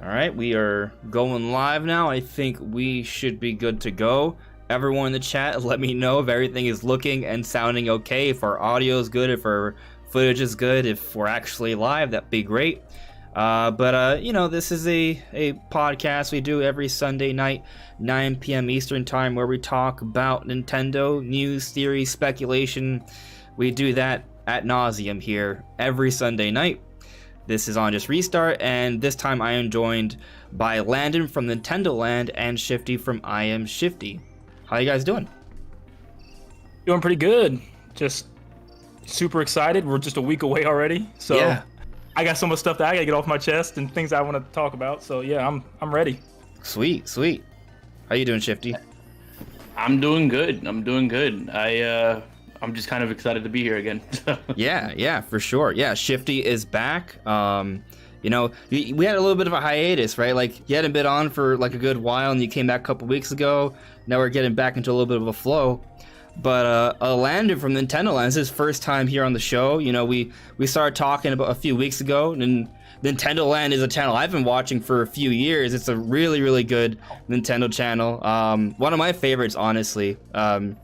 All right, we are going live now. I think we should be good to go. Everyone in the chat, let me know if everything is looking and sounding okay, if our audio is good, if our footage is good, if we're actually live, that'd be great. You know, this is a podcast we do every Sunday night, 9 p.m. Eastern time, where we talk about Nintendo news, theory, speculation. We do that ad nauseum here every Sunday night. This is on Just Restart, and this time I am joined by Landon from Nintendo Land and Shifty from IAmShifty. How you guys doing? Doing pretty good. Just super excited. We're just a week away already, so yeah. I got so much stuff that I gotta get off my chest and things I want to talk about. So yeah, I'm ready. Sweet. How you doing, Shifty? I'm doing good. I'm just kind of excited to be here again. Yeah, for sure. Yeah, Shifty is back. You know, we had a little bit of a hiatus, right? Like, you hadn't been on for like a good while, and you came back a couple weeks ago. Now we're getting back into a little bit of a flow. But Landon from Nintendo Land, this is his first time here on the show. You know, we started talking about a few weeks ago, and Nintendo Land is a channel I've been watching for a few years. It's a really, really good Nintendo channel. One of my favorites, honestly.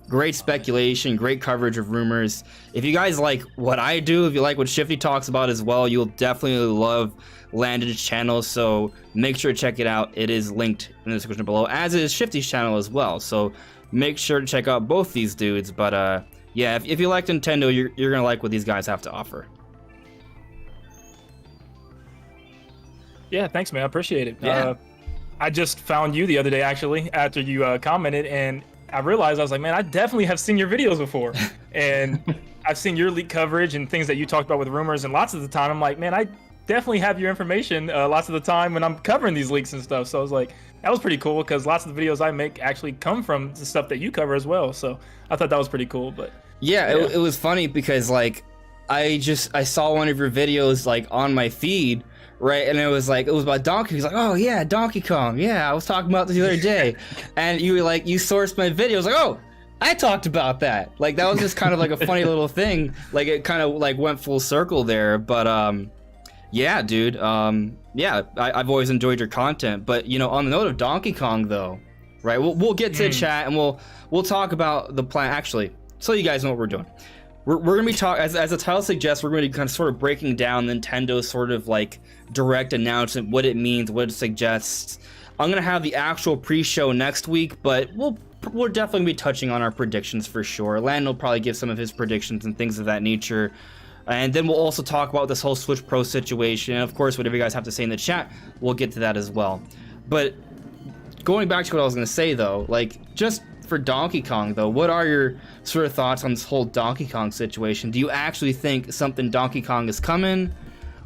Great speculation, great coverage of rumors. If you guys like what I do, if you like what Shifty talks about as well, you'll definitely love Landon's channel. So make sure to check it out. It is linked in the description below, as is Shifty's channel as well. So make sure to check out both these dudes. But yeah, if you like Nintendo, you're gonna like what these guys have to offer. Yeah, thanks, man. I appreciate it. Yeah. I just found you the other day, actually, after you commented, and I realized, I was like, man, I definitely have seen your videos before. And I've seen your leak coverage and things that you talked about with rumors, and lots of the time, I'm like, man, I definitely have your information lots of the time when I'm covering these leaks and stuff. So I was like, that was pretty cool, because lots of the videos I make actually come from the stuff that you cover as well. So I thought that was pretty cool. But yeah. It was funny because, like, I saw one of your videos, like, on my feed, right, and it was about Donkey. He's like, oh yeah, Donkey Kong. Yeah, I was talking about this the other day, and you were like, you sourced my video. I was like, oh, I talked about that. Like, that was just kind of like a funny little thing. Like, it kind of like went full circle there. But yeah, dude. Yeah, I've always enjoyed your content. But you know, on the note of Donkey Kong, though, right? We'll get to the chat, and we'll talk about the plan. Actually, so you guys know what we're doing. We're going to be talking, as the title suggests, we're going to be kind of sort of breaking down Nintendo's sort of like direct announcement, what it means, what it suggests. I'm going to have the actual pre-show next week, but we'll definitely be touching on our predictions for sure. Landon will probably give some of his predictions and things of that nature. And then we'll also talk about this whole Switch Pro situation. And of course, whatever you guys have to say in the chat, we'll get to that as well. But going back to what I was going to say, though, like, just for Donkey Kong, though, what are your sort of thoughts on this whole Donkey Kong situation? Do you actually think something Donkey Kong is coming?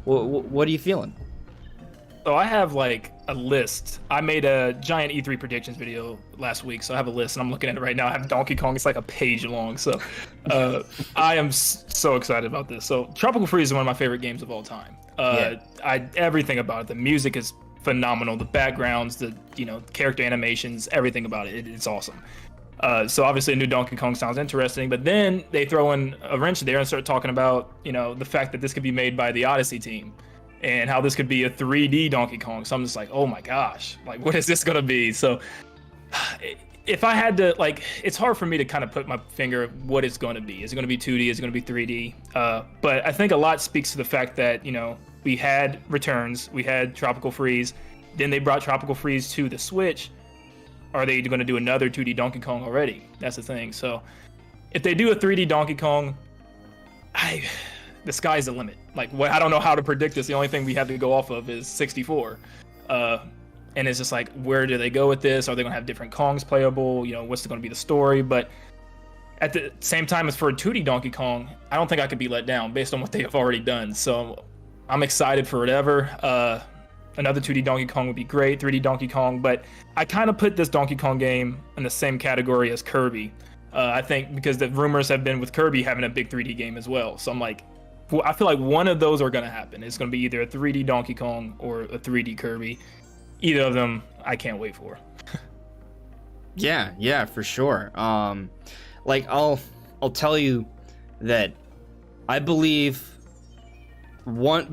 What are you feeling? So I have like a list. I made a giant E3 predictions video last week, so I have a list, and I'm looking at it right now. I have Donkey Kong. It's like a page long. So I am so excited about this. So Tropical Freeze is one of my favorite games of all time. Everything about it. The music is phenomenal. The backgrounds, the character animations, everything about it. It's awesome. So obviously a new Donkey Kong sounds interesting, but then they throw in a wrench there and start talking about, the fact that this could be made by the Odyssey team and how this could be a 3D Donkey Kong. So I'm just like, oh my gosh, like, what is this going to be? So if I had to, like, it's hard for me to kind of put my finger at what it's going to be. Is it going to be 2D? Is it going to be 3D? But I think a lot speaks to the fact that, we had Returns, we had Tropical Freeze, then they brought Tropical Freeze to the Switch. Are they going to do another 2D Donkey Kong already? That's the thing. So if they do a 3D Donkey Kong, the sky's the limit. Like, I don't know how to predict this. The only thing we have to go off of is 64. And it's just like, where do they go with this? Are they going to have different Kongs playable? What's going to be the story? But at the same time, as for a 2D Donkey Kong, I don't think I could be let down based on what they have already done. So I'm excited for whatever. Another 2D Donkey Kong would be great, 3D Donkey Kong, but I kind of put this Donkey Kong game in the same category as Kirby. I think because the rumors have been with Kirby having a big 3D game as well. So I'm like, I feel like one of those are going to happen. It's going to be either a 3D Donkey Kong or a 3D Kirby. Either of them, I can't wait for. Yeah, for sure. Like, I'll tell you that I believe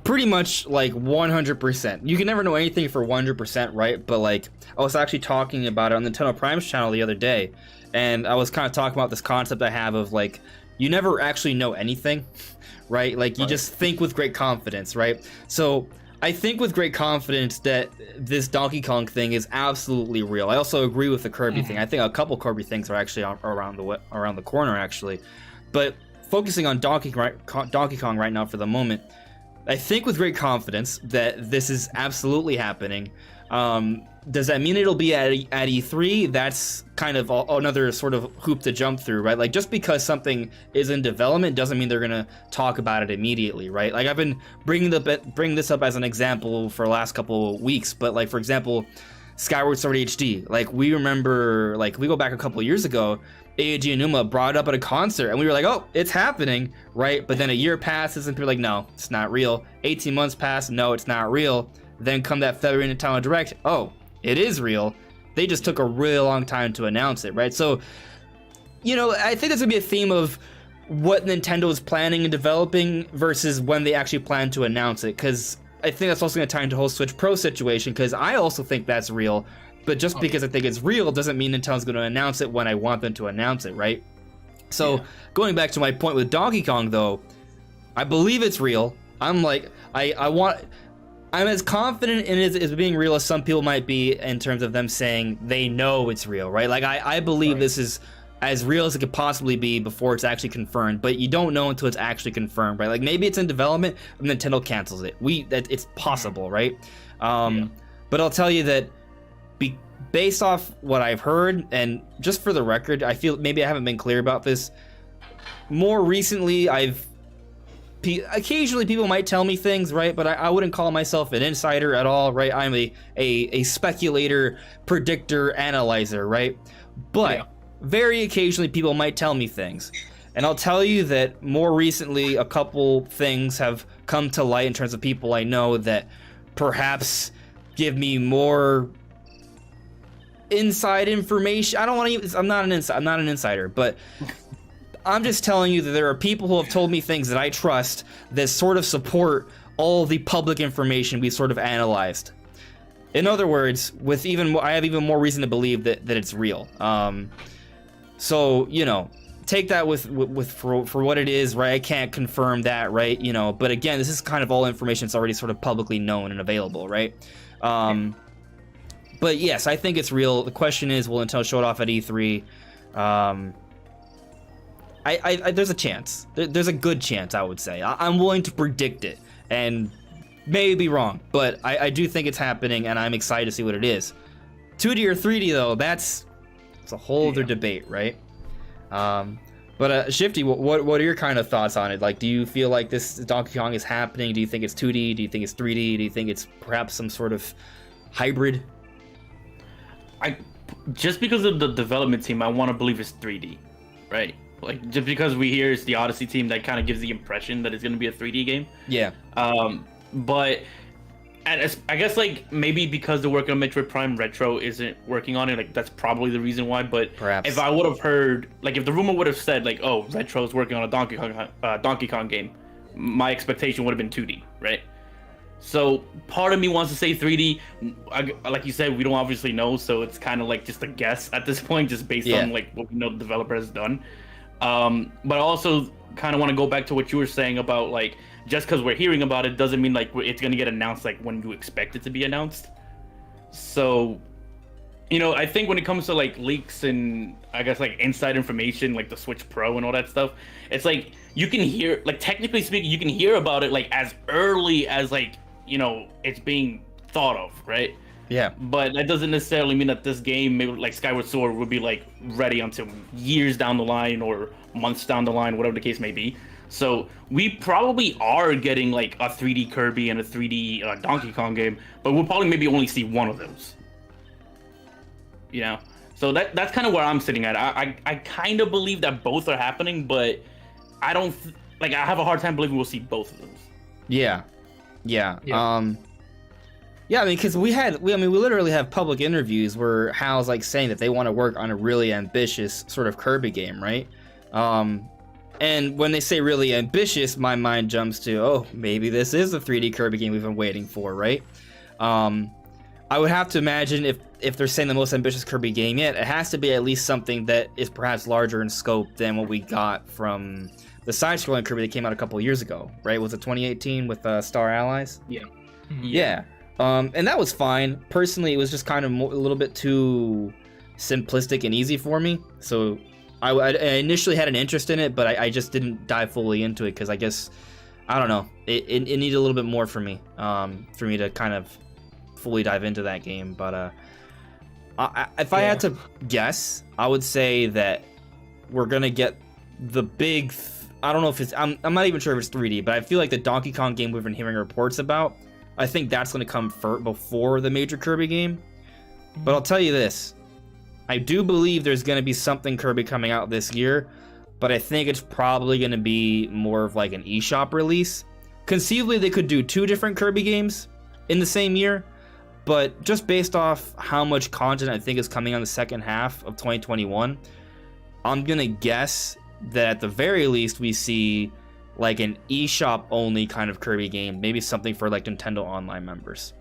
pretty much like 100%. You can never know anything for 100%, right? But like, I was actually talking about it on the Nintendo Prime's channel the other day, and I was kind of talking about this concept I have of like, you never actually know anything, right? Like, you just think with great confidence, right? So I think with great confidence that this Donkey Kong thing is absolutely real. I also agree with the Kirby thing. I think a couple Kirby things are actually around the corner, actually. But focusing on Donkey Kong right now for the moment, I think with great confidence that this is absolutely happening. Does that mean it'll be at E3? That's kind of another sort of hoop to jump through, right? Like, just because something is in development doesn't mean they're gonna talk about it immediately, right? Like, I've been bringing this up as an example for the last couple of weeks, but like, for example, Skyward Sword HD. Like, we remember, like, we go back a couple of years ago, Eiji Aonuma brought it up at a concert, and we were like, oh, it's happening, right? But then a year passes, and people are like, no, it's not real. 18 months pass, no, it's not real. Then come that February Nintendo Direct, oh, it is real. They just took a really long time to announce it, right? So, you know, I think there's gonna be a theme of what Nintendo is planning and developing versus when they actually plan to announce it, because I think that's also gonna tie into the whole Switch Pro situation, because I also think that's real, but just because I think it's real doesn't mean Nintendo's gonna announce it when I want them to announce it, right? So, going back to my point with Donkey Kong, though, I believe it's real. I'm like, I'm as confident in it as being real as some people might be in terms of them saying they know it's real, right? Like, I believe this is as real as it could possibly be before it's actually confirmed, but you don't know until it's actually confirmed, right? Like, maybe it's in development and Nintendo cancels it. It's possible, right? But I'll tell you that based off what I've heard, and just for the record, I feel maybe I haven't been clear about this. More recently, occasionally people might tell me things, right? But I wouldn't call myself an insider at all, right? I'm a speculator, predictor, analyzer, right? But very occasionally people might tell me things. And I'll tell you that more recently a couple things have come to light in terms of people I know that perhaps give me more inside information. I'm not an insider, but I'm just telling you that there are people who have told me things that I trust that sort of support all the public information we've sort of analyzed. In other words, I have even more reason to believe that it's real. So, you know, take that for what it is, right? I can't confirm that, right? You know, but again, this is kind of all information that's already sort of publicly known and available, right? But yes, I think it's real. The question is, will Nintendo show it off at E3? There's a chance. There's a good chance, I would say. I'm willing to predict it, and maybe be wrong, but I do think it's happening, and I'm excited to see what it is. 2D or 3D, though, it's a whole other debate, right? But Shifty, what are your kind of thoughts on it? Like, do you feel like this Donkey Kong is happening? Do you think it's 2D? Do you think it's 3D? Do you think it's perhaps some sort of hybrid? Just because of the development team, I want to believe it's 3D, right? Like, just because we hear it's the Odyssey team, that kind of gives the impression that it's going to be a 3D game. Yeah. But I guess, like, maybe because they're working on Metroid Prime, Retro isn't working on it. Like, that's probably the reason why. But perhaps if I would have heard, like, if the rumor would have said, like, oh, Retro's working on a Donkey Kong game, my expectation would have been 2D, right? So part of me wants to say 3D. Like you said, we don't obviously know, so it's kind of like just a guess at this point, just based on like what we know the developer has done. But I also kind of want to go back to what you were saying about, like, just because we're hearing about it doesn't mean like it's gonna get announced like when you expect it to be announced. So, you know, I think when it comes to like leaks and I guess like inside information, like the Switch Pro and all that stuff, it's like you can hear, like, technically speaking, you can hear about it like as early as, like, you know, it's being thought of, right? Yeah. But that doesn't necessarily mean that this game, maybe like Skyward Sword, would be like ready until years down the line or months down the line, whatever the case may be. So we probably are getting like a 3D Kirby and a 3D Donkey Kong game, but we'll probably maybe only see one of those. You know? So that's kind of where I'm sitting at. I kind of believe that both are happening, but I don't I have a hard time believing we'll see both of those. Yeah. Yeah. Yeah, I mean, because we literally have public interviews where Hal's like saying that they want to work on a really ambitious sort of Kirby game, right? And when they say really ambitious, my mind jumps to, oh, maybe this is the 3D Kirby game we've been waiting for, right? I would have to imagine if they're saying the most ambitious Kirby game yet, it has to be at least something that is perhaps larger in scope than what we got from the side-scrolling Kirby that came out a couple of years ago, right? Was it 2018 with Star Allies? Yeah. Yeah. And that was fine. Personally, it was just kind of a little bit too simplistic and easy for me. So I initially had an interest in it, but I just didn't dive fully into it because I guess, I don't know, it needed a little bit more for me to kind of fully dive into that game. But if I had to guess, I would say that we're going to get the big... I don't know if it's... I'm not even sure if it's 3D, but I feel like the Donkey Kong game we've been hearing reports about, I think that's going to come before the major Kirby game. But I'll tell you this. I do believe there's going to be something Kirby coming out this year, but I think it's probably going to be more of like an eShop release. Conceivably, they could do 2 different Kirby games in the same year, but just based off how much content I think is coming on the second half of 2021, I'm going to guess that at the very least we see like an eShop only kind of Kirby game, maybe something for like Nintendo Online members.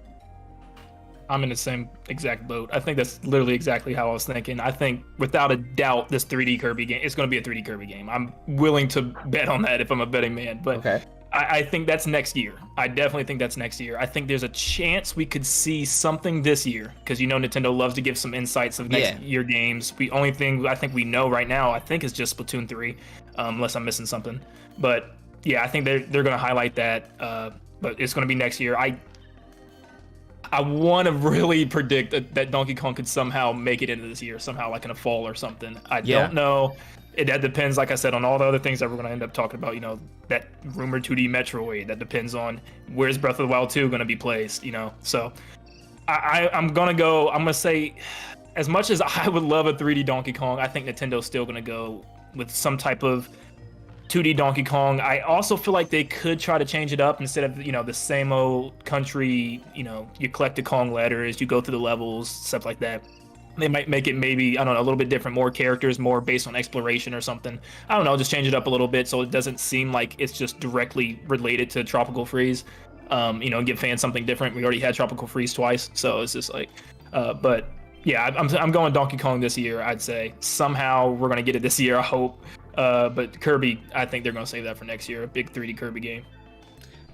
I'm in the same exact boat. I think that's literally exactly how I was thinking. I think without a doubt this 3D Kirby game, it's going to be a 3D Kirby game. I'm willing to bet on that if I'm a betting man, but okay. I think that's next year. I definitely think that's next year. I think there's a chance we could see something this year because Nintendo loves to give some insights of next year games. The only thing I think we know right now, I think, is just Splatoon 3, unless I'm missing something. But yeah, I think they're going to highlight that, but it's going to be next year. I want to really predict that Donkey Kong could somehow make it into this year, somehow like in a fall or something. I don't know. That depends, like I said, on all the other things that we're going to end up talking about. That rumored 2D Metroid. That depends on where's Breath of the Wild 2 going to be placed. So I'm going to say, as much as I would love a 3D Donkey Kong, I think Nintendo's still going to go with some type of 2D Donkey Kong. I also feel like they could try to change it up instead of, the same old country, you collect the Kong letters, you go through the levels, stuff like that. They might make it maybe, I don't know, a little bit different, more characters, more based on exploration or something. I don't know, just change it up a little bit so it doesn't seem like it's just directly related to Tropical Freeze. Give fans something different. We already had Tropical Freeze twice, so it's just like, but yeah, I'm going Donkey Kong this year, I'd say. Somehow we're going to get it this year, I hope. But Kirby, I think they're going to save that for next year, a big 3D Kirby game.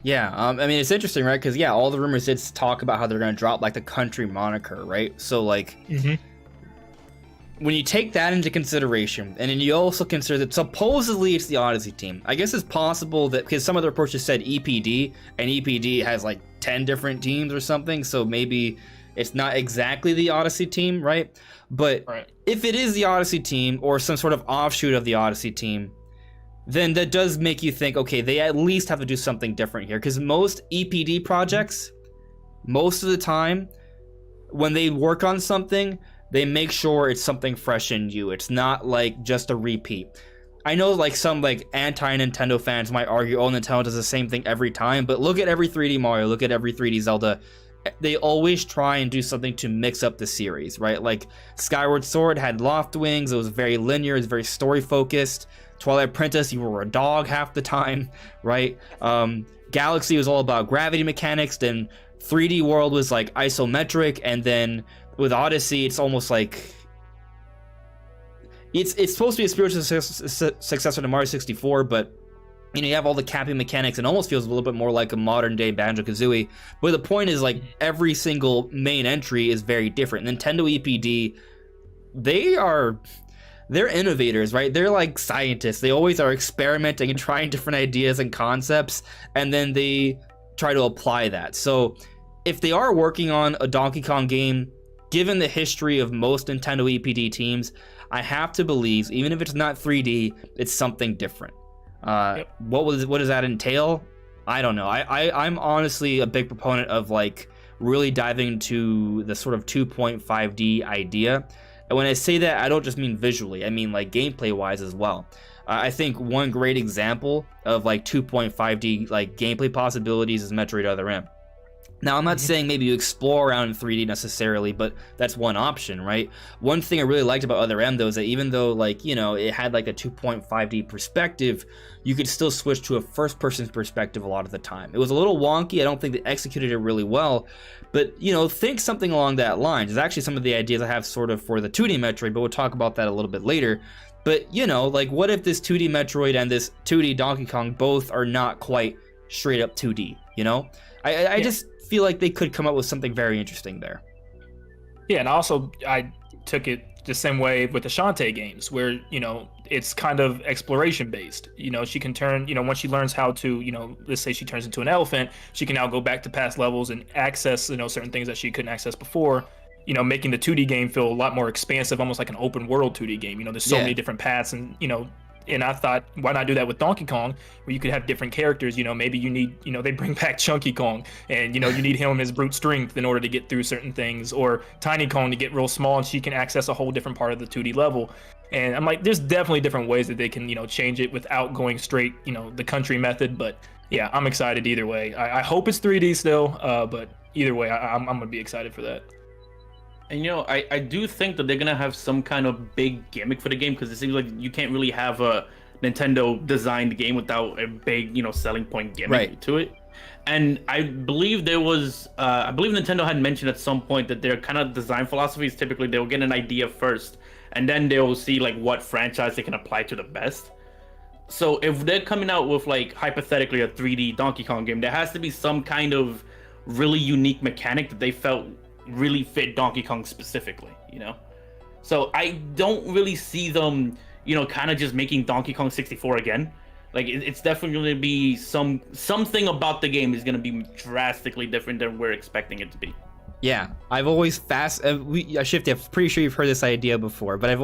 Yeah, I mean, it's interesting, right? Because, yeah, all the rumors did talk about how they're going to drop, like, the country moniker, right? So, like, when you take that into consideration, and then you also consider that supposedly it's the Odyssey team, I guess it's possible that, because some of the reports just said EPD, and EPD has, like, 10 different teams or something, so maybe it's not exactly the Odyssey team, right? But if it is the Odyssey team, or some sort of offshoot of the Odyssey team, then that does make you think, okay, they at least have to do something different here. Because most EPD projects, most of the time, when they work on something, they make sure it's something fresh and new. It's not like just a repeat. I know like some like anti-Nintendo fans might argue, oh, Nintendo does the same thing every time, but look at every 3D Mario, look at every 3D Zelda. They always try and do something to mix up the series, right? Like Skyward Sword had Loft Wings, it was very linear, it was very story focused. Twilight Princess, you were a dog half the time, right? Galaxy was all about gravity mechanics, then 3D World was like isometric, and then with Odyssey, it's almost like it's supposed to be a spiritual successor to Mario 64, but you have all the capping mechanics and almost feels a little bit more like a modern day Banjo-Kazooie. But the point is, like, every single main entry is very different. Nintendo EPD, they're innovators, right? They're like scientists. They always are experimenting and trying different ideas and concepts, and then they try to apply that. So if they are working on a Donkey Kong game, given the history of most Nintendo EPD teams, I have to believe, even if it's not 3D, it's something different. What does that entail? I don't know. I'm honestly a big proponent of like really diving into the sort of 2.5D idea. And when I say that, I don't just mean visually. I mean like gameplay wise as well. I think one great example of like 2.5D like gameplay possibilities is Metroid Other M. Now, I'm not saying maybe you explore around in 3D necessarily, but that's one option, right? One thing I really liked about Other M, though, is that even though, like, you know, it had like a 2.5D perspective, you could still switch to a first-person perspective a lot of the time. It was a little wonky. I don't think they executed it really well, but, you know, think something along that line. There's actually some of the ideas I have sort of for the 2D Metroid, but we'll talk about that a little bit later. But, you know, like, what if this 2D Metroid and this 2D Donkey Kong both are not quite straight up 2D, you know? I just feel like they could come up with something very interesting there. Yeah, and also I took it the same way with the Shantae games, where, you know, it's kind of exploration based. You know, she can turn, you know, once she learns how to, you know, let's say she turns into an elephant, she can now go back to past levels and access, you know, certain things that she couldn't access before, you know, making the 2D game feel a lot more expansive, almost like an open world 2D game. You know, there's so many different paths, and, you know, and I thought, why not do that with Donkey Kong, where you could have different characters? You know, maybe you need, you know, they bring back Chunky Kong, and, you know, you need him and his brute strength in order to get through certain things, or Tiny Kong to get real small and she can access a whole different part of the 2D level. And I'm like, there's definitely different ways that they can, you know, change it without going straight, you know, the country method. But yeah, I'm excited either way. I hope it's 3D still, but either way, I'm gonna be excited for that. And, you know, I do think that they're going to have some kind of big gimmick for the game, because it seems like you can't really have a Nintendo designed game without a big, you know, selling point gimmick to it. And I believe there was, I believe Nintendo had mentioned at some point that their kind of design philosophy is typically they'll get an idea first, and then they'll see like what franchise they can apply to the best. So if they're coming out with, like, hypothetically a 3D Donkey Kong game, there has to be some kind of really unique mechanic that they felt really fit Donkey Kong specifically, you know? So I don't really see them, you know, kind of just making Donkey Kong 64 again. Like, it's definitely going to be something about the game is going to be drastically different than we're expecting it to be. Yeah, I've always Shifty, I'm pretty sure you've heard this idea before, but I've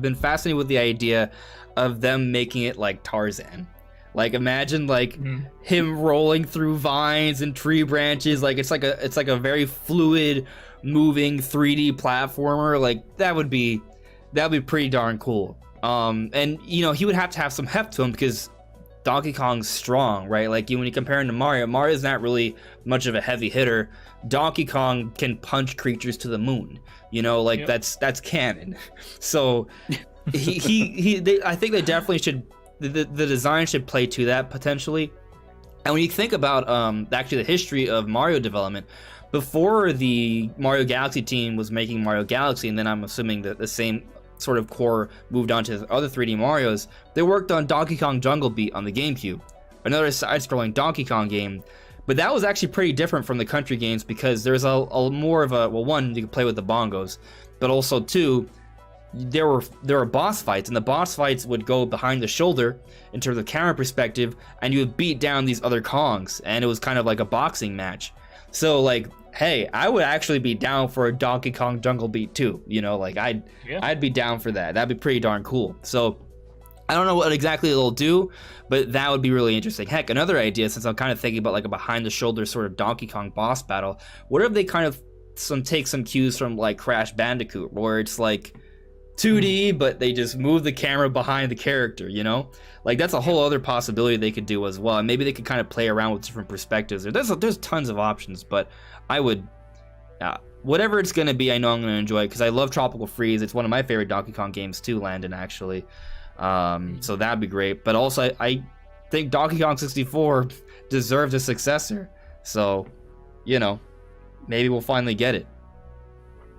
been fascinated with the idea of them making it like Tarzan. Like, imagine like him rolling through vines and tree branches. Like, it's like a very fluid, moving 3D platformer. Like, that'd be pretty darn cool. And, you know, he would have to have some heft to him because Donkey Kong's strong, right? Like, when you compare him to Mario's not really much of a heavy hitter. Donkey Kong can punch creatures to the moon. You know, like, that's canon. So I think they definitely should. The design should play to that potentially. And when you think about actually the history of Mario development, before the Mario Galaxy team was making Mario Galaxy, and then I'm assuming that the same sort of core moved on to the other 3D Marios, they worked on Donkey Kong Jungle Beat on the GameCube, another side-scrolling Donkey Kong game. But that was actually pretty different from the country games because there's a more of a, well, one, you could play with the bongos, but also two, there were boss fights, and the boss fights would go behind the shoulder in terms of camera perspective, and you would beat down these other Kongs, and it was kind of like a boxing match. So, like, hey, I would actually be down for a Donkey Kong Jungle Beat too. You know, like, I'd be down for that. That'd be pretty darn cool. So I don't know what exactly it'll do, but that would be really interesting. Heck, another idea, since I'm kind of thinking about like a behind the shoulder sort of Donkey Kong boss battle, what if they kind of take some cues from like Crash Bandicoot, where it's like 2D, but they just move the camera behind the character, you know? Like, that's a whole other possibility they could do as well. And maybe they could kind of play around with different perspectives. There's tons of options, but I would, whatever it's going to be, I know I'm going to enjoy it because I love Tropical Freeze. It's one of my favorite Donkey Kong games too, Landon, actually. So that'd be great. But also, I think Donkey Kong 64 deserves a successor. So, you know, maybe we'll finally get it.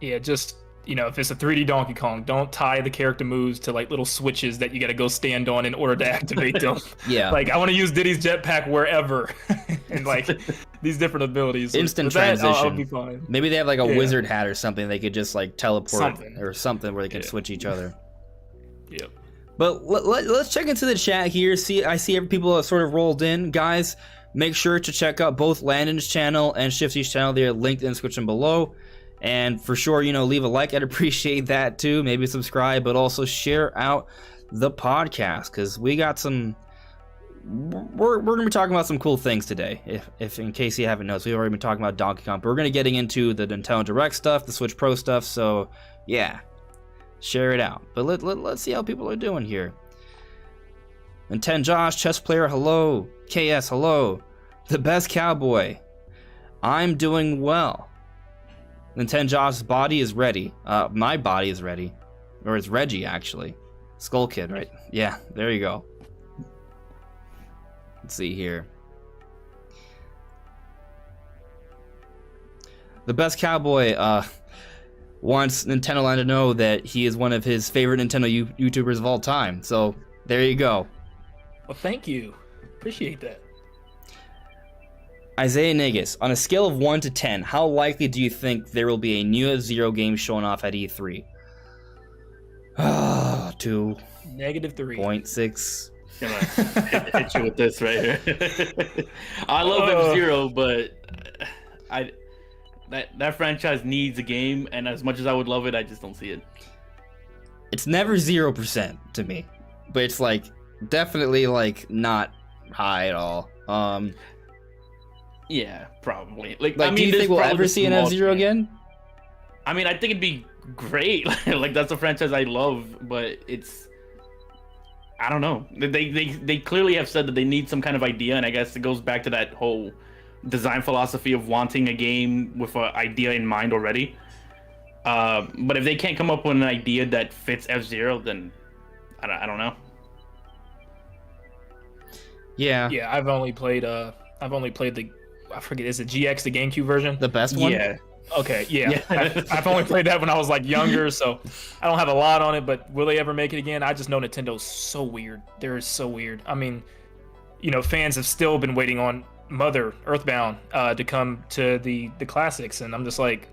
Yeah, just, you know, if it's a 3D Donkey Kong, don't tie the character moves to like little switches that you got to go stand on in order to activate them. Yeah. Like, I want to use Diddy's jetpack wherever, and like these different abilities. Instant transition. I'll be fine. Maybe they have like a wizard hat or something. They could just like teleport or something where they can switch each other. Yep. But let's check into the chat here. I see people have sort of rolled in. Guys, make sure to check out both Landon's channel and Shifty's channel. They're linked in the description below. And for sure, you know, leave a like. I'd appreciate that too. Maybe subscribe, but also share out the podcast because we got some. We're going to be talking about some cool things today. If in case you haven't noticed, we've already been talking about Donkey Kong, but we're going to getting into the Nintendo Direct stuff, the Switch Pro stuff. So yeah, share it out. But let's see how people are doing here. And 10 Josh, chess player, hello. KS, hello. The best cowboy. I'm doing well. Nintendo's body is ready. My body is ready. Or it's Reggie, actually. Skull Kid, right? Yeah, there you go. Let's see here. The Best Cowboy wants Nintendo Land to know that he is one of his favorite Nintendo YouTubers of all time. So, there you go. Well, thank you. Appreciate that. Isaiah Negus, on a scale of 1 to 10, how likely do you think there will be a new F-Zero game shown off at E3? 2. -3. 0.6. Gonna hit you with this right here. I love F-Zero, but that franchise needs a game, and as much as I would love it, I just don't see it. It's never 0% to me, but it's like definitely like not high at all. Yeah, probably. Like do you think we'll ever see an F-Zero again? I mean, I think it'd be great. Like that's a franchise I love, but it's, I don't know. They clearly have said that they need some kind of idea, and I guess it goes back to that whole design philosophy of wanting a game with an idea in mind already. But if they can't come up with an idea that fits F-Zero, then I don't know. Yeah. Yeah, I've only played the, I forget, is it GX, the GameCube version? The best one? Yeah. Okay, yeah. I've only played that when I was like younger, so I don't have a lot on it, but will they ever make it again? I just know Nintendo's so weird. They're so weird. I mean, you know, fans have still been waiting on Mother, Earthbound, to come to the classics, and I'm just like,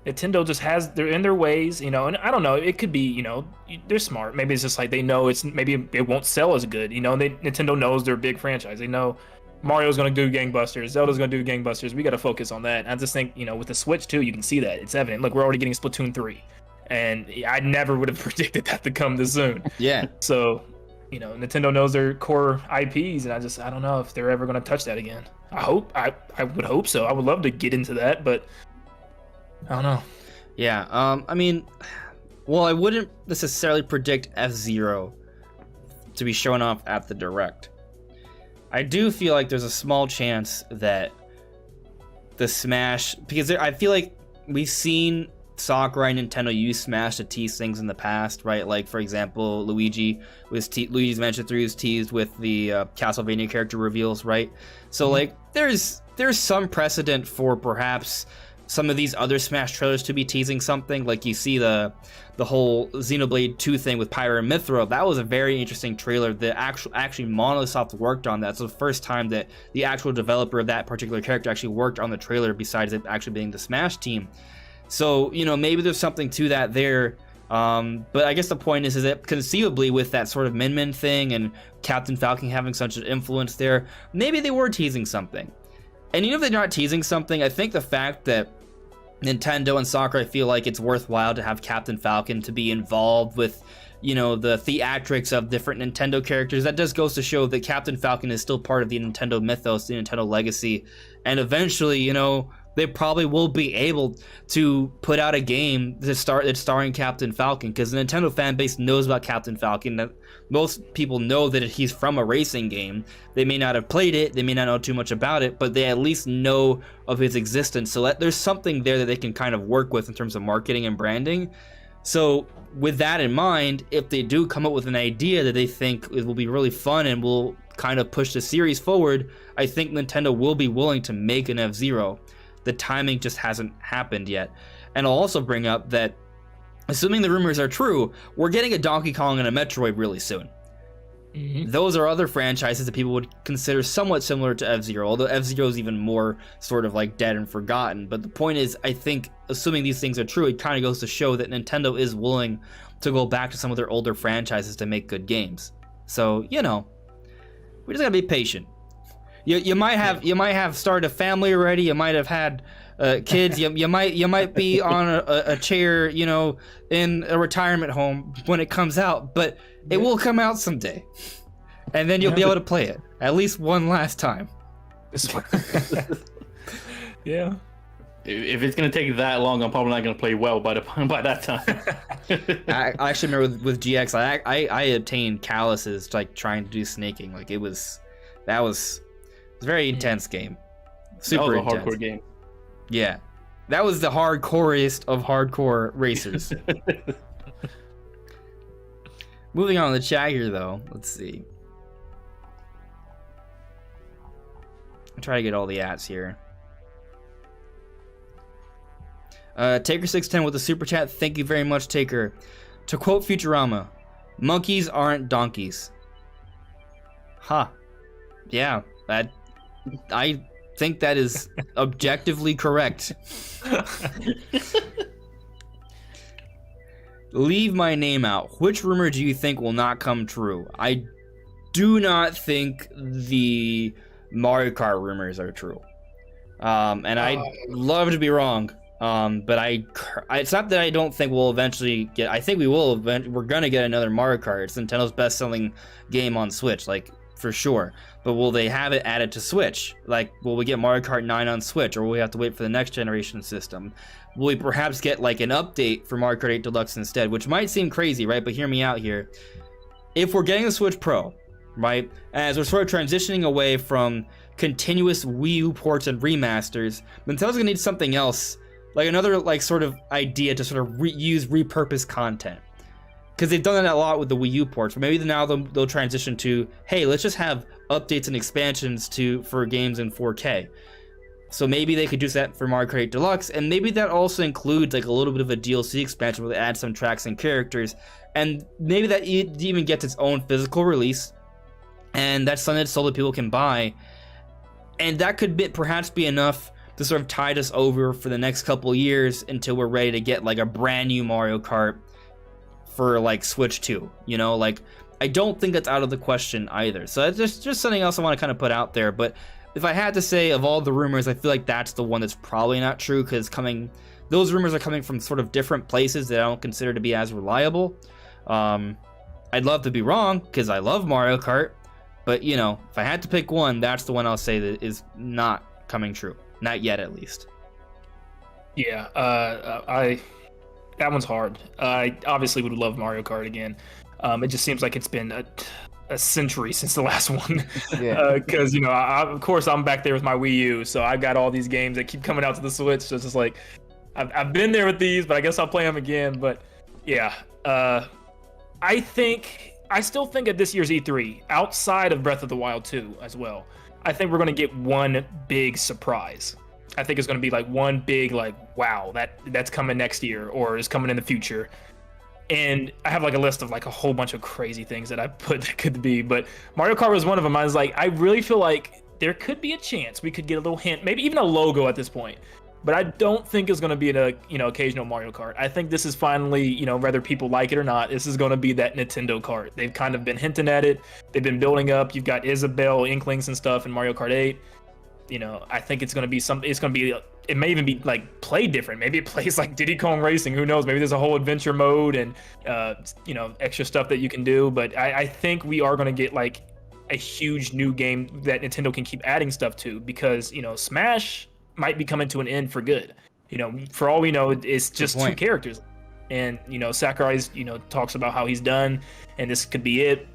Nintendo just they're in their ways, you know, and I don't know, it could be, you know, they're smart. Maybe it's just like they know maybe it won't sell as good, you know, Nintendo knows they're a big franchise. They know Mario's going to do gangbusters, Zelda's going to do gangbusters. We got to focus on that. I just think, you know, with the Switch too, you can see that. It's evident. Look, we're already getting Splatoon 3. And I never would have predicted that to come this soon. Yeah. So, you know, Nintendo knows their core IPs, and I don't know if they're ever going to touch that again. I would hope so. I would love to get into that, but I don't know. Yeah, I mean, well, I wouldn't necessarily predict F-Zero to be shown off at the Direct. I do feel like there's a small chance that the Smash, because I feel like we've seen Sakurai and Nintendo use Smash to tease things in the past, right? Like, for example, Luigi's Mansion 3 was teased with the Castlevania character reveals, right? So, like, there's some precedent for perhaps some of these other Smash trailers to be teasing something. Like, you see the whole Xenoblade 2 thing with Pyra and Mythra. That was a very interesting trailer that actually Monolith worked on that. It's the first time that the actual developer of that particular character actually worked on the trailer besides it actually being the Smash team. So, you know, maybe there's something to that there. But I guess the point is that conceivably with that sort of Min Min thing and Captain Falcon having such an influence there, maybe they were teasing something. And you know, if they're not teasing something, I think the fact that Nintendo and Sakurai feel like it's worthwhile to have Captain Falcon to be involved with, you know, the theatrics of different Nintendo characters, that just goes to show that Captain Falcon is still part of the Nintendo mythos, the Nintendo legacy, and eventually, you know, they probably will be able to put out a game that's starring Captain Falcon, because the Nintendo fan base knows about Captain Falcon. That most people know that he's from a racing game. They may not have played it, they may not know too much about it, but they at least know of his existence. So there's something there that they can kind of work with in terms of marketing and branding. So with that in mind, if they do come up with an idea that they think it will be really fun and will kind of push the series forward, I think Nintendo will be willing to make an F-Zero. The timing just hasn't happened yet. And I'll also bring up that, assuming the rumors are true, we're getting a Donkey Kong and a Metroid really soon. Mm-hmm. Those are other franchises that people would consider somewhat similar to F-Zero, although F-Zero is even more sort of like dead and forgotten. But the point is, I think, assuming these things are true, it kind of goes to show that Nintendo is willing to go back to some of their older franchises to make good games. So, you know, we just gotta be patient. You might have started a family already. You might have had kids. You might be on a chair, you know, in a retirement home when it comes out. But it will come out someday, and then you'll be able to play it at least one last time. Yeah. If it's gonna take that long, I'm probably not gonna play well by that time. I actually remember with GX, I obtained calluses like trying to do snaking. Like it was a very intense game. Super that was a intense. hardcore game. Yeah. That was the hardcorest of hardcore racers. Moving on to the chat here, though. Let's see. I'll try to get all the ats here. Taker610 with the super chat. Thank you very much, Taker. To quote Futurama, monkeys aren't donkeys. Huh. Yeah, I think that is objectively correct. Leave my name out. Which rumor do you think will not come true? I do not think the Mario Kart rumors are true. And I'd love to be wrong. But it's not that I don't think we'll eventually get. I think we will. We're gonna get another Mario Kart. It's Nintendo's best-selling game on Switch, like for sure. But will they have it added to Switch? Like, will we get Mario Kart 9 on Switch, or will we have to wait for the next generation system? Will we perhaps get like an update for Mario Kart 8 Deluxe instead? Which might seem crazy, right? But hear me out here. If we're getting the Switch Pro, right, as we're sort of transitioning away from continuous Wii U ports and remasters, Nintendo's gonna need something else. Like another like sort of idea to sort of use repurposed content, because they've done that a lot with the Wii U ports. But maybe now they'll transition to, hey, let's just have updates and expansions for games in 4K. So maybe they could do that for Mario Kart 8 Deluxe, and maybe that also includes like a little bit of a DLC expansion where they add some tracks and characters, and maybe that even gets its own physical release, and that's something so that people can buy, and that could perhaps be enough to sort of tide us over for the next couple years until we're ready to get like a brand new Mario Kart for like Switch 2, you know? Like, I don't think that's out of the question either. So it's just something else I want to kind of put out there. But if I had to say, of all the rumors, I feel like that's the one that's probably not true, because those rumors are coming from sort of different places that I don't consider to be as reliable. I'd love to be wrong, because I love Mario Kart, but you know, if I had to pick one, that's the one I'll say that is not coming true. Not yet, at least. Yeah, that one's hard. I obviously would love Mario Kart again. It just seems like it's been a century since the last one. Yeah. Because, you know, of course, I'm back there with my Wii U, so I've got all these games that keep coming out to the Switch. So it's just like, I've been there with these, but I guess I'll play them again. But yeah, I still think at this year's E3, outside of Breath of the Wild 2 as well, I think we're going to get one big surprise. I think it's going to be like one big, like, wow, that's coming next year or is coming in the future. And I have like a list of like a whole bunch of crazy things that I put that could be, but Mario Kart was one of them. I was like, I really feel like there could be a chance we could get a little hint, maybe even a logo at this point. But I don't think it's going to be an occasional Mario Kart. I think this is finally, whether people like it or not, this is going to be that Nintendo Kart. They've kind of been hinting at it. They've been building up. You've got Isabelle, Inklings and stuff in Mario Kart 8. I think it's going to be something. It's going to be. It may even be like play different. Maybe it plays like Diddy Kong Racing. Who knows? Maybe there's a whole adventure mode and extra stuff that you can do. But I think we are going to get like a huge new game that Nintendo can keep adding stuff to, because Smash might be coming to an end for good. For all we know, it's just two characters, and Sakurai's talks about how he's done, and this could be it.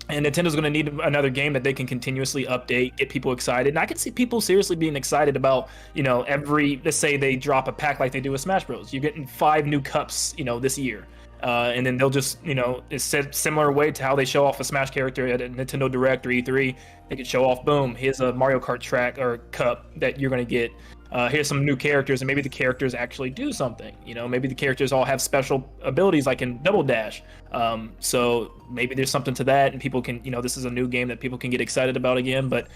And Nintendo's going to need another game that they can continuously update, get people excited. And I can see people seriously being excited about, let's say they drop a pack like they do with Smash Bros. You're getting 5 new cups, this year. And then they'll just, it's said similar way to how they show off a Smash character at a Nintendo Direct or E3. They could show off, boom, here's a Mario Kart track or cup that you're going to get. Here's some new characters, and maybe the characters actually do something. Maybe the characters all have special abilities like in Double Dash. So maybe there's something to that, and people can, this is a new game that people can get excited about again. But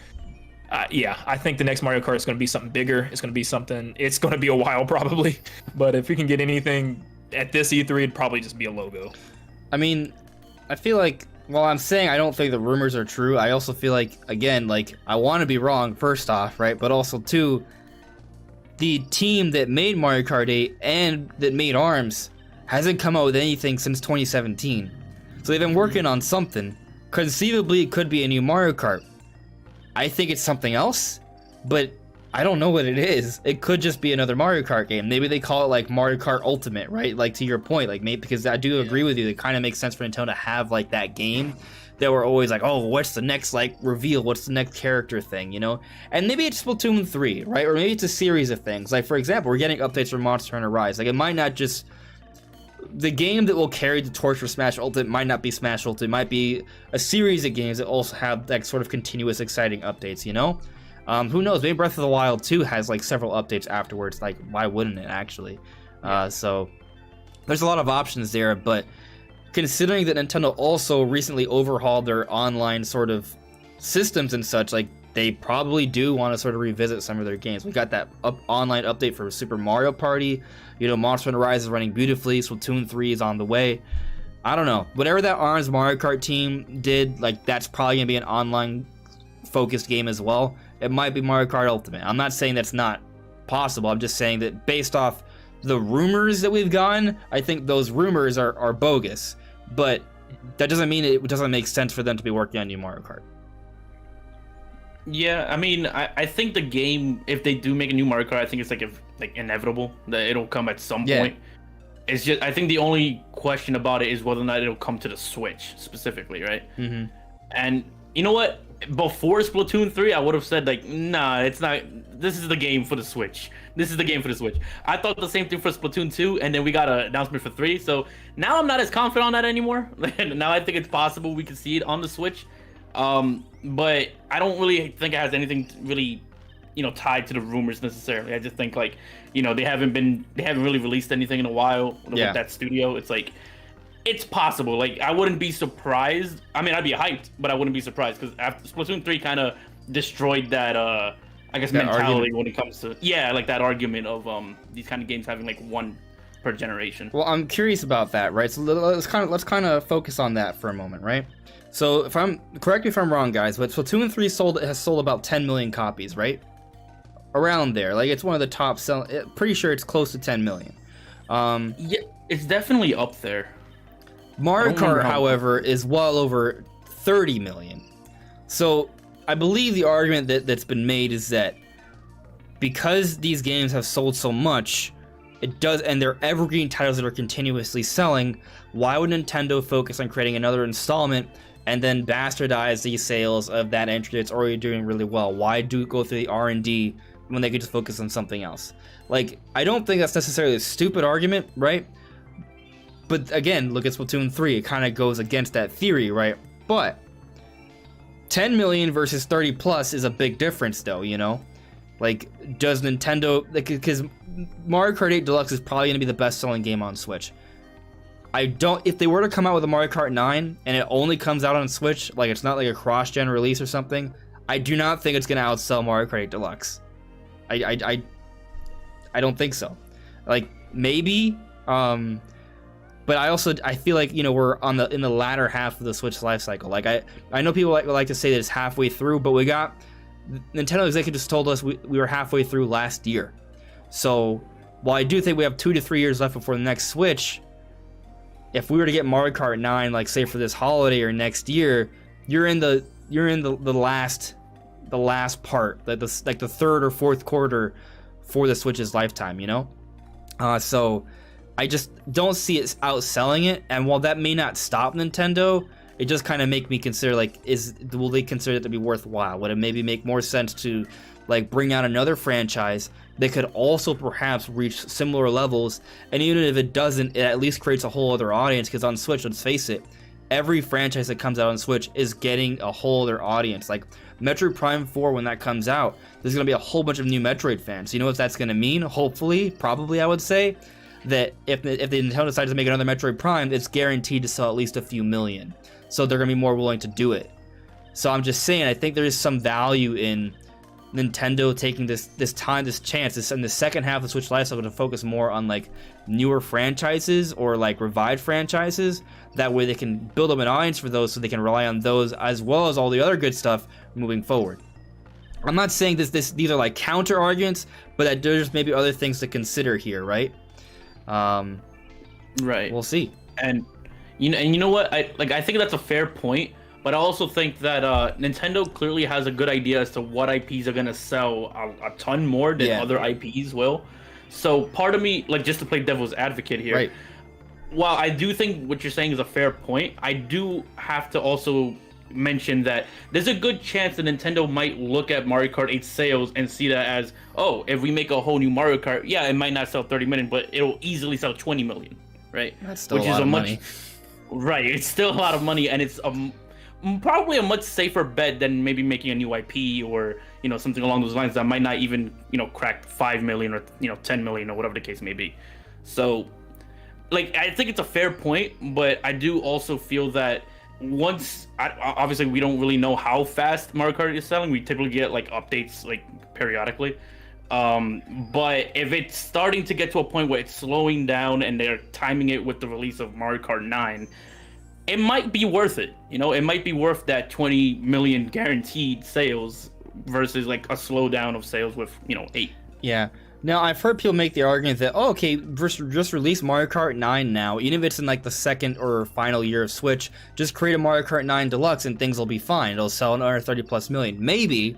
yeah, I think the next Mario Kart is going to be something bigger. It's going to be a while probably. But if we can get anything at this E3, it'd probably just be a logo. I mean, I feel like, while I'm saying I don't think the rumors are true, I also feel like, again, like, I want to be wrong, first off, right? But also, two, the team that made Mario Kart 8 and that made ARMS hasn't come out with anything since 2017. So they've been working on something. Conceivably, it could be a new Mario Kart. I think it's something else, but I don't know what it is. It could just be another Mario Kart game. Maybe they call it like Mario Kart Ultimate, right? Like, to your point, like, maybe, because I do agree with you, it kind of makes sense for Nintendo to have like that game, that were always like, oh, what's the next like reveal? What's the next character thing? You know, and maybe it's Splatoon 3, right? Or maybe it's a series of things. Like for example, we're getting updates for Monster Hunter Rise. Like it might not just the game that will carry the torch for Smash Ultimate might not be Smash Ultimate. It might be a series of games that also have like sort of continuous exciting updates. You know. Who knows? Maybe Breath of the Wild 2 has like several updates afterwards. Like, why wouldn't it actually? So there's a lot of options there. But considering that Nintendo also recently overhauled their online sort of systems and such, like they probably do want to sort of revisit some of their games. We got that online update for Super Mario Party. You know, Monster Hunter Rise is running beautifully. Splatoon 3 is on the way. I don't know. Whatever that ARMS Mario Kart team did, like that's probably gonna be an online focused game as well. It might be Mario Kart Ultimate. I'm not saying that's not possible. I'm just saying that based off the rumors that we've gotten, I think those rumors are bogus. But that doesn't mean it doesn't make sense for them to be working on new Mario Kart. Yeah, I mean, I think the game, if they do make a new Mario Kart, I think it's like inevitable that it'll come at some point. It's just, I think the only question about it is whether or not it'll come to the Switch specifically, right? Mm-hmm. And you know what? Before Splatoon 3, I would have said like, nah, it's not. This is the game for the Switch. This is the game for the Switch. I thought the same thing for Splatoon 2, and then we got an announcement for 3. So now I'm not as confident on that anymore. Now I think it's possible we can see it on the Switch. But I don't really think it has anything really, tied to the rumors necessarily. I just think like, they haven't really released anything in a while with that studio. It's like, it's possible. Like, I wouldn't be surprised. I mean, I'd be hyped, but I wouldn't be surprised because after Splatoon 3 kind of destroyed that, I guess, that mentality argument. When it comes to, like that argument of these kind of games having like one per generation. Well, I'm curious about that, right? So let's kind of focus on that for a moment, right? So correct me if I'm wrong, guys, but Splatoon 3 has sold about 10 million copies, right? Around there, like it's one of the top selling. Pretty sure it's close to 10 million. Yeah, it's definitely up there. Mario Kart, however, is well over 30 million. So I believe the argument that's been made is that because these games have sold so much, and they're evergreen titles that are continuously selling, why would Nintendo focus on creating another installment and then bastardize these sales of that entry that's already doing really well? Why go through the R&D when they could just focus on something else? Like, I don't think that's necessarily a stupid argument, right? But again, look at Splatoon 3. It kind of goes against that theory, right? But 10 million versus 30 plus is a big difference, though, Like, does Nintendo... Because Mario Kart 8 Deluxe is probably going to be the best-selling game on Switch. If they were to come out with a Mario Kart 9, and it only comes out on Switch, like it's not like a cross-gen release or something, I do not think it's going to outsell Mario Kart 8 Deluxe. I don't think so. Like, maybe... But I feel like, we're in the latter half of the Switch lifecycle. Like, I know people like to say that it's halfway through, but Nintendo executives told us we were halfway through last year. So, while I do think we have 2 to 3 years left before the next Switch, if we were to get Mario Kart 9, like say for this holiday or next year, you're in the last part, like the third or fourth quarter for the Switch's lifetime, So I just don't see it outselling it, and while that may not stop Nintendo, it just kind of make me consider, like, will they consider it to be worthwhile? Would it maybe make more sense to, like, bring out another franchise that could also perhaps reach similar levels, and even if it doesn't, it at least creates a whole other audience, because on Switch, let's face it, every franchise that comes out on Switch is getting a whole other audience. Like, Metroid Prime 4, when that comes out, there's going to be a whole bunch of new Metroid fans. You know what that's going to mean? Hopefully, probably, I would say, that if the Nintendo decides to make another Metroid Prime, it's guaranteed to sell at least a few million. So they're going to be more willing to do it. So I'm just saying, I think there is some value in Nintendo taking this chance, in the second half of the Switch lifecycle to focus more on like newer franchises or like revived franchises. That way they can build up an audience for those, so they can rely on those as well as all the other good stuff moving forward. I'm not saying these are like counter arguments, but that there's maybe other things to consider here, right? Right. We'll see. And you know what? I think that's a fair point, but I also think that Nintendo clearly has a good idea as to what IPs are gonna sell a ton more than other IPs will. So part of me, like, just to play devil's advocate here, right, while I do think what you're saying is a fair point, I do have to also mention that there's a good chance that Nintendo might look at Mario Kart 8 sales and see that as, oh, if we make a whole new Mario Kart, yeah, it might not sell 30 million, but it'll easily sell 20 million, right? That's still a lot of money. Right, it's still a lot of money, and it's probably a much safer bet than maybe making a new IP or, you know, something along those lines that might not even, you know, crack 5 million or, you know, 10 million or whatever the case may be. So, like, I think it's a fair point, but I do also feel that obviously we don't really know how fast Mario Kart is selling. We typically get like updates like periodically. But if it's starting to get to a point where it's slowing down and they're timing it with the release of Mario Kart 9, it might be worth it. You know, it might be worth that 20 million guaranteed sales versus like a slowdown of sales with, you know, 8. Yeah. Now, I've heard people make the argument that, oh, okay, just release Mario Kart 9 now. Even if it's in, like, the second or final year of Switch, just create a Mario Kart 9 Deluxe and things will be fine. It'll sell another 30+ million. Maybe,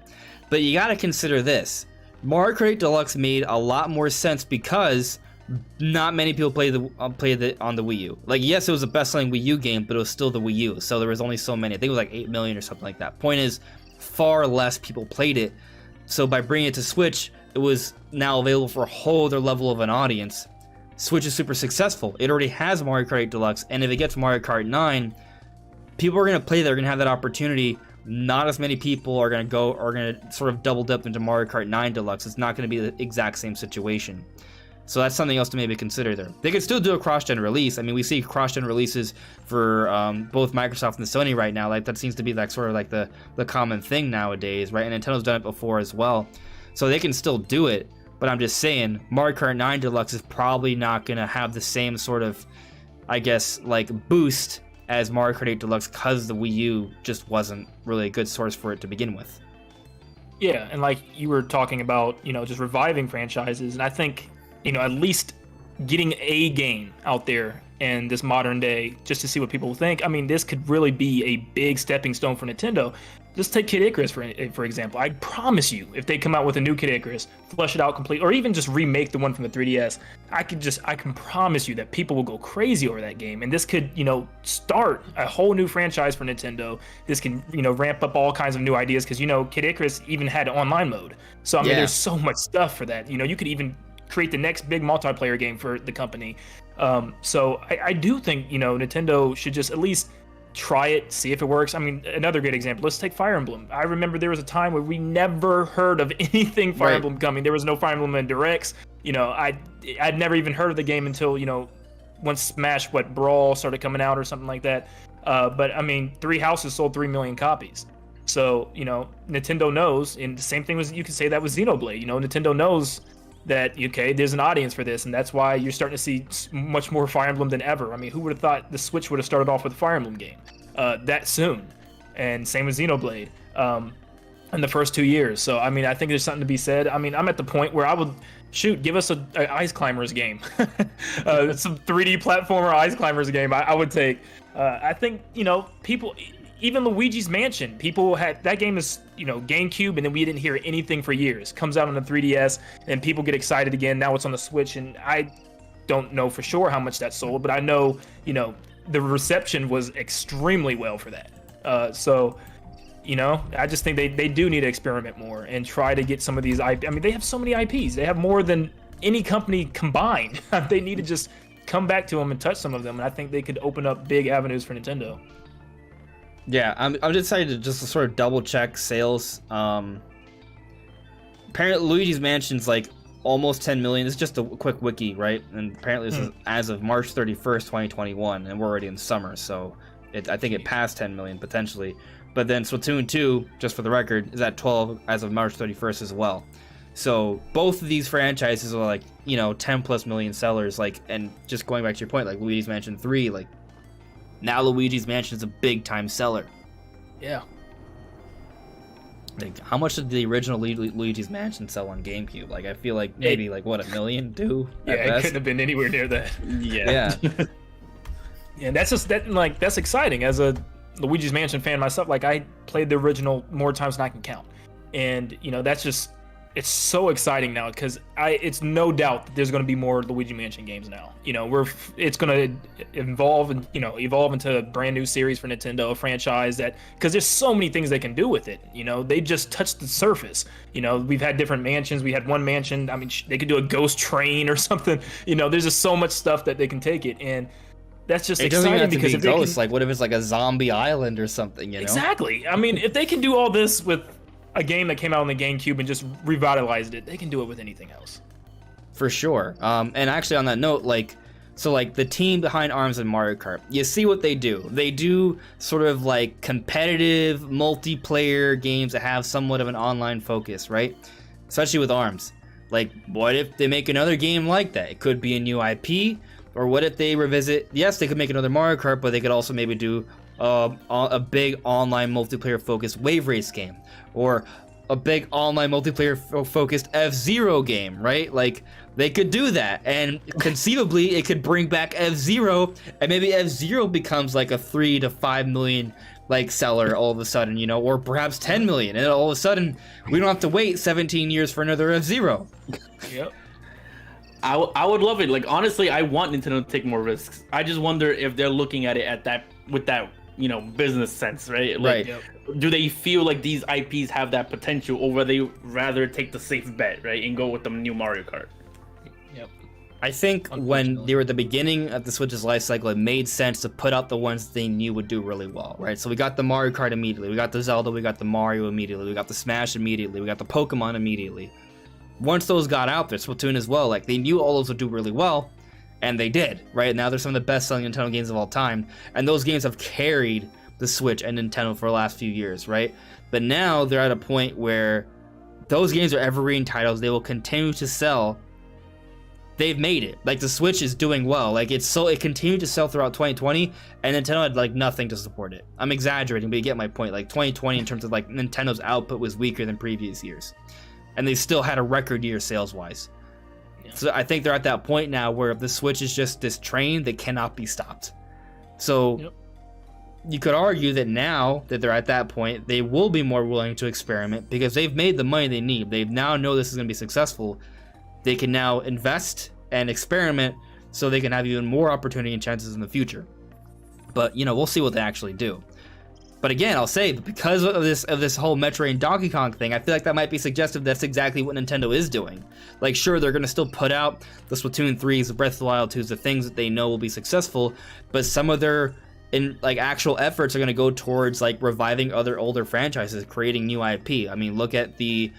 but you gotta consider this. Mario Kart 8 Deluxe made a lot more sense because not many people played it on the Wii U. Like, yes, it was the best-selling Wii U game, but it was still the Wii U, so there was only so many. I think it was, like, 8 million or something like that. Point is, far less people played it. So by bringing it to Switch, it was now available for a whole other level of an audience. Switch is super successful. It already has Mario Kart 8 Deluxe, and if it gets Mario Kart 9, people are going to play that, are going to have that opportunity. Not as many people are going to sort of double dip into Mario Kart 9 Deluxe. It's not going to be the exact same situation. So that's something else to maybe consider there. They could still do a cross-gen release. I mean, we see cross-gen releases for both Microsoft and Sony right now. Like, that seems to be like sort of like the common thing nowadays, right? And Nintendo's done it before as well. So they can still do it, but I'm just saying, Mario Kart 9 Deluxe is probably not going to have the same sort of, I guess, like, boost as Mario Kart 8 Deluxe because the Wii U just wasn't really a good source for it to begin with. Yeah, and like you were talking about, you know, just reviving franchises, and I think, you know, at least getting a game out there in this modern day just to see what people think. I mean, this could really be a big stepping stone for Nintendo. Just take Kid Icarus for example. I promise you, if they come out with a new Kid Icarus, flesh it out complete, or even just remake the one from the 3DS, I can promise you that people will go crazy over that game. And this could, you know, start a whole new franchise for Nintendo. This can, you know, ramp up all kinds of new ideas because, you know, Kid Icarus even had online mode. So I mean, there's so much stuff for that. You know, you could even create the next big multiplayer game for the company. So I do think, you know, Nintendo should just at least try it, see if it works. I mean, another great example, let's take Fire Emblem. I remember there was a time where we never heard of anything Fire Emblem coming. There was no Fire Emblem in Directs. You know, I'd never even heard of the game until, you know, once Smash, Brawl started coming out or something like that. But I mean, Three Houses sold 3 million copies. So, you know, Nintendo knows, and the same thing was, you could say that with Xenoblade. You know, Nintendo knows that, okay, there's an audience for this, and that's why you're starting to see much more Fire Emblem than ever. I mean, who would have thought the Switch would have started off with a Fire Emblem game that soon? And same with Xenoblade in the first 2 years. So, I mean, I think there's something to be said. I mean, I'm at the point where I would, give us a Ice Climbers game. Some 3D platformer Ice Climbers game I would take. I think, you know, people... Even Luigi's Mansion, people had that game is, you know, GameCube, and then we didn't hear anything for years. Comes out on the 3DS, and people get excited again. Now it's on the Switch, and I don't know for sure how much that sold, but I know, you know, the reception was extremely well for that. So, you know, I just think they do need to experiment more and try to get some of these. I mean, they have so many IPs. They have more than any company combined. They need to just come back to them and touch some of them, and I think they could open up big avenues for Nintendo. Yeah, I'm decided to just sort of double check sales. Apparently Luigi's Mansion's like almost 10 million. It's just a quick wiki, right? And apparently this is as of March 31st, 2021, and we're already in summer, so I think it passed 10 million potentially. But then Splatoon 2, just for the record, is at 12 as of March 31st as well. So both of these franchises are like, you know, 10+ million sellers. Like, and just going back to your point, like Luigi's Mansion 3, like, now Luigi's Mansion is a big time seller. Yeah. Like, how much did the original Luigi's Mansion sell on GameCube? Like, I feel like maybe like what, 1 million, 2? Yeah, it couldn't have been anywhere near that. Yeah. Yeah, that's just that. Like, that's exciting. As a Luigi's Mansion fan myself, like I played the original more times than I can count, and you know that's just it's so exciting now because it's no doubt that there's going to be more Luigi Mansion games now. You know, it's going to evolve into a brand new series for Nintendo, a franchise that, because there's so many things they can do with it. You know, they just touched the surface. You know, we've had different mansions. We had one mansion. I mean, they could do a ghost train or something. You know, there's just so much stuff that they can take it, and that's just exciting because if ghosts, like what if it's like a zombie island or something? You know, exactly. I mean, if they can do all this with a game that came out on the GameCube and just revitalized it, they can do it with anything else. For sure. And actually on that note, the team behind ARMS and Mario Kart, you see what they do. They do sort of like competitive multiplayer games that have somewhat of an online focus, right? Especially with ARMS. Like, what if they make another game like that? It could be a new IP, or what if they revisit, yes, they could make another Mario Kart, but they could also maybe do a big online multiplayer focused wave race game, or a big online multiplayer focused F-Zero game, right? Like, they could do that, and conceivably it could bring back F-Zero, and maybe F-Zero becomes like a 3 to 5 million like seller all of a sudden, you know, or perhaps 10 million, and all of a sudden we don't have to wait 17 years for another F-Zero. Yep. I would love it. Like, honestly, I want Nintendo to take more risks. I just wonder if they're looking at it with that, you know, business sense, right? Like, right. Do they feel like these IPs have that potential, or would they rather take the safe bet, right, and go with the new Mario Kart? Yep. I think when they were at the beginning of the Switch's life cycle, it made sense to put out the ones they knew would do really well, right? So we got the Mario Kart immediately, we got the Zelda, we got the Mario immediately, we got the Smash immediately, we got the Pokemon immediately. Once those got out there, Splatoon as well, like, they knew all those would do really well, and they did, right? Now they're some of the best-selling Nintendo games of all time, and those games have carried the Switch and Nintendo for the last few years, right? But now they're at a point where those games are evergreen titles. They will continue to sell. They've made it. Like, the Switch is doing well. Like, it continued to sell throughout 2020, and Nintendo had like nothing to support it. I'm exaggerating, but you get my point. Like, 2020 in terms of like Nintendo's output was weaker than previous years, and they still had a record year sales-wise. Yeah. So I think they're at that point now where the Switch is just this train that cannot be stopped. So yep. You could argue that now that they're at that point, they will be more willing to experiment because they've made the money they need. They now know this is going to be successful. They can now invest and experiment so they can have even more opportunity and chances in the future. But, you know, we'll see what they actually do. But again, I'll say, because of this whole Metroid and Donkey Kong thing, I feel like that might be suggestive that's exactly what Nintendo is doing. Like, sure, they're going to still put out the Splatoon 3s, the Breath of the Wild 2s, the things that they know will be successful, but some of their actual efforts are going to go towards like reviving other older franchises, creating new IP. I mean, look at they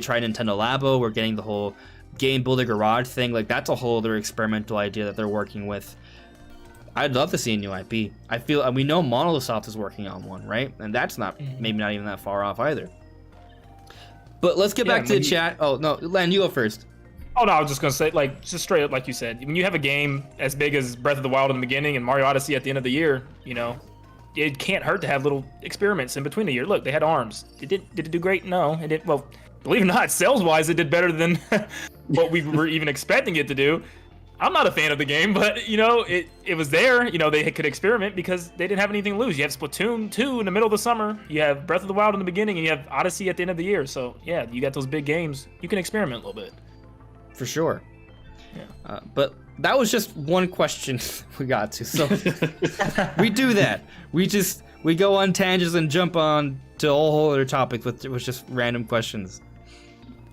tried Nintendo Labo. We're getting the whole Game Builder Garage thing. Like, that's a whole other experimental idea that they're working with. I'd love to see a new IP. We know Monolith is working on one, right? And that's maybe not even that far off either. But let's get back to the chat. Oh no, Len, you go first. Oh no, I was just gonna say, like, just straight up, like you said, when you have a game as big as Breath of the Wild in the beginning and Mario Odyssey at the end of the year, you know, it can't hurt to have little experiments in between the year. Look, they had ARMS. Did it do great? No, it did. Well, believe it or not, sales-wise, it did better than what we were even expecting it to do. I'm not a fan of the game, but, you know, it was there. You know, they could experiment because they didn't have anything to lose. You have Splatoon 2 in the middle of the summer. You have Breath of the Wild in the beginning, and you have Odyssey at the end of the year. So, yeah, you got those big games. You can experiment a little bit. For sure. Yeah. But that was just one question we got to. So we do that. We go on tangents and jump on to a whole other topic with just random questions.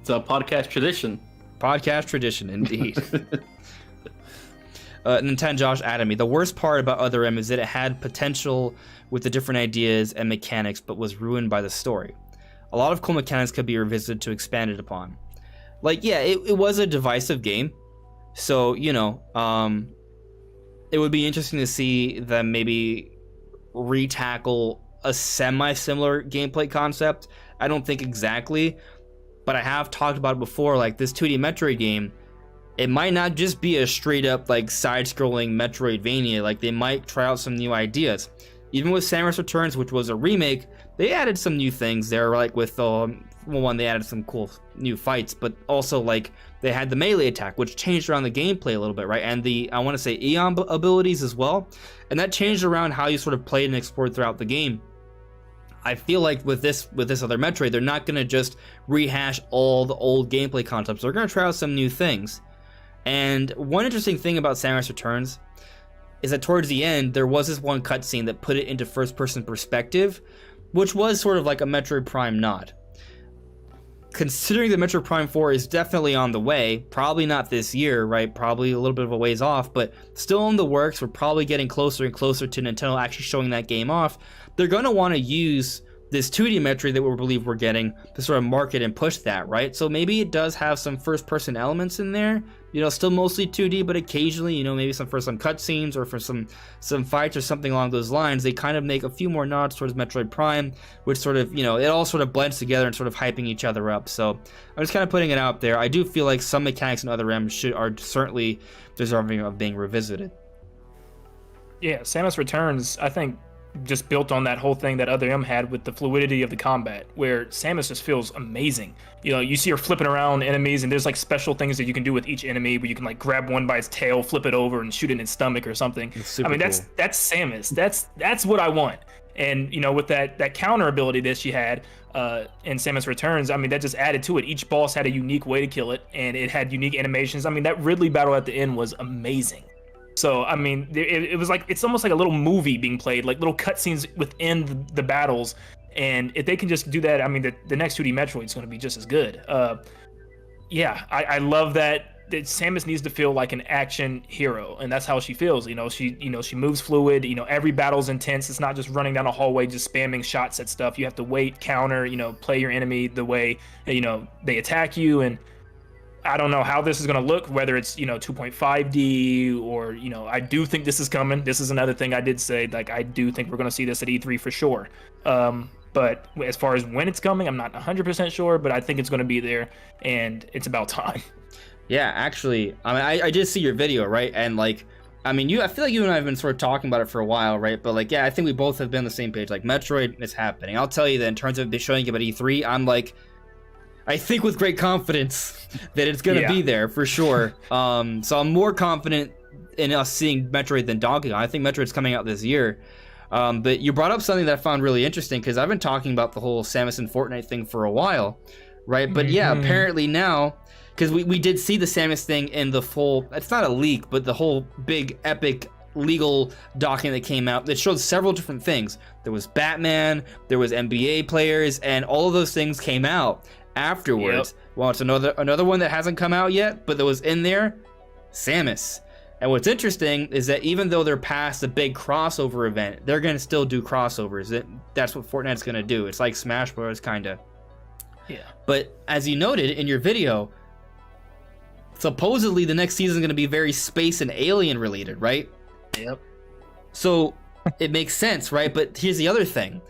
It's a podcast tradition. Podcast tradition, indeed. Nintendo Josh added me. The worst part about Other M is that it had potential with the different ideas and mechanics, but was ruined by the story. A lot of cool mechanics could be revisited to expand it upon. Like, yeah, it was a divisive game, so, you know, it would be interesting to see them maybe retackle a semi-similar gameplay concept. I don't think exactly, but I have talked about it before, like, this 2D Metroid game, it might not just be a straight-up, like, side-scrolling Metroidvania. Like, they might try out some new ideas. Even with Samus Returns, which was a remake, they added some new things there, like, with one, they added some cool new fights, but also, like, they had the melee attack, which changed around the gameplay a little bit, right? And the, I want to say, Eon abilities as well, and that changed around how you sort of played and explored throughout the game. I feel like with this other Metroid, they're not going to just rehash all the old gameplay concepts. They're going to try out some new things. And one interesting thing about Samus Returns is that towards the end, there was this one cutscene that put it into first-person perspective, which was sort of like a Metroid Prime nod. Considering that Metroid Prime 4 is definitely on the way, probably not this year, right? Probably a little bit of a ways off, but still in the works. We're probably getting closer and closer to Nintendo actually showing that game off. They're going to want to use this 2D Metroid that we believe we're getting to sort of market and push that, right? So maybe it does have some first-person elements in there, you know, still mostly 2D, but occasionally, you know, maybe for some cutscenes or for some fights or something along those lines, they kind of make a few more nods towards Metroid Prime, which sort of, you know, it all sort of blends together and sort of hyping each other up. So I'm just kind of putting it out there. I do feel like some mechanics in other M's are certainly deserving of being revisited. Yeah, Samus Returns, I think, just built on that whole thing that Other M had with the fluidity of the combat, where Samus just feels amazing. You know, you see her flipping around enemies, and there's like special things that you can do with each enemy, where you can like grab one by its tail, flip it over, and shoot it in its stomach or something. I mean, cool. that's Samus. That's what I want. And you know, with that counter ability that she had in Samus Returns, I mean, that just added to it. Each boss had a unique way to kill it, and it had unique animations. I mean, that Ridley battle at the end was amazing. So, I mean, it was like, it's almost like a little movie being played, like little cutscenes within the battles. And if they can just do that, I mean, the next 2D Metroid is going to be just as good. Yeah, I love that Samus needs to feel like an action hero, and that's how she feels. You know, she moves fluid. You know, every battle's intense. It's not just running down a hallway, just spamming shots at stuff. You have to wait, counter, you know, play your enemy the way, you know, they attack you. And I don't know how this is going to look, whether it's, you know, 2.5D or, you know, I do think this is coming. This is another thing I did say, like, I do think we're going to see this at E3 for sure. But as far as when it's coming, I'm not 100% sure, but I think it's going to be there, and it's about time. Yeah, actually, I mean, I did see your video, right? And like, I mean, I feel like you and I have been sort of talking about it for a while, right? But like, yeah, I think we both have been on the same page. Like, Metroid is happening. I'll tell you that in terms of showing it at E3, I'm like, I think with great confidence that it's going to be there for sure. So I'm more confident in us seeing Metroid than Donkey Kong. I think Metroid's coming out this year. But you brought up something that I found really interesting, because I've been talking about the whole Samus and Fortnite thing for a while, right? But yeah, apparently now, because we did see the Samus thing in the full, it's not a leak, but the whole big epic legal document that came out that showed several different things. There was Batman, there was NBA players, and all of those things came out afterwards. Yep. Well, it's another one that hasn't come out yet, but that was in there, Samus. And what's interesting is that even though they're past the big crossover event, they're going to still do crossovers. That's what Fortnite's going to do. It's like Smash Bros. Kind of. Yeah. But as you noted in your video, supposedly the next season is going to be very space and alien related, right? Yep. So it makes sense, right? But here's the other thing.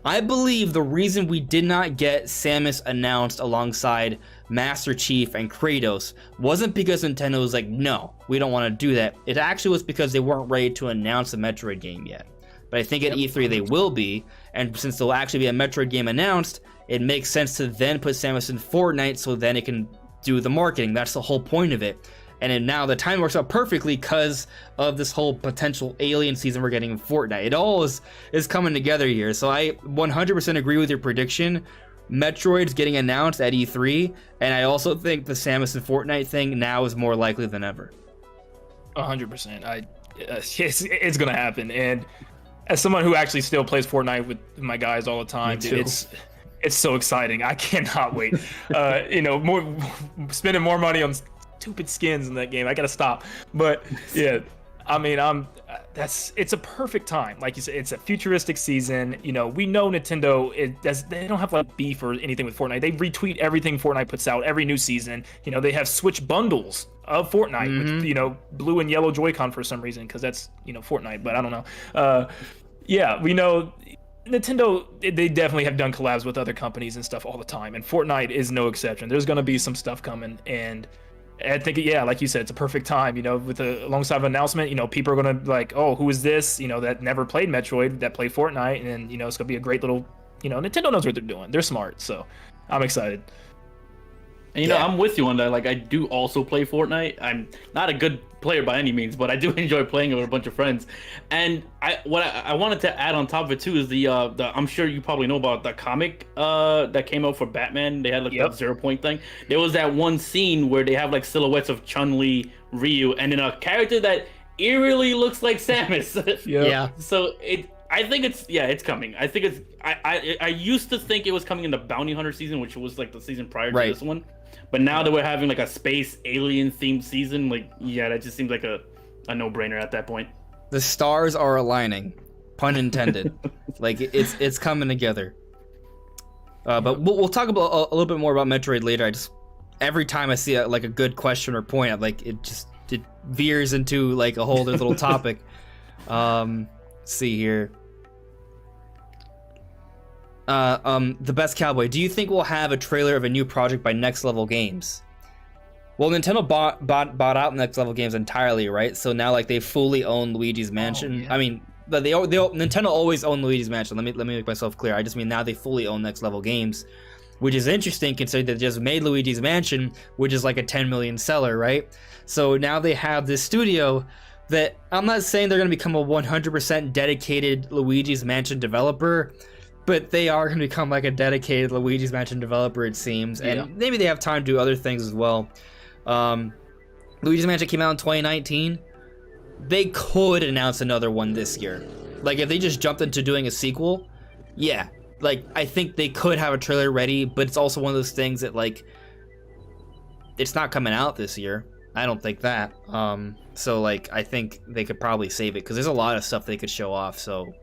I believe the reason we did not get Samus announced alongside Master Chief and Kratos wasn't because Nintendo was like, no, we don't want to do that. It actually was because they weren't ready to announce a Metroid game yet. But I think at E3 they will be, and since there'll actually be a Metroid game announced, it makes sense to then put Samus in Fortnite so then it can do the marketing. That's the whole point of it. And then now the time works out perfectly because of this whole potential alien season we're getting in Fortnite. It all is coming together here. So I 100% agree with your prediction. Metroid's getting announced at E3, and I also think the Samus and Fortnite thing now is more likely than ever. 100%. It's gonna happen. And as someone who actually still plays Fortnite with my guys all the time, dude, it's so exciting. I cannot wait. You know, spending more money on stupid skins in that game. I gotta stop. But yeah, I mean, it's a perfect time. Like you said, it's a futuristic season. You know, we know Nintendo they don't have like beef or anything with Fortnite. They retweet everything Fortnite puts out every new season. You know, they have Switch bundles of Fortnite with, you know, blue and yellow Joy-Con for some reason, because that's, you know, Fortnite. But I don't know. Yeah, we know Nintendo, they definitely have done collabs with other companies and stuff all the time, and Fortnite is no exception. There's going to be some stuff coming, and I think, yeah, like you said, it's a perfect time, you know, with alongside of an announcement, you know, people are going to like, oh, who is this, you know, that never played Metroid, that played Fortnite, and, you know, it's going to be a great little, you know, Nintendo knows what they're doing. They're smart, so I'm excited. And you know, I'm with you on that. Like, I do also play Fortnite. I'm not a good player by any means, but I do enjoy playing it with a bunch of friends. And I wanted to add on top of it too is the I'm sure you probably know about the comic that came out for Batman. They had like that 0 point thing. There was that one scene where they have like silhouettes of Chun-Li, Ryu, and then a character that eerily looks like Samus. Yeah. So I think it's coming. I think I used to think it was coming in the Bounty Hunter season, which was like the season prior to this one. But now that we're having like a space alien themed season, like that just seems like a no-brainer at that point. The stars are aligning, pun intended. Like it's coming together. But we'll talk about a little bit more about Metroid later. Every time I see a good question or point, it veers into like a whole other little topic. Let's see here. The Best Cowboy. Do you think we'll have a trailer of a new project by Next Level Games? Well, Nintendo bought out Next Level Games entirely, right? So now like they fully own Luigi's Mansion. I mean, Nintendo always owned Luigi's Mansion. Let me make myself clear. I just mean now they fully own Next Level Games, which is interesting considering they just made Luigi's Mansion, which is like a 10 million seller, right? So now they have this studio that I'm not saying they're going to become a 100% dedicated Luigi's Mansion developer, but they are going to become like a dedicated Luigi's Mansion developer, it seems. And maybe they have time to do other things as well. Luigi's Mansion came out in 2019. They could announce another one this year. Like, if they just jumped into doing a sequel, yeah. Like, I think they could have a trailer ready, but it's also one of those things that, like, it's not coming out this year. I don't think that. So, like, I think they could probably save it, because there's a lot of stuff they could show off, so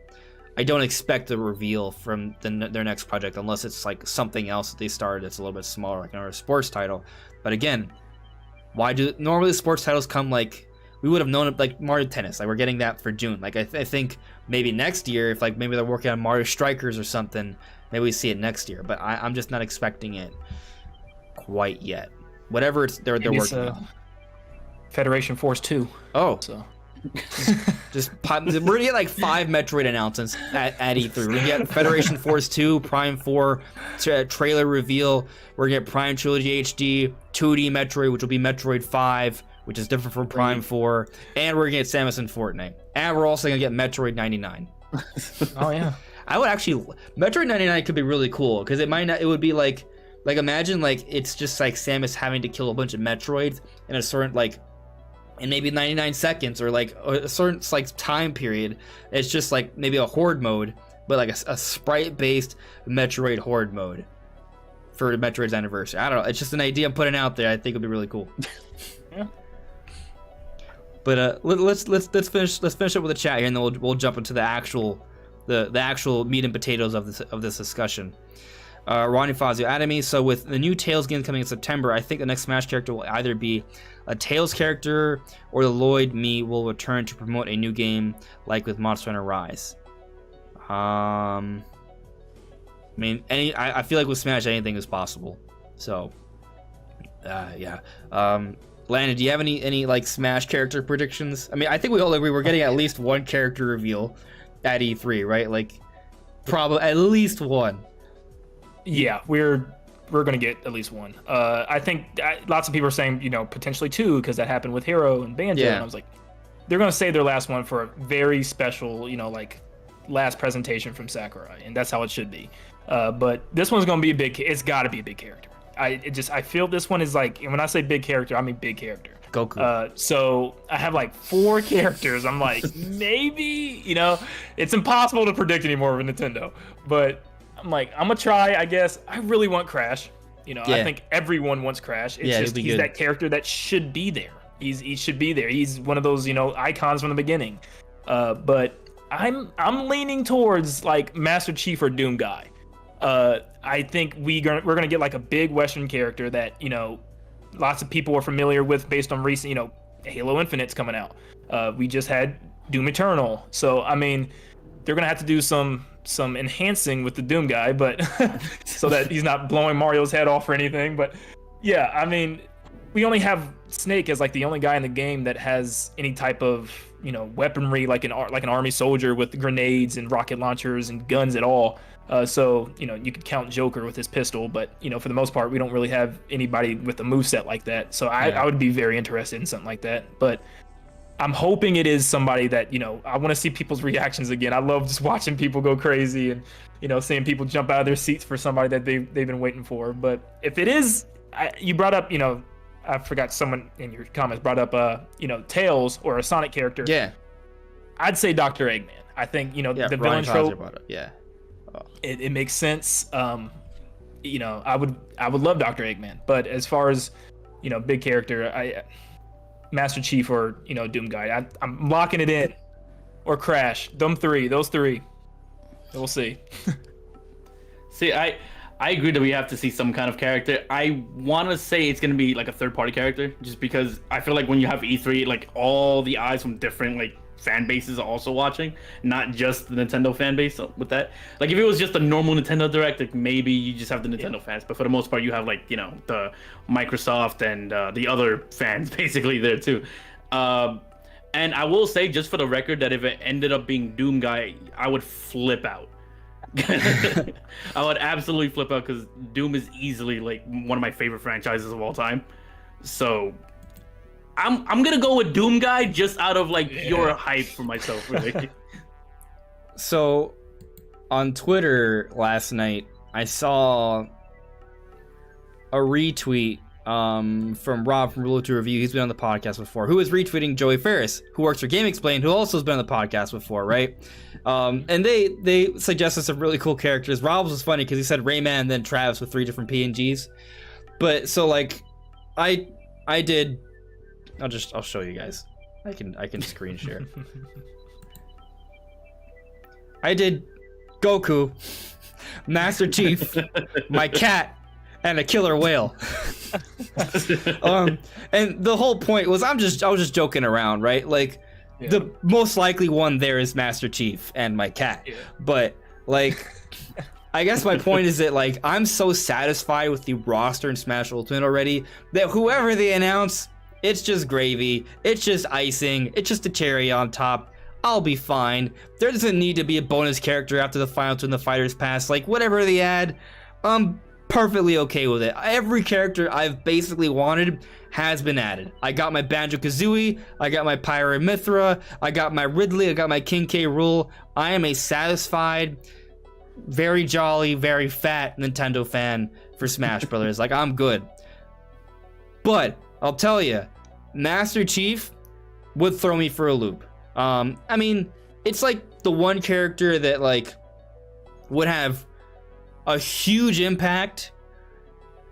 I don't expect a reveal from their next project unless it's like something else that they started that's a little bit smaller, like another sports title. But again, normally sports titles come like, we would have known it like Mario Tennis, like we're getting that for June. Like I think maybe next year, if like maybe they're working on Mario Strikers or something, maybe we see it next year. But I'm just not expecting it quite yet. Whatever they're working on. Federation Force 2. Oh, so. We're gonna get like 5 Metroid announcements at E3. We're gonna get Federation Force 2, Prime 4 trailer reveal. We're gonna get Prime Trilogy HD, 2D Metroid, which will be Metroid 5, which is different from Prime 4, and we're gonna get Samus and Fortnite. And we're also gonna get Metroid 99. Oh yeah. I would actually Metroid 99 could be really cool because it would be like imagine like it's just like Samus having to kill a bunch of Metroids in a certain like in maybe 99 seconds or like a certain like time period. It's just like maybe a horde mode, but like a sprite-based Metroid horde mode for Metroid's anniversary. I don't know. It's just an idea I'm putting out there. I think it'd be really cool. Yeah. But let's finish up with the chat here, and then we'll jump into the actual meat and potatoes of this discussion. Ronnie Fazio, Adamy. So with the new Tails game coming in September, I think the next Smash character will either be a Tails character or the Lloyd Mii will return to promote a new game, like with Monster Hunter Rise. I mean, I feel like with Smash anything is possible. So, yeah. Landon, do you have any like Smash character predictions? I mean, I think we all agree we're getting at least one character reveal at E3, right? Like, probably at least one. Yeah, we're gonna get at least one. I think lots of people are saying, potentially 2 because that happened with Hero and Banjo. Yeah. And I was like, they're gonna save their last one for a very special, like last presentation from Sakurai, and that's how it should be. But this one's gonna be a big. It's got to be a big character. I feel this one is like, and when I say big character, I mean big character. Goku. So I have like 4 characters. I'm like, maybe, it's impossible to predict anymore with Nintendo, but I'm like, I'm gonna try, I guess. I really want Crash. I think everyone wants Crash. It's just he's that character that should be there. He should be there. He's one of those, icons from the beginning. But I'm leaning towards like Master Chief or Doom Guy. I think we're gonna get like a big Western character that lots of people are familiar with based on recent Halo Infinite's coming out. We just had Doom Eternal, so I mean they're gonna have to do some enhancing with the Doom Guy, but so that he's not blowing Mario's head off or anything. But yeah, I mean we only have Snake as like the only guy in the game that has any type of weaponry like an army soldier with grenades and rocket launchers and guns at all. So, you could count Joker with his pistol, but, for the most part, we don't really have anybody with a moveset like that. So I would be very interested in something like that. But I'm hoping it is somebody that, I want to see people's reactions again. I love just watching people go crazy and, seeing people jump out of their seats for somebody that they've been waiting for. But if it is, you brought up, I forgot someone in your comments brought up, Tails or a Sonic character. Yeah. I'd say Dr. Eggman. I think, the villain trope. Yeah. Oh. It makes sense. I would love Dr. Eggman, but as far as, big character, Master Chief or, Doom Guy, I'm locking it in. Or Crash. Those three. We'll see. See, I agree that we have to see some kind of character. I want to say it's going to be like a third-party character, just because I feel like when you have E3, like all the eyes from different like fan bases are also watching, not just the Nintendo fan base with that. Like if it was just a normal Nintendo Direct, like maybe you just have the Nintendo fans, but for the most part you have like, the Microsoft and the other fans basically there too. And I will say, just for the record, that if it ended up being Doom Guy, I would flip out. I would absolutely flip out, because Doom is easily like one of my favorite franchises of all time. So I'm gonna go with Doom Guy just out of like pure hype for myself, really. So on Twitter last night, I saw a retweet from Rob from Rule 2 Review. He's been on the podcast before, who is retweeting Joey Ferris, who works for Game Explained, who also has been on the podcast before, right? And they suggested some really cool characters. Rob's was funny because he said Rayman and then Travis with 3 different PNGs. But so like I did, I'll show you guys. I can screen share. I did Goku, Master Chief, my cat, and a killer whale. And the whole point was I was just joking around, right? Like the most likely one there is Master Chief and my cat. Yeah. But like I guess my point is that like I'm so satisfied with the roster in Smash Ultimate already that whoever they announce, it's just gravy, it's just icing, it's just a cherry on top. I'll be fine. There doesn't need to be a bonus character after the final two in the Fighters Pass. Like whatever they add, perfectly okay with it. Every character I've basically wanted has been added. I got my Banjo-Kazooie, I got my Pyra Mythra, I got my Ridley, I got my King K. Rool. I am a satisfied, very jolly, very fat Nintendo fan for Smash Brothers. Like, I'm good. But I'll tell you, Master Chief would throw me for a loop. I mean, it's like the one character that like would have a huge impact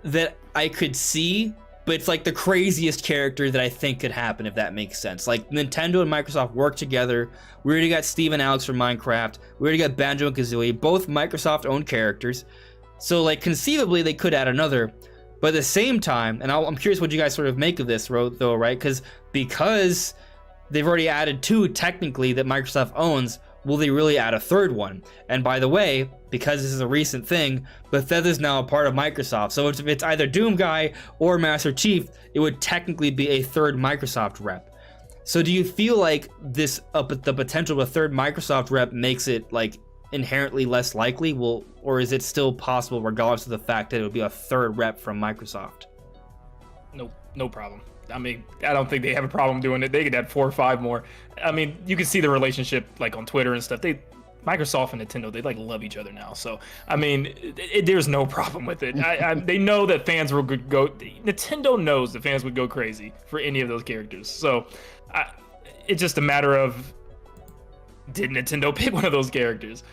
that I could see, but it's like the craziest character that I think could happen, if that makes sense. Like Nintendo and Microsoft work together. We already got Steve and Alex from Minecraft. We already got Banjo and Kazooie, both Microsoft owned characters. So like conceivably they could add another, but at the same time, and I'm curious what you guys sort of make of this though, right? Because they've already added 2 technically that Microsoft owns, will they really add a third one? And by the way, because this is a recent thing, Bethesda's now a part of Microsoft. So if it's either Doom Guy or Master Chief, it would technically be a third Microsoft rep. So do you feel like this, the potential of a third Microsoft rep makes it like inherently less likely? Or is it still possible regardless of the fact that it would be a third rep from Microsoft? No problem. I mean, I don't think they have a problem doing it. They could add 4 or 5 more. I mean, you can see the relationship like on Twitter and stuff. Microsoft and Nintendo, they like love each other now. So, I mean, there's no problem with it. They know that fans will go. Nintendo knows that fans would go crazy for any of those characters. So, it's just a matter of, did Nintendo pick one of those characters?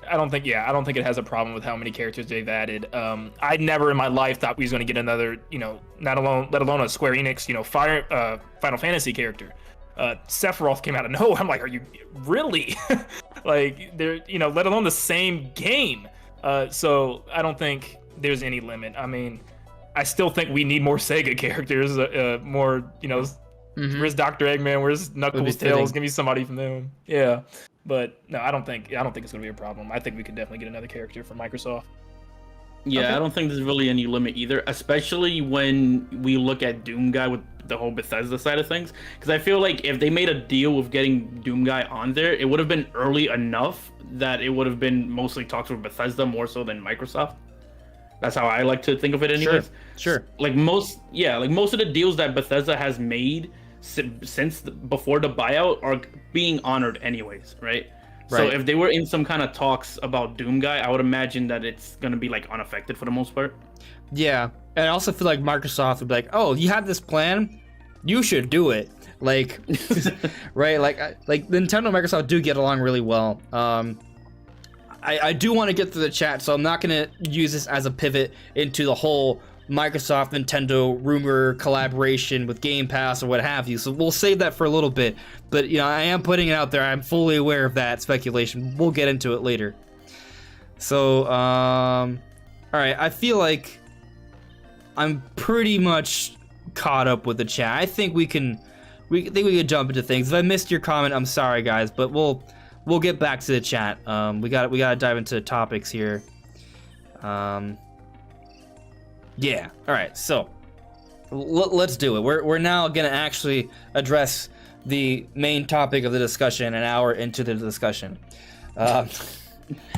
I don't think it has a problem with how many characters they've added. I never in my life thought we was going to get another, let alone a Square Enix, Final Fantasy character. Sephiroth came out of nowhere. I'm like, are you really? Like, they're, let alone the same game. So I don't think there's any limit. I mean, I still think we need more Sega characters, more, where's Dr. Eggman? Where's Knuckles, Tails? Give me somebody from them. Yeah. But no, I don't think it's gonna be a problem. I think we could definitely get another character from Microsoft. Yeah, okay. I don't think there's really any limit either, especially when we look at Doom Guy with the whole Bethesda side of things, because I feel like if they made a deal with getting Doom Guy on there, it would have been early enough that it would have been mostly talks with Bethesda more so than Microsoft. That's how I like to think of it anyways. Sure. Like most of the deals that Bethesda has made since before the buyout are being honored anyways, right? So if they were in some kind of talks about Doom Guy, I would imagine that it's going to be like unaffected for the most part. Yeah. And I also feel like Microsoft would be like, "Oh, you have this plan? You should do it." Like right? Like Nintendo and Microsoft do get along really well. I do want to get through the chat, so I'm not going to use this as a pivot into the whole Microsoft Nintendo rumor collaboration with Game Pass or what have you. So we'll save that for a little bit. But you know, I am putting it out there. I'm fully aware of that speculation. We'll get into it later. So, all right. I feel like I'm pretty much caught up with the chat. I think we can jump into things. If I missed your comment, I'm sorry, guys. But we'll get back to the chat. We gotta dive into topics here. Yeah. All right. So let's do it. We're now gonna actually address the main topic of the discussion an hour into the discussion.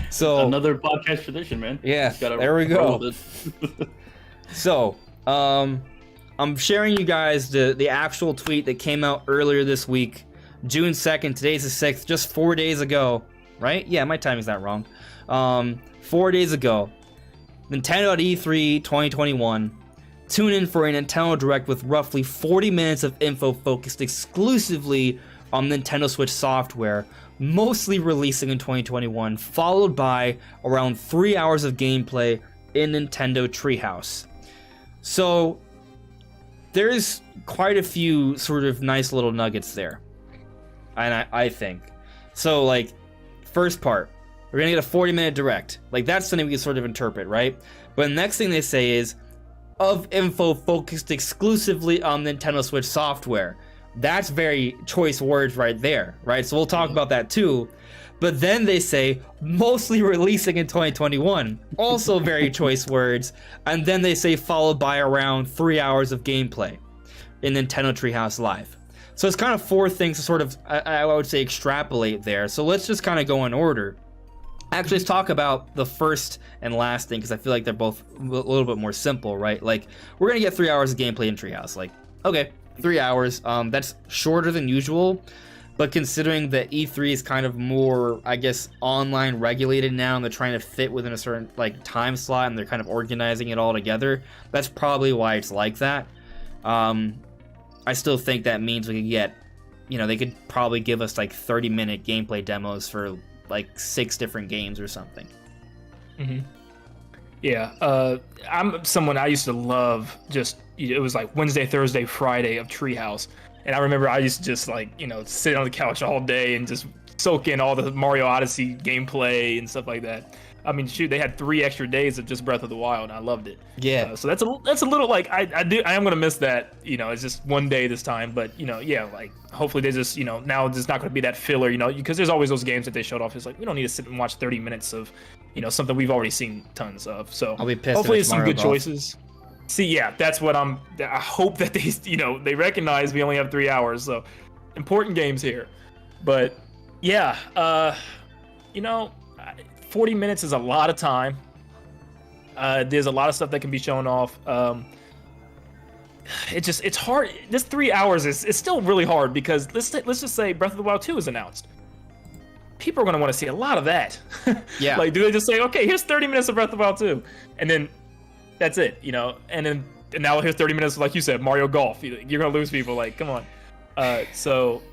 So another podcast tradition, man. Yeah. There we go. So I'm sharing you guys the actual tweet that came out earlier this week, June 2nd. Today's the 6th, just 4 days ago, right? Yeah, my timing's not wrong. 4 days ago. Nintendo at E3 2021. Tune in for a Nintendo Direct with roughly 40 minutes of info focused exclusively on Nintendo Switch software, mostly releasing in 2021, followed by around 3 hours of gameplay in Nintendo Treehouse. So there's quite a few sort of nice little nuggets there, and I think. So like, first part, we're gonna get a 40-minute direct. Like, that's something we can sort of interpret, right? But the next thing they say is, of info focused exclusively on Nintendo Switch software. That's very choice words right there, right? So we'll talk about that too. But then they say, mostly releasing in 2021. Also very choice words. And then they say, followed by around 3 hours of gameplay in Nintendo Treehouse Live. So it's kind of four things to sort of, I would say, extrapolate there. So let's just kind of go in order. Actually, let's talk about the first and last thing, because I feel like they're both a little bit more simple, right? Like, we're going to get 3 hours of gameplay in Treehouse. Like, okay, 3 hours. That's shorter than usual, but considering that E3 is kind of more, I guess, online regulated now, and they're trying to fit within a certain, like, time slot, and they're kind of organizing it all together, that's probably why it's like that. I still think that means we could get, you know, they could probably give us, like, 30-minute gameplay demos for like 6 different games or something. Mm-hmm. Yeah, I'm someone I used to love. Just, it was like Wednesday, Thursday, Friday of Treehouse, and I remember I used to just, like, you know, sit on the couch all day and just soak in all the Mario Odyssey gameplay and stuff like that. I mean, shoot, they had 3 extra days of just Breath of the Wild, and I loved it. Yeah. So that's a little, like, I am gonna miss that. You know, it's just one day this time, but, you know, yeah, like, hopefully they just, you know, now there's not gonna be that filler, you know, because there's always those games that they showed off. It's like, we don't need to sit and watch 30 minutes of, you know, something we've already seen tons of. So I'll be pissed. Hopefully it's some good choices. See, yeah, that's what I hope that they, you know, they recognize we only have 3 hours, so important games here. But yeah, you know, 40 minutes is a lot of time. There's a lot of stuff that can be shown off. It's hard. This 3 hours is still really hard, because let's just say Breath of the Wild 2 is announced. People are going to want to see a lot of that. Yeah. Like, do they just say, okay, here's 30 minutes of Breath of the Wild 2, and then that's it, you know? And now here's 30 minutes, like you said, Mario Golf. You're going to lose people. Like, come on. So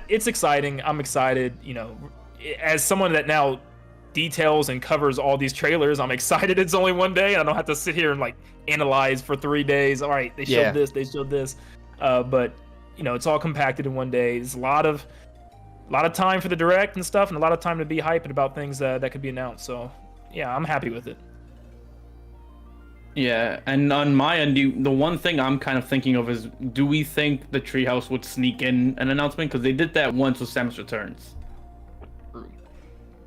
it's exciting. I'm excited. You know, as someone that now details and covers all these trailers, I'm excited it's only one day. I don't have to sit here and, like, analyze for 3 days. All right, they showed this, they showed this. But, you know, it's all compacted in one day. There's a lot of time for the direct and stuff, and a lot of time to be hyped about things that could be announced. So yeah, I'm happy with it. Yeah, and on my end, the one thing I'm kind of thinking of is, do we think the Treehouse would sneak in an announcement? Because they did that once with Samus Returns.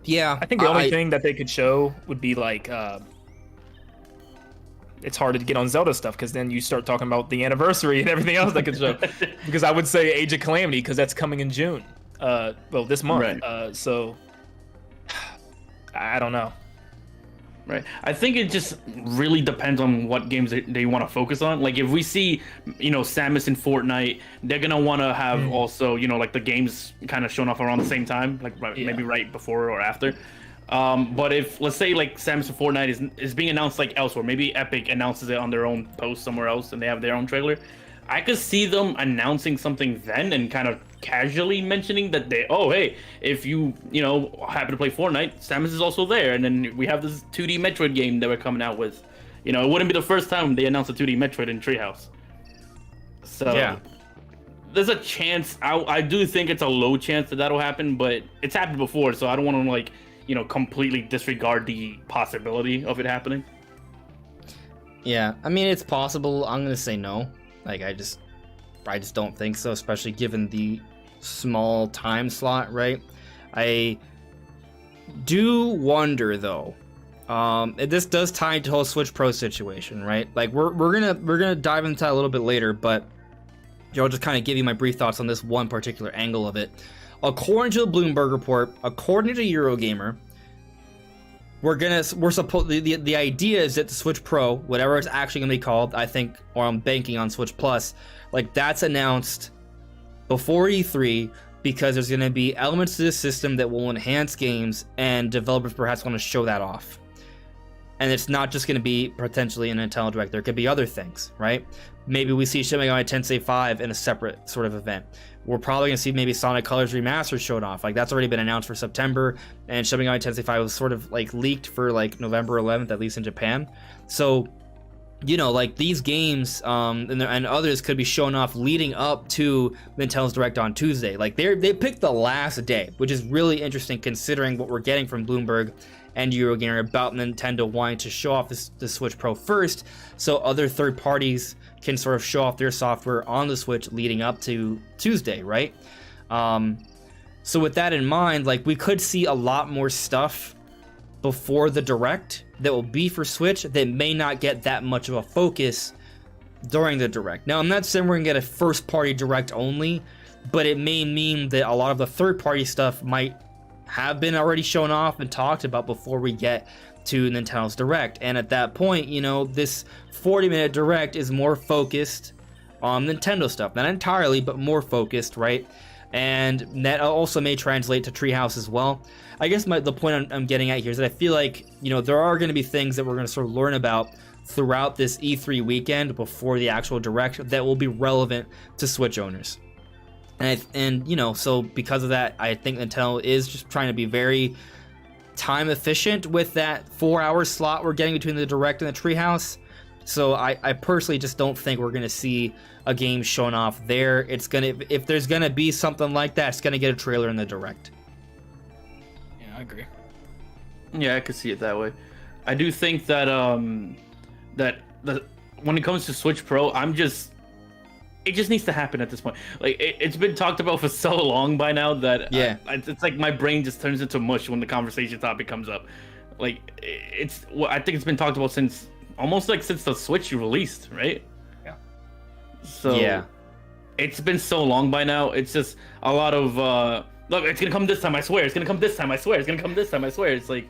Yeah, I think the only thing that they could show would be, like, it's hard to get on Zelda stuff because then you start talking about the anniversary and everything else that could show. Because I would say Age of Calamity because that's coming in June. Well, this month. Right. So I don't know. Right. I think it just really depends on what games they want to focus on. Like if we see, Samus in Fortnite, they're gonna want to have also, like the games kind of shown off around the same time, like maybe right before or after. But if let's say like Samus in Fortnite is being announced like elsewhere, maybe Epic announces it on their own post somewhere else and they have their own trailer. I could see them announcing something then and kind of casually mentioning that hey, if you happen to play Fortnite, Samus is also there, and then we have this 2D Metroid game that we're coming out with. It wouldn't be the first time they announced a 2D Metroid in Treehouse. So yeah, there's a chance. I do think it's a low chance that'll happen, but it's happened before, so I don't want to completely disregard the possibility of it happening. Yeah, I mean it's possible. I'm gonna say no. Like I just don't think so, especially given the small time slot, right? I do wonder though. This does tie into the whole Switch Pro situation, right? Like we're gonna dive into that a little bit later, but I'll just kind of give you my brief thoughts on this one particular angle of it. According to the Bloomberg report, according to Eurogamer, the idea is that the Switch Pro, whatever it's actually gonna be called, I think, or I'm banking on Switch Plus, like that's announced before E3 because there's gonna be elements to this system that will enhance games and developers perhaps want to show that off. And it's not just gonna be potentially an Nintendo Direct, there could be other things, right? Maybe we see Shin Megami Tensei 5 in a separate sort of event. We're probably going to see maybe Sonic Colors Remastered showed off. Like, that's already been announced for September, and Shin Megami Tensei 5 was sort of, like, leaked for, like, November 11th, at least in Japan. So, like, these games and others could be shown off leading up to Nintendo's Direct on Tuesday. Like, they picked the last day, which is really interesting considering what we're getting from Bloomberg and Eurogamer about Nintendo wanting to show off the Switch Pro first, so other third parties can sort of show off their software on the Switch leading up to Tuesday, right? So with that in mind, like we could see a lot more stuff before the Direct that will be for Switch that may not get that much of a focus during the Direct. Now, I'm not saying we're gonna get a first-party Direct only, but it may mean that a lot of the third-party stuff might have been already shown off and talked about before we get to Nintendo's Direct. And at that point, this 40-minute Direct is more focused on Nintendo stuff. Not entirely, but more focused, right? And that also may translate to Treehouse as well. I guess the point I'm getting at here is that I feel like, there are going to be things that we're going to sort of learn about throughout this E3 weekend before the actual Direct that will be relevant to Switch owners. And so because of that, I think Nintendo is just trying to be very time efficient with that 4-hour slot we're getting between the Direct and the Treehouse. So I personally just don't think we're gonna see a game shown off there. If there's gonna be something like that, it's gonna get a trailer in the Direct. Yeah, I agree. Yeah, I could see it that way. I do think that when it comes to Switch Pro, it just needs to happen at this point. Like it's been talked about for so long by now that it's like my brain just turns into mush when the conversation topic comes up. Like I think it's been talked about since the Switch released, right? Yeah. So yeah, it's been so long by now. It's just a lot of look, it's gonna come this time, I swear. It's gonna come this time, I swear. It's gonna come this time, I swear. It's like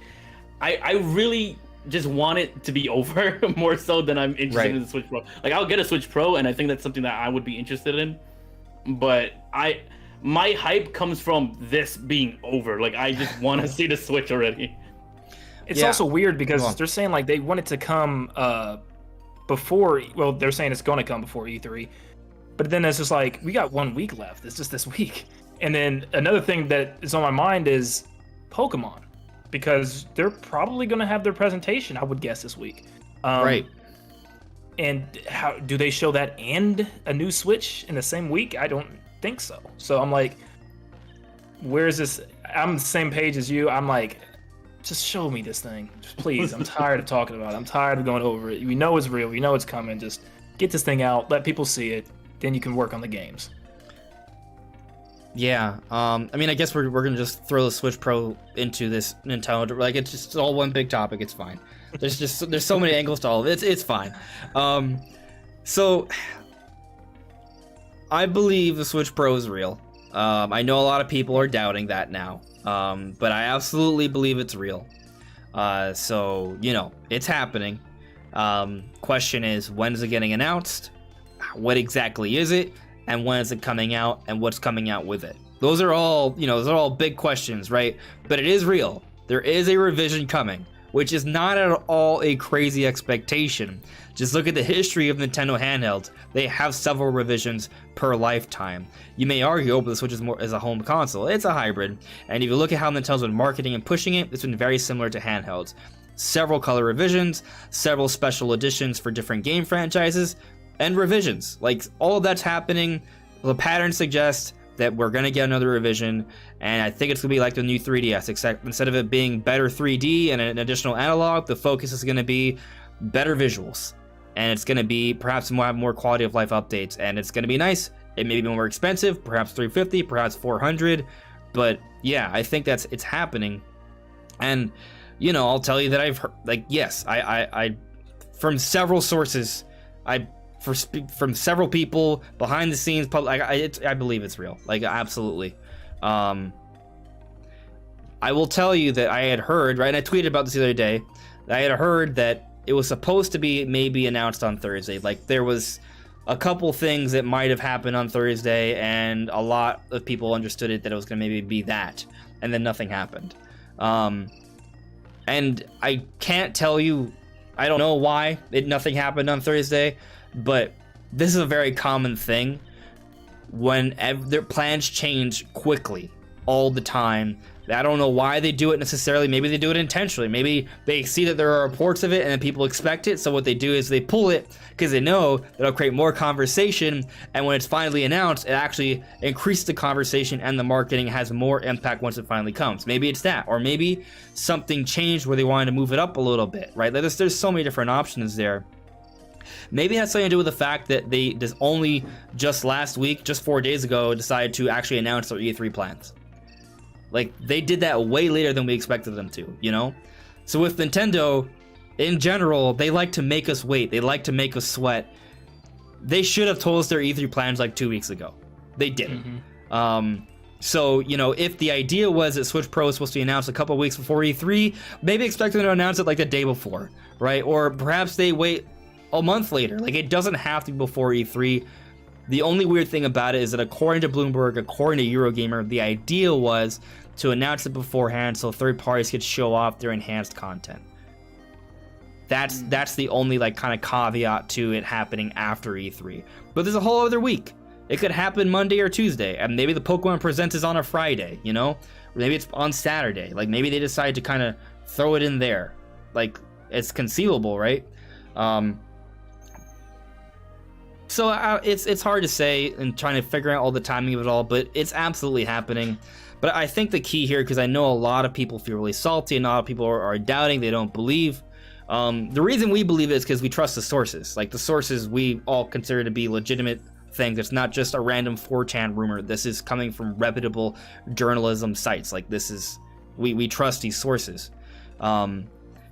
I really just want it to be over more so than I'm interested in the Switch Pro. Like I'll get a Switch Pro, and I think that's something that I would be interested in. But my hype comes from this being over. Like I just want to see the Switch already. It's also weird because they're saying like they want it to come before. Well, they're saying it's going to come before E3, but then it's just like we got 1 week left. It's just this week. And then another thing that is on my mind is Pokemon. Because they're probably going to have their presentation, I would guess, this week. Right. And how do they show that and a new Switch in the same week? I don't think so. So I'm like, where is this? I'm the same page as you. I'm like, just show me this thing. Just please. I'm tired of talking about it. I'm tired of going over it. We know it's real. We know it's coming. Just get this thing out. Let people see it. Then you can work on the games. Yeah, I mean, I guess we're gonna just throw the Switch Pro into this Nintendo. Like, it's all one big topic. It's fine. there's so many angles to all of it. It's fine. So I believe the Switch Pro is real. I know a lot of people are doubting that now, but I absolutely believe it's real. So, you know, it's happening. Question is, when is it getting announced? What exactly is it? And when is it coming out? And what's coming out with it? Those are all big questions, right? But it is real. There is a revision coming, which is not at all a crazy expectation. Just look at the history of Nintendo handhelds. They have several revisions per lifetime. You may argue, oh, but the Switch is more as a home console. It's a hybrid. And if you look at how Nintendo's been marketing and pushing it, it's been very similar to handhelds. Several color revisions, several special editions for different game franchises, and revisions. Like, all of that's happening. The pattern suggests that we're going to get another revision, and I think it's going to be like the new 3DS, except instead of it being better 3D and an additional analog, the focus is going to be better visuals. And it's going to be perhaps more quality of life updates, and it's going to be nice. It may be more expensive, perhaps $350, perhaps $400, but yeah, I think it's happening. And you know, I'll tell you that I've heard, like, yes, I from several sources, from several people behind the scenes, I believe it's real, like, absolutely. I will tell you that I had heard, right, and I tweeted about this the other day, that I had heard that it was supposed to be maybe announced on Thursday. Like, there was a couple things that might have happened on Thursday, and a lot of people understood it that it was going to maybe be that, and then nothing happened. And I can't tell you, I don't know why nothing happened on Thursday, but this is a very common thing when their plans change quickly all the time. I don't know why they do it necessarily. Maybe they do it intentionally. Maybe they see that there are reports of it and then people expect it. So what they do is they pull it because they know that it'll create more conversation. And when it's finally announced, it actually increases the conversation and the marketing has more impact once it finally comes. Maybe it's that, or maybe something changed where they wanted to move it up a little bit, right? There's so many different options there. Maybe it has something to do with the fact that they just only just last week, just 4 days ago, decided to actually announce their E3 plans. Like, they did that way later than we expected them to, you know? So with Nintendo, in general, they like to make us wait. They like to make us sweat. They should have told us their E3 plans like 2 weeks ago. They didn't. Mm-hmm. So, you know, if the idea was that Switch Pro was supposed to be announced a couple weeks before E3, maybe expect them to announce it like the day before, right? Or perhaps they wait a month later. Like, it doesn't have to be before E3. The only weird thing about it is that according to Bloomberg, according to Eurogamer, the idea was to announce it beforehand so third parties could show off their enhanced content. That's the only, like, kind of caveat to it happening after E3. But there's a whole other week. It could happen Monday or Tuesday, and maybe the Pokemon Presents is on a Friday, you know? Or maybe it's on Saturday. Like, maybe they decide to kind of throw it in there. Like, it's conceivable, right? So it's hard to say and trying to figure out all the timing of it all, but it's absolutely happening. But I think the key here, because I know a lot of people feel really salty and a lot of people are doubting, they don't believe. The reason we believe it is because we trust the sources. Like, the sources we all consider to be legitimate things. It's not just a random 4chan rumor. This is coming from reputable journalism sites. Like, this is, we trust these sources.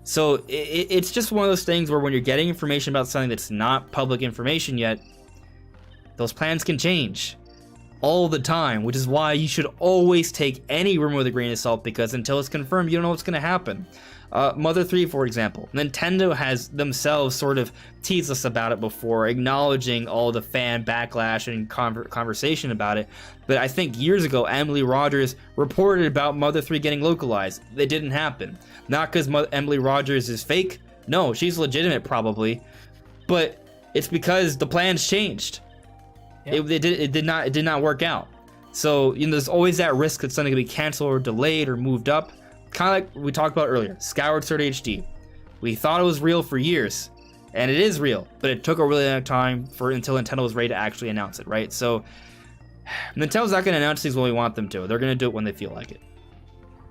So it's just one of those things where when you're getting information about something that's not public information yet, those plans can change all the time, which is why you should always take any rumor with a grain of salt, because until it's confirmed, you don't know what's going to happen. Mother 3, for example. Nintendo has themselves sort of teased us about it before, acknowledging all the fan backlash and conversation about it. But I think years ago, Emily Rogers reported about Mother 3 getting localized. It didn't happen. Not because Emily Rogers is fake. No, she's legitimate probably. But it's because the plans changed. Yep. It did not work out. So, you know, there's always that risk that something could be canceled or delayed or moved up. Kind of like we talked about earlier, Skyward Sword HD. We thought it was real for years, and it is real, but it took a really long time until Nintendo was ready to actually announce it, right? So Nintendo's not going to announce things when we want them to. They're going to do it when they feel like it.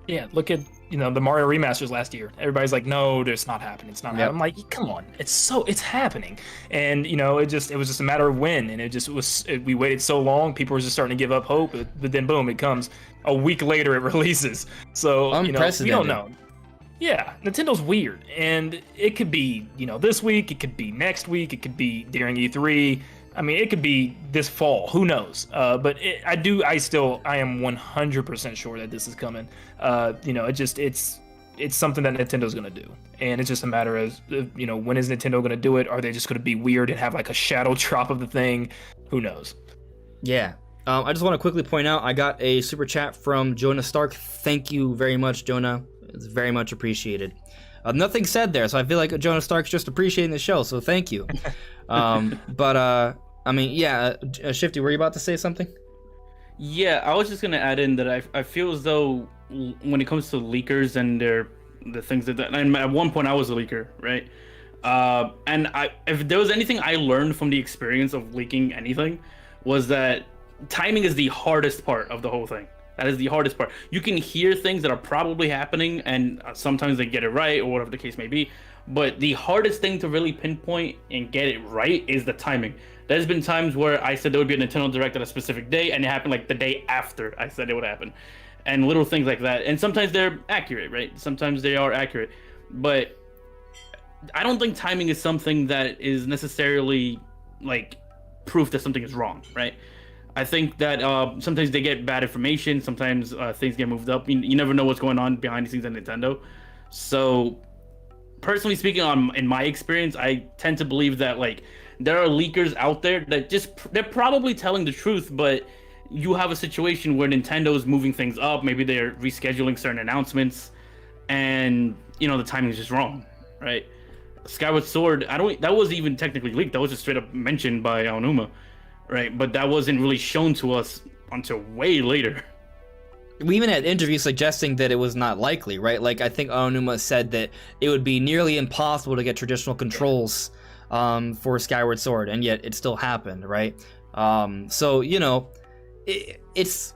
Yeah, look at, you know, the Mario remasters last year. Everybody's like, no, it's not happening. It's not happening. I'm like, come on, it's happening. And, you know, it was just a matter of when, and we waited so long, people were just starting to give up hope, but then boom, it comes. A week later, it releases. So, you know, we don't know. Yeah, Nintendo's weird, and it could be, this week, it could be next week, it could be during E3. I mean, it could be this fall. Who knows? But I am 100% sure that this is coming. It's something that Nintendo's gonna do, and it's just a matter of, when is Nintendo gonna do it? Are they just gonna be weird and have like a shadow drop of the thing? Who knows? Yeah. I just want to quickly point out, I got a super chat from Jonah Stark. Thank you very much, Jonah. It's very much appreciated. Nothing said there, so I feel like Jonah Stark's just appreciating the show, so thank you. Shifty, were you about to say something? Yeah, I was just gonna add in that I feel as though when it comes to leakers and the things and at one point I was a leaker, right? And if there was anything I learned from the experience of leaking anything, was that timing is the hardest part of the whole thing. That is the hardest part. You can hear things that are probably happening, and sometimes they get it right, or whatever the case may be. But the hardest thing to really pinpoint and get it right is the timing. There's been times where I said there would be a Nintendo Direct at a specific day, and it happened like the day after I said it would happen. And little things like that. And sometimes they're accurate, right? Sometimes they are accurate. But I don't think timing is something that is necessarily like proof that something is wrong, right? I think that sometimes they get bad information. Sometimes things get moved up. You never know what's going on behind the scenes at Nintendo. So, personally speaking, in my experience, I tend to believe that like there are leakers out there that they're probably telling the truth, but you have a situation where Nintendo is moving things up. Maybe they're rescheduling certain announcements, and the timing is just wrong, right? Skyward Sword, that wasn't even technically leaked. That was just straight up mentioned by Aonuma. Right, but that wasn't really shown to us until way later. We even had interviews suggesting that it was not likely, right? Like, I think Aonuma said that it would be nearly impossible to get traditional controls for Skyward Sword, and yet it still happened, right? So, it's...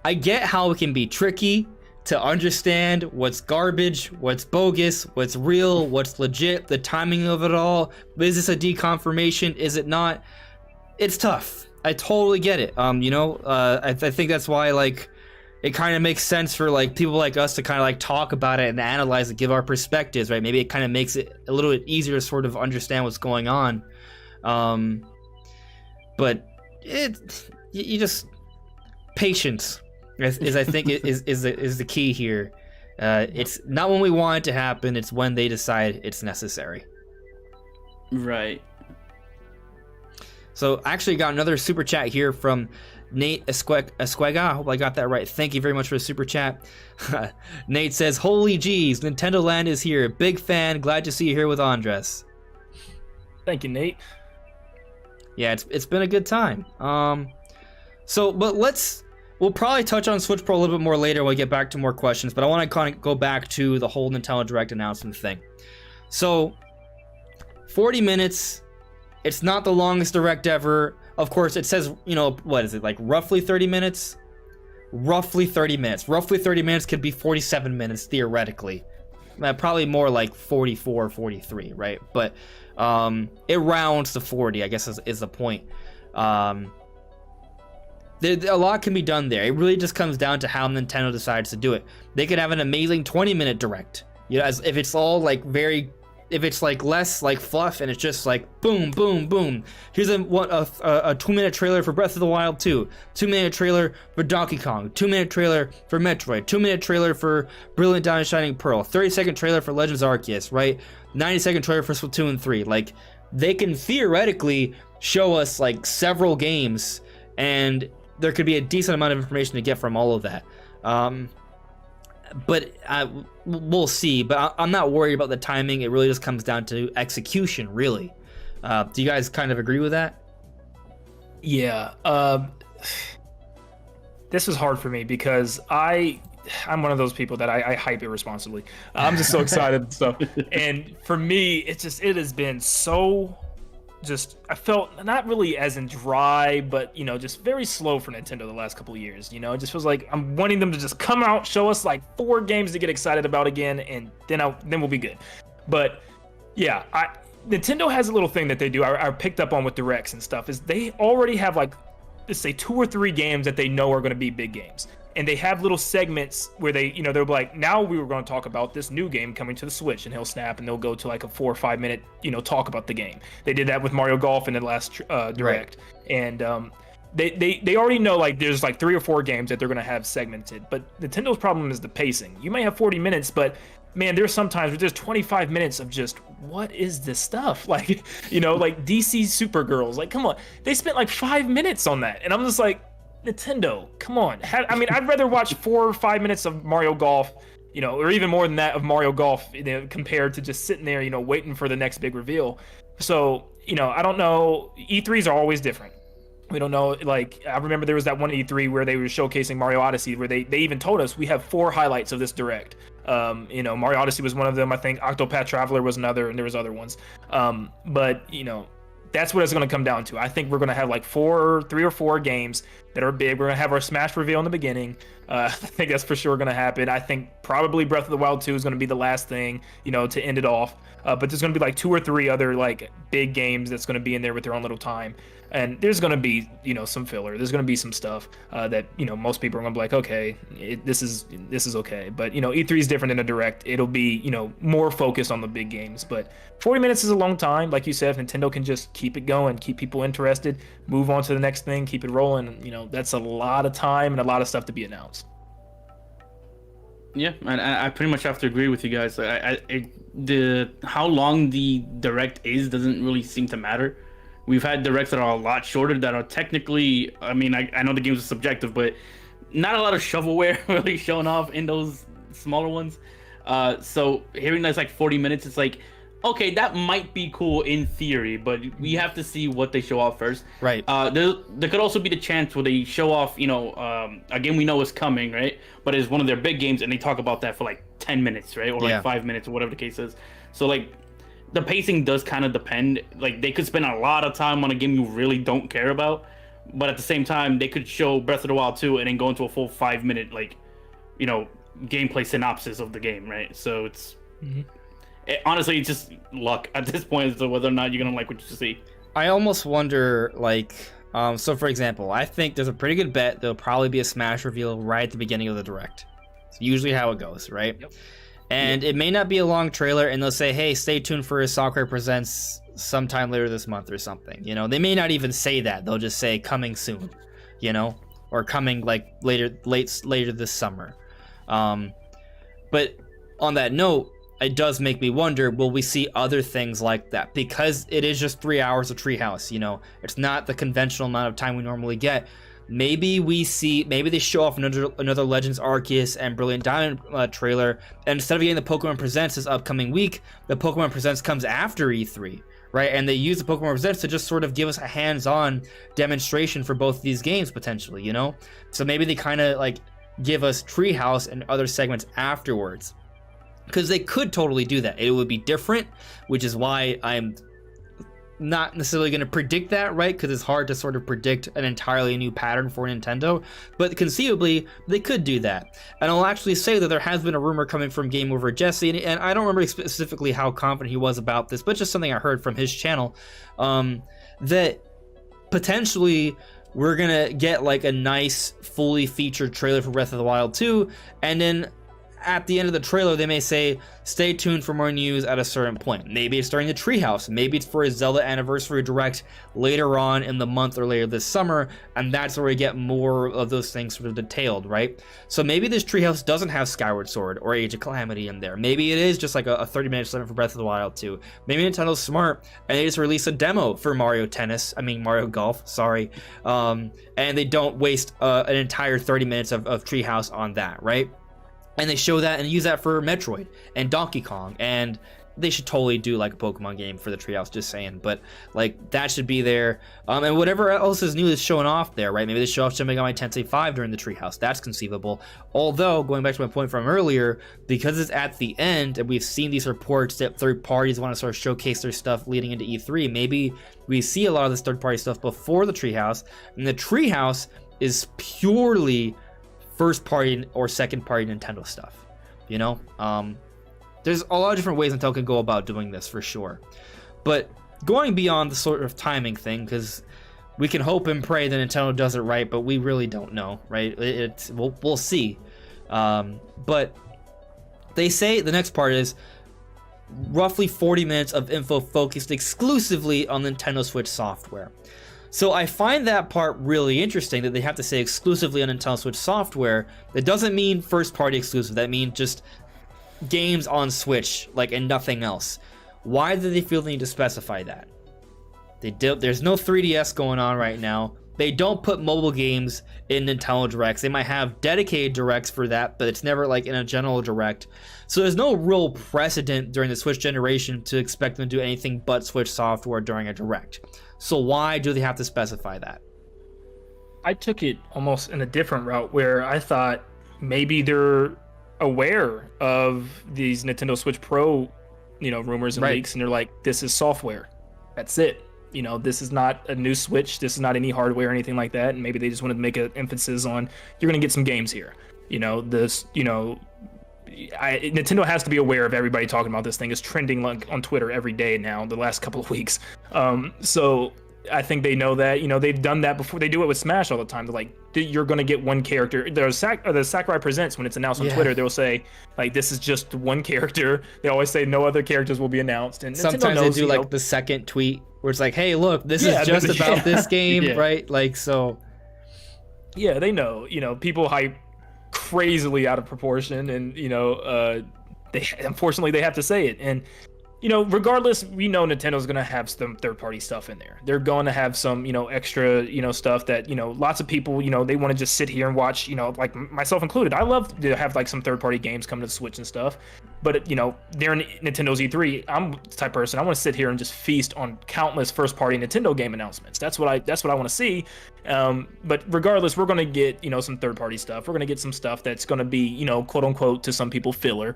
I get how it can be tricky to understand what's garbage, what's bogus, what's real, what's legit, the timing of it all. Is this a deconfirmation? Is it not? It's tough. I totally get it. I think that's why like it kind of makes sense for like people like us to kind of like talk about it and analyze it, give our perspectives, right? Maybe it kind of makes it a little bit easier to sort of understand what's going on. But you just patience is I think is the key here. It's not when we want it to happen; it's when they decide it's necessary. Right. So I actually got another super chat here from Nate Esquega. I hope I got that right. Thank you very much for the super chat. Nate says, "Holy geez, Nintendo Land is here. Big fan. Glad to see you here with Andres." Thank you, Nate. Yeah, it's been a good time. But we'll probably touch on Switch Pro a little bit more later when we get back to more questions. But I want to kind of go back to the whole Nintendo Direct announcement thing. So, 40 minutes. It's not the longest Direct ever. Of course, it says, what is it, like roughly 30 minutes? Roughly 30 minutes. Roughly 30 minutes could be 47 minutes, theoretically. Probably more like 44, 43, right? But it rounds to 40, I guess is the point. A lot can be done there. It really just comes down to how Nintendo decides to do it. They could have an amazing 20-minute Direct. If it's all like if it's like less like fluff and it's just like boom, boom, boom. Here's a 2-minute trailer for Breath of the Wild 2, 2-minute trailer for Donkey Kong, 2-minute trailer for Metroid, 2-minute trailer for Brilliant Diamond Shining Pearl, 30-second trailer for Legends Arceus, right? 90-second trailer for Splatoon 3. Like, they can theoretically show us like several games, and there could be a decent amount of information to get from all of that. But we'll see. But I'm not worried about the timing. It really just comes down to execution, really. Do you guys kind of agree with that? Yeah. This was hard for me because I'm one of those people that I hype irresponsibly. I'm just so excited and stuff. And for me, it has been so I felt not really as in dry, but just very slow for Nintendo the last couple of years. It just feels like I'm wanting them to just come out, show us like 4 games to get excited about again, and then we'll be good. But yeah, Nintendo has a little thing that they do. I picked up on with Directs and stuff is they already have like, let's say 2 or 3 games that they know are going to be big games. and they have little segments where they, they're like, now we were going to talk about this new game coming to the Switch, and he'll snap and they'll go to like a 4 or 5 minute, talk about the game. They did that with Mario Golf in the last Direct. Right. And they already know like there's like 3 or 4 games that they're going to have segmented, but Nintendo's problem is the pacing. You may have 40 minutes, but man, there's sometimes where there's 25 minutes of just, what is this stuff? Like, like DC Supergirls, like, come on. They spent like 5 minutes on that. And I'm just like, Nintendo, come on. I'd rather watch 4 or 5 minutes of Mario Golf, or even more than that of Mario Golf, compared to just sitting there, waiting for the next big reveal. So, I don't know. E3s are always different. We don't know. Like, I remember there was that one E3 where they were showcasing Mario Odyssey, where they even told us we have 4 highlights of this Direct. Mario Odyssey was one of them. I think Octopath Traveler was another, and there was other ones. But that's what it's going to come down to. I think we're going to have like 3 or 4 games that are big. We're going to have our Smash reveal in the beginning. I think that's for sure going to happen. I think probably Breath of the Wild 2 is going to be the last thing, to end it off. But there's going to be like 2 or 3 other like big games that's going to be in there with their own little time. And there's going to be, some filler. There's going to be some stuff that, most people are going to be like, okay, this is okay. But, E3 is different than a Direct. It'll be, more focused on the big games. But 40 minutes is a long time. Like you said, if Nintendo can just keep it going, keep people interested, move on to the next thing, keep it rolling, that's a lot of time and a lot of stuff to be announced. Yeah, and I pretty much have to agree with you guys. How long the Direct is doesn't really seem to matter. We've had Directs that are a lot shorter, that are technically, I know the games are subjective, but not a lot of shovelware really showing off in those smaller ones. So hearing that's like 40 minutes, it's like, okay, that might be cool in theory, but we have to see what they show off first. Right. There could also be the chance where they show off, a game we know is coming, right? But it's one of their big games, and they talk about that for like 10 minutes, right? Or like 5 minutes, or whatever the case is. So like, the pacing does kind of depend. Like, they could spend a lot of time on a game you really don't care about, but at the same time, they could show Breath of the Wild 2 and then go into a full 5 minute, like, gameplay synopsis of the game, right? So it's honestly, it's just luck at this point as to whether or not you're gonna like what you see. I almost wonder, like, so for example, I think there's a pretty good bet there'll probably be a Smash reveal right at the beginning of the Direct. It's usually how it goes, right? Yep. And it may not be a long trailer, and they'll say, hey, stay tuned for Sakurai Presents sometime later this month or something. They may not even say that. They'll just say coming soon, or coming like later this summer. But on that note, it does make me wonder, will we see other things like that? Because it is just 3 hours of Treehouse, it's not the conventional amount of time we normally get. Maybe they show off another Legends Arceus and Brilliant Diamond trailer, and instead of getting the Pokemon Presents this upcoming week, the Pokemon Presents comes after E3, right? And they use the Pokemon Presents to just sort of give us a hands-on demonstration for both of these games, potentially, So maybe they kind of like give us Treehouse and other segments afterwards, because they could totally do that. It would be different, which is why I'm not necessarily going to predict that, right? Because it's hard to sort of predict an entirely new pattern for Nintendo, but conceivably they could do that. And I'll actually say that there has been a rumor coming from Game Over Jesse, and I don't remember specifically how confident he was about this, but just something I heard from his channel, that potentially we're gonna get like a nice fully featured trailer for Breath of the Wild 2, and then at the end of the trailer, they may say, stay tuned for more news at a certain point. Maybe it's during the Treehouse. Maybe it's for a Zelda Anniversary Direct later on in the month or later this summer, and that's where we get more of those things sort of detailed, right? So maybe this Treehouse doesn't have Skyward Sword or Age of Calamity in there. Maybe it is just like a 30-minute segment for Breath of the Wild 2. Maybe Nintendo's smart, and they just release a demo for Mario Golf, sorry. And they don't waste an entire 30 minutes of Treehouse on that, right? And they show that and use that for Metroid and Donkey Kong, and they should totally do like a Pokemon game for the Treehouse, just saying. But like that should be there, and whatever else is new is showing off there, right? Maybe they show off Shin Megami Tensei 5 during the Treehouse. That's conceivable. Although going back to my point from earlier, because it's at the end and we've seen these reports that third parties want to sort of showcase their stuff leading into E3, maybe we see a lot of this third party stuff before the Treehouse, and the Treehouse is purely first party or second party Nintendo stuff, there's a lot of different ways Nintendo can go about doing this for sure. But going beyond the sort of timing thing, because we can hope and pray that Nintendo does it right, but we really don't know, right? We'll see. But they say the next part is roughly 40 minutes of info focused exclusively on Nintendo Switch software. So I find that part really interesting, that they have to say exclusively on Nintendo Switch software. That doesn't mean first-party exclusive. That means just games on Switch, like, and nothing else. Why do they feel the need to specify that? There's no 3DS going on right now. They don't put mobile games in Nintendo Directs. They might have dedicated Directs for that, but it's never like in a general Direct. So there's no real precedent during the Switch generation to expect them to do anything but Switch software during a Direct. So why do they have to specify that? I took it almost in a different route, where I thought maybe they're aware of these Nintendo Switch Pro, rumors and leaks, and they're like, this is software. That's it. This is not a new Switch. This is not any hardware or anything like that. And maybe they just wanted to make an emphasis on, you're going to get some games here. Nintendo has to be aware of everybody talking about this thing. Is trending like on Twitter every day now, the last couple of weeks. So I think they know that. They've done that before. They do it with Smash all the time. They're like, you're going to get one character. The Sakurai Presents, when it's announced on Twitter, they'll say, like, this is just one character. They always say no other characters will be announced. And sometimes they do like the second tweet where it's like, hey, look, this is just about this game, right? Like, so. Yeah, they know. People hype crazily out of proportion, and unfortunately they have to say it. And regardless, we know Nintendo's going to have some third-party stuff in there. They're going to have some, extra, stuff that, lots of people, they want to just sit here and watch, like myself included. I love to have like some third-party games come to the Switch and stuff. But, during Nintendo's E3, I'm the type of person, I want to sit here and just feast on countless first-party Nintendo game announcements. That's what I want to see. But regardless, we're going to get, some third-party stuff. We're going to get some stuff that's going to be, quote-unquote, to some people, filler.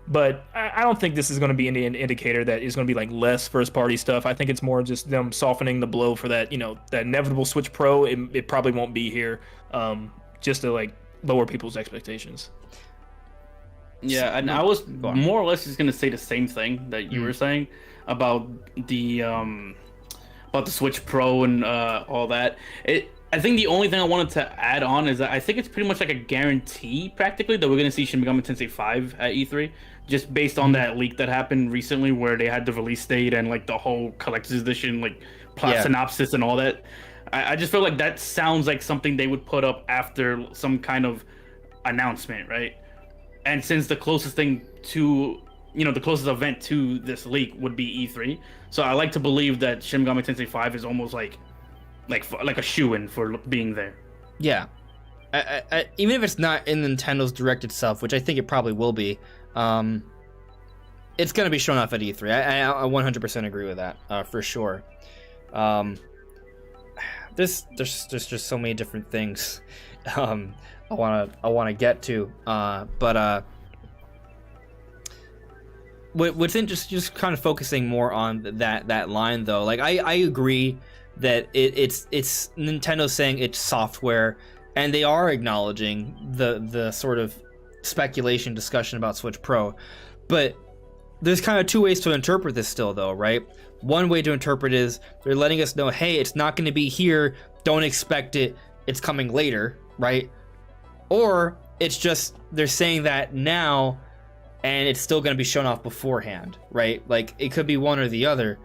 But I don't think this is going to be any indicator that is going to be like less first-party stuff. I think it's more just them softening the blow for that, that inevitable Switch Pro. It probably won't be here, just to like lower people's expectations. Yeah, and I was more or less just going to say the same thing that you were saying about the Switch Pro and all that. I think the only thing I wanted to add on is that I think it's pretty much like a guarantee, practically, that we're going to see Shin Megami Tensei 5 at E3, just based on that leak that happened recently where they had the release date and like the whole collector's edition, like plot synopsis and all that. I just feel like that sounds like something they would put up after some kind of announcement, right? And since the closest thing to, the closest event to this leak would be E3, so I like to believe that Shin Megami Tensei 5 is almost like a shoo-in for being there. Yeah. I, even if it's not in Nintendo's Direct itself, which I think it probably will be, it's going to be shown off at E3. I 100% agree with that, for sure. There's just so many different things I want to get to, but what's interesting, just kind of focusing more on that line though. Like I agree that it's Nintendo saying it's software, and they are acknowledging the sort of speculation discussion about Switch Pro, but there's kind of two ways to interpret this still though, right? One way to interpret is they're letting us know, hey, it's not going to be here, don't expect it, it's coming later, right? Or it's just they're saying that now and it's still going to be shown off beforehand, right? Like it could be one or the other.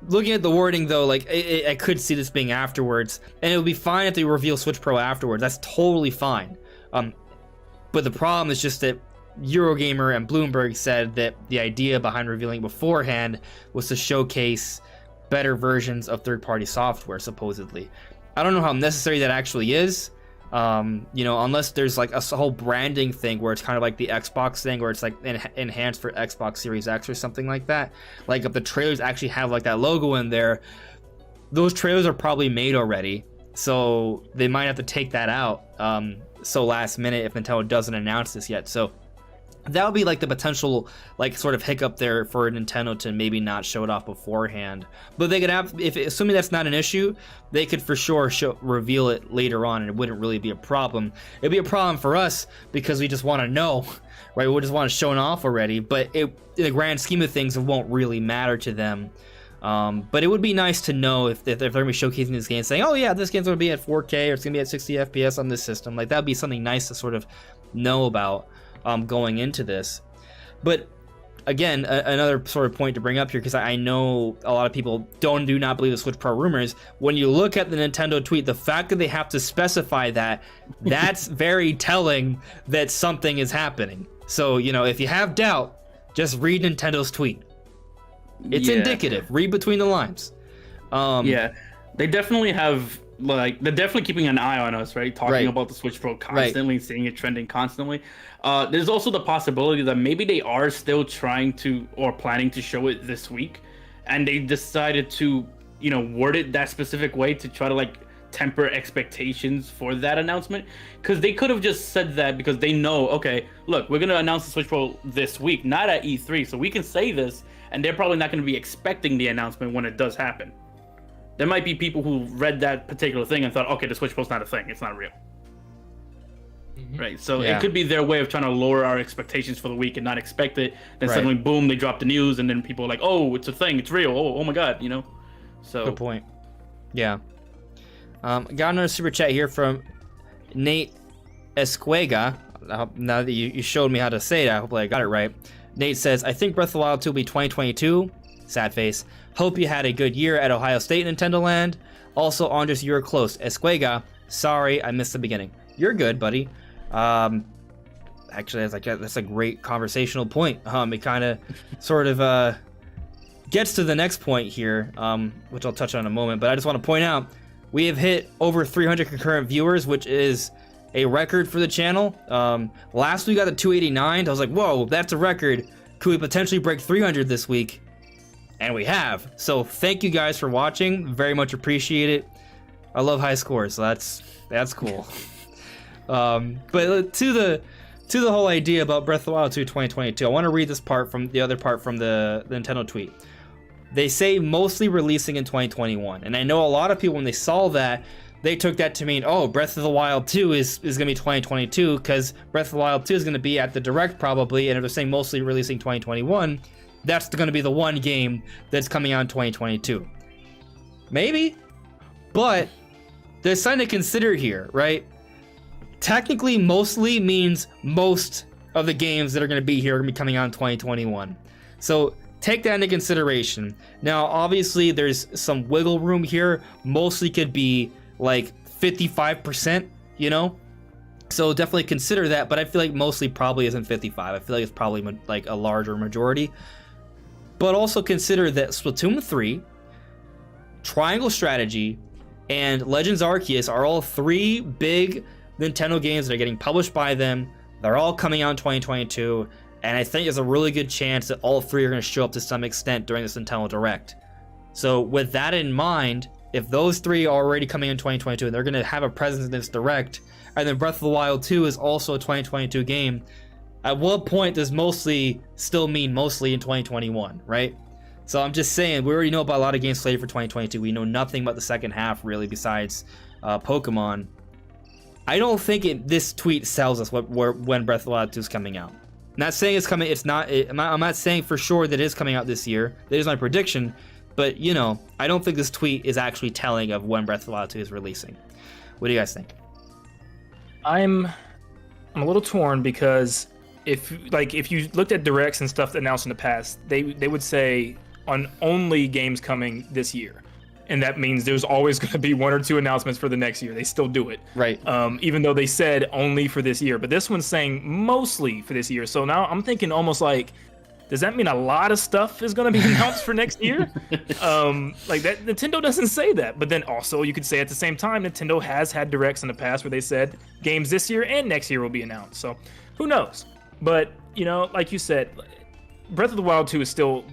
Looking at the wording though, like I could see this being afterwards, and it would be fine if they reveal Switch Pro afterwards. That's totally fine. But the problem is just that Eurogamer and Bloomberg said that the idea behind revealing beforehand was to showcase better versions of third-party software, supposedly. I don't know how necessary that actually is. Unless there's like a whole branding thing where it's kind of like the Xbox thing where it's like enhanced for Xbox Series X or something like that. Like if the trailers actually have like that logo in there, those trailers are probably made already, so they might have to take that out so last minute if Nintendo doesn't announce this yet. So that would be like the potential like sort of hiccup there for Nintendo to maybe not show it off beforehand. But they could have, assuming that's not an issue, they could for sure reveal it later on, and it wouldn't really be a problem. It'd be a problem for us because we just want to know, right? We just want to show it off already. But in the grand scheme of things, it won't really matter to them. But it would be nice to know if they're going to be showcasing this game, saying, oh yeah, this game's going to be at 4K or it's going to be at 60 FPS on this system. Like, that would be something nice to sort of know about going into this. But again, another sort of point to bring up here, because I know a lot of people do not believe the Switch Pro rumors. When you look at the Nintendo tweet, the fact that they have to specify that's very telling that something is happening. So, if you have doubt, just read Nintendo's tweet. It's indicative. Read between the lines. They definitely have, they're definitely keeping an eye on us, right? Talking about the Switch Pro constantly, seeing it trending constantly. There's also the possibility that maybe they are still trying to or planning to show it this week, and they decided to, word it that specific way to try to temper expectations for that announcement, because they could have just said that because they know, okay, look, we're gonna announce the Switch Pro this week, not at E3, so we can say this, and they're probably not going to be expecting the announcement when it does happen. There might be people who read that particular thing and thought, okay, the Switch Pro's not a thing, it's not real. Right, so it could be their way of trying to lower our expectations for the week and not expect it. Then suddenly, boom, they drop the news, and then people are like, "Oh, it's a thing, it's real. Oh my god," So good point. Yeah. Got another super chat here from Nate Esquega. Now that you showed me how to say it, I hope I got it right. Nate says, "I think Breath of the Wild 2 will be 2022. Sad face. Hope you had a good year at Ohio State Nintendo Land. Also, Andres, you were close. Esquega, sorry, I missed the beginning. You're good, buddy." Actually, that's a great conversational point. It kind of sort of gets to the next point here, which I'll touch on in a moment. But I just want to point out, we have hit over 300 concurrent viewers, which is a record for the channel. Last week got to 289. I was like, whoa, that's a record. Could we potentially break 300 this week? And we have. So thank you guys for watching. Very much appreciate it. I love high scores, so that's cool. But to the whole idea about Breath of the Wild 2 2022, I want to read this part from the other part from the Nintendo tweet. They say mostly releasing in 2021, and I know a lot of people, when they saw that, they took that to mean, oh, Breath of the Wild 2 is going to be 2022, because Breath of the Wild 2 is going to be at the Direct probably, and if they're saying mostly releasing 2021, that's going to be the one game that's coming out in 2022. Maybe, but there's something to consider here, right? Technically, mostly means most of the games that are going to be here are going to be coming out in 2021. So take that into consideration. Now, obviously, there's some wiggle room here. Mostly could be like 55%, So definitely consider that, but I feel like mostly probably isn't 55. I feel like it's probably like a larger majority. But also consider that Splatoon 3, Triangle Strategy, and Legends Arceus are all three big Nintendo games that are getting published by them. They're all coming out in 2022, and I think there's a really good chance that all three are going to show up to some extent during this Nintendo Direct. So with that in mind, if those three are already coming in 2022 and they're going to have a presence in this Direct, and then Breath of the Wild 2 is also a 2022 game, at what point does mostly still mean mostly in 2021, right? So I'm just saying, we already know about a lot of games slated for 2022. We know nothing about the second half, really, besides Pokemon. I don't think this tweet sells us when Breath of the Wild 2 is coming out. I'm not saying it's coming. I'm not saying for sure that it is coming out this year. That is my prediction. But, I don't think this tweet is actually telling of when Breath of the Wild 2 is releasing. What do you guys think? I'm a little torn, because if you looked at directs and stuff announced in the past, they would say on only games coming this year. And that means there's always going to be one or two announcements for the next year. They still do it. Right. Even though they said only for this year. But this one's saying mostly for this year. So now I'm thinking almost like, does that mean a lot of stuff is going to be announced for next year? Like that, Nintendo doesn't say that. But then also you could say at the same time, Nintendo has had directs in the past where they said games this year and next year will be announced. So who knows? But, like you said, Breath of the Wild 2 is still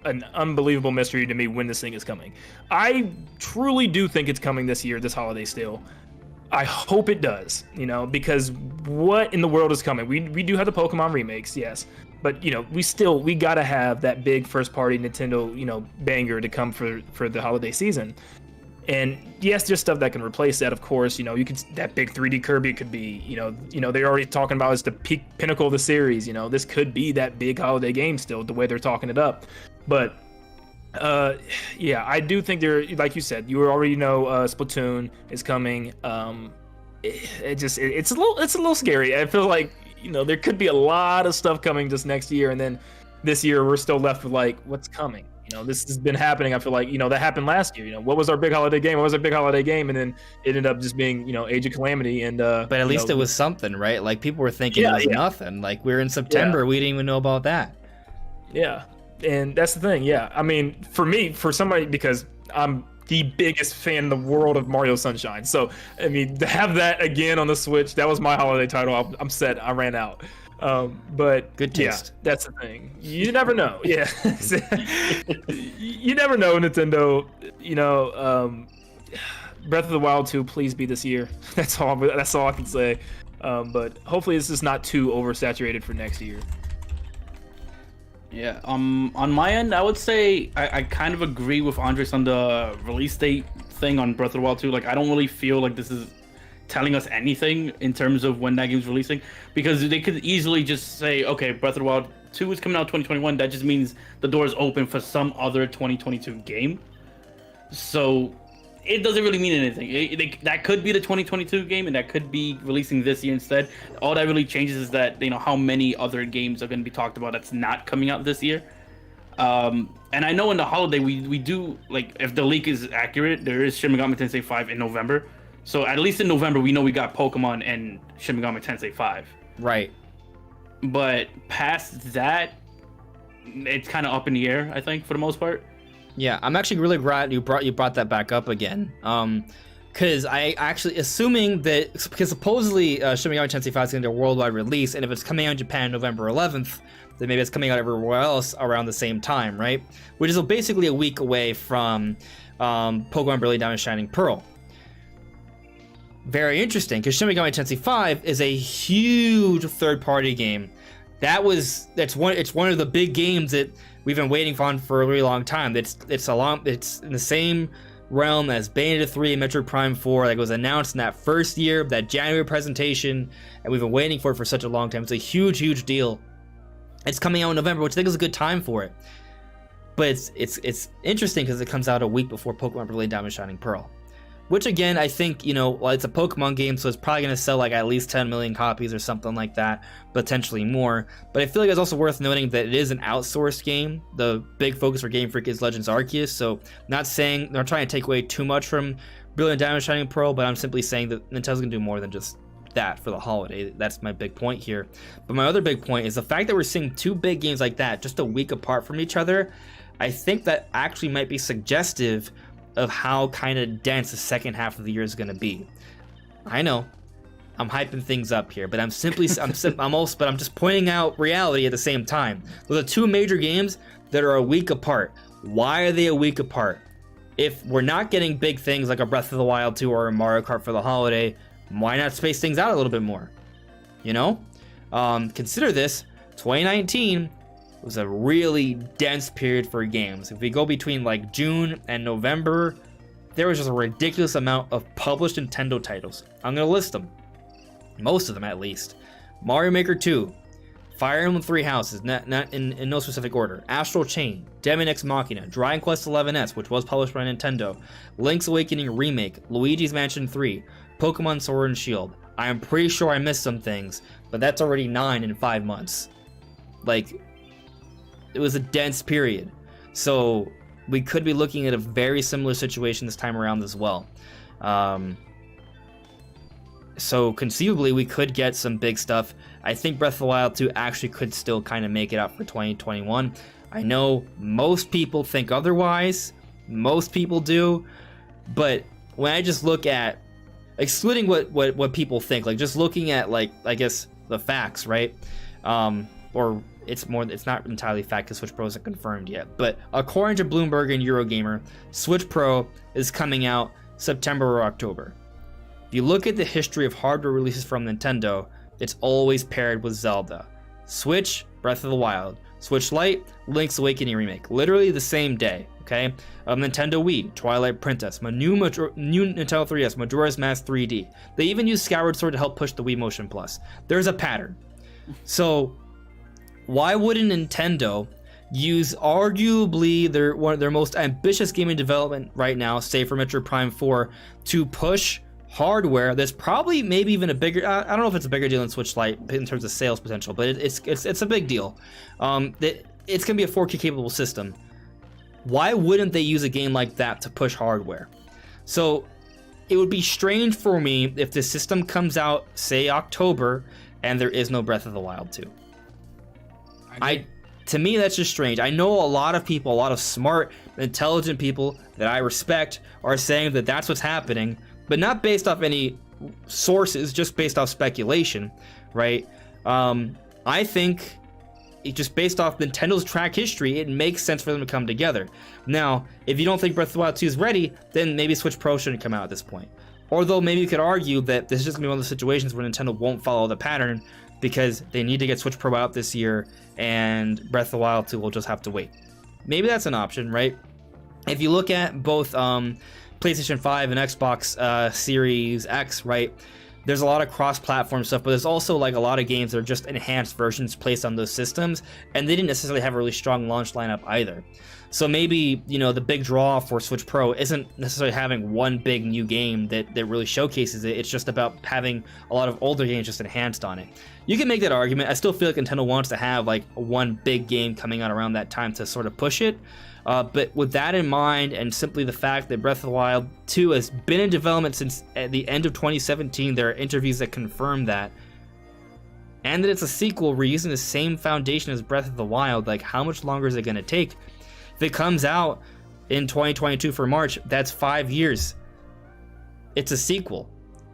an unbelievable mystery to me when this thing is coming. I truly do think it's coming this year, this holiday still. I hope it does, because what in the world is coming? We do have the Pokemon remakes, yes. But, we gotta have that big first-party Nintendo, banger to come for the holiday season. And yes, there's stuff that can replace that, of course. That big 3D Kirby could be, they're already talking about as the peak pinnacle of the series. This could be that big holiday game still, the way they're talking it up. But Yeah, I do think there, like you said, you already know Splatoon is coming. It's a little scary. I feel like, there could be a lot of stuff coming just next year, and then this year we're still left with like, what's coming? This has been happening. I feel like, that happened last year. What was our big holiday game? What was our big holiday game? And then it ended up just being, Age of Calamity. And but at least it was something, right? Like people were thinking it was nothing. Like we're in September, we didn't even know about that. Yeah, and that's the thing. Yeah, I mean, for somebody, because I'm the biggest fan in the world of Mario Sunshine. So, I mean, to have that again on the Switch, that was my holiday title. I'm set. I ran out. But good taste. Yeah, that's the thing. You never know. Yeah, you never know, Nintendo. Breath of the Wild 2, please be this year. That's all I can say. But hopefully, this is not too oversaturated for next year. Yeah, on my end, I would say I kind of agree with Andres on the release date thing on Breath of the Wild 2. Like, I don't really feel like this is telling us anything in terms of when that game's releasing, because they could easily just say, okay, Breath of the Wild 2 is coming out 2021. That just means the door is open for some other 2022 game. So it doesn't really mean anything. That could be the 2022 game, and that could be releasing this year instead. All that really changes is that, how many other games are going to be talked about that's not coming out this year. And I know in the holiday we do, like, if the leak is accurate, there is Shin Megami Tensei 5 in November. So at least in November we know we got Pokemon and Shin Megami Tensei 5. Right. But past that, it's kind of up in the air, I think, for the most part. Yeah, I'm actually really glad you brought that back up again. Because I actually, assuming that, because supposedly Shin Megami Tensei 5 is going to do a worldwide release, and if it's coming out in Japan November 11th, then maybe it's coming out everywhere else around the same time, right? Which is basically a week away from Pokemon Brilliant Diamond Shining Pearl. Very interesting, because Shin Megami Tensei 5 is a huge third-party game. It's one of the big games that we've been waiting for a really long time. It's in the same realm as Bayonetta 3 and Metroid Prime 4. Like, it was announced in that first year, that January presentation, and we've been waiting for it for such a long time. It's a huge deal. It's coming out in November, which I think is a good time for it. But it's interesting because it comes out a week before Pokemon Brilliant Diamond Shining Pearl. Which, again, I think, well, it's a Pokemon game, so it's probably going to sell like at least 10 million copies or something like that, potentially more. But I feel like it's also worth noting that it is an outsourced game. The big focus for Game Freak is Legends Arceus, so not saying they're trying to take away too much from Brilliant Diamond Shining Pearl, but I'm simply saying that Nintendo's going to do more than just that for the holiday. That's my big point here. But my other big point is the fact that we're seeing two big games like that just a week apart from each other. I think that actually might be suggestive of how kind of dense the second half of the year is going to be. I know I'm hyping things up here, but I'm just pointing out reality at the same time. Those are two major games that are a week apart. Why are they a week apart? If we're not getting big things like a Breath of the Wild 2 or a Mario Kart for the holiday, why not space things out a little bit more? Consider this, 2019 was a really dense period for games. If we go between like June and November, there was just a ridiculous amount of published Nintendo titles. I'm going to list them. Most of them, at least. Mario Maker 2, Fire Emblem Three Houses, not in no specific order, Astral Chain, Demon X Machina, Dragon Quest XI's, which was published by Nintendo, Link's Awakening Remake, Luigi's Mansion 3, Pokemon Sword and Shield. I am pretty sure I missed some things, but that's already 9 in 5 months. Like, it was a dense period. So we could be looking at a very similar situation this time around as well. So conceivably we could get some big stuff. I think Breath of the Wild 2 actually could still kind of make it out for 2021. I know most people think otherwise. Most people do. But when I just look at, excluding what people think, like just looking at, like, I guess the facts, right? Or it's not entirely fact because Switch Pro isn't confirmed yet. But according to Bloomberg and Eurogamer, Switch Pro is coming out September or October. If you look at the history of hardware releases from Nintendo, it's always paired with Zelda. Switch, Breath of the Wild. Switch Lite, Link's Awakening Remake. Literally the same day, okay? Nintendo Wii, Twilight Princess. New Nintendo 3DS, Majora's Mask 3D. They even used Skyward Sword to help push the Wii Motion Plus. There's a pattern. So why wouldn't Nintendo use arguably one of their most ambitious game in development right now, say for Metroid Prime 4, to push hardware that's probably maybe even a bigger, I don't know if it's a bigger deal than Switch Lite in terms of sales potential, but it's a big deal. It's gonna be a 4K capable system. Why wouldn't they use a game like that to push hardware? So it would be strange for me if the system comes out, say October, and there is no Breath of the Wild 2. To me, that's just strange. I know a lot of people, a lot of smart, intelligent people that I respect are saying that that's what's happening, but not based off any sources, just based off speculation, right? I think just based off Nintendo's track history, it makes sense for them to come together. Now, if you don't think Breath of the Wild 2 is ready, then maybe Switch Pro shouldn't come out at this point. Although maybe you could argue that this is just going to be one of those situations where Nintendo won't follow the pattern because they need to get Switch Pro out this year and Breath of the Wild 2 will just have to wait. Maybe that's an option, right? If you look at both PlayStation 5 and Xbox Series X, right, there's a lot of cross-platform stuff, but there's also like a lot of games that are just enhanced versions placed on those systems, and they didn't necessarily have a really strong launch lineup either. So maybe, you know, the big draw for Switch Pro isn't necessarily having one big new game that really showcases it. It's just about having a lot of older games just enhanced on it. You can make that argument. I still feel like Nintendo wants to have like one big game coming out around that time to sort of push it. But with that in mind, and simply the fact that Breath of the Wild 2 has been in development since at the end of 2017, there are interviews that confirm that, and that it's a sequel, we're using the same foundation as Breath of the Wild, like how much longer is it going to take? If it comes out in 2022 for March, that's 5 years. It's a sequel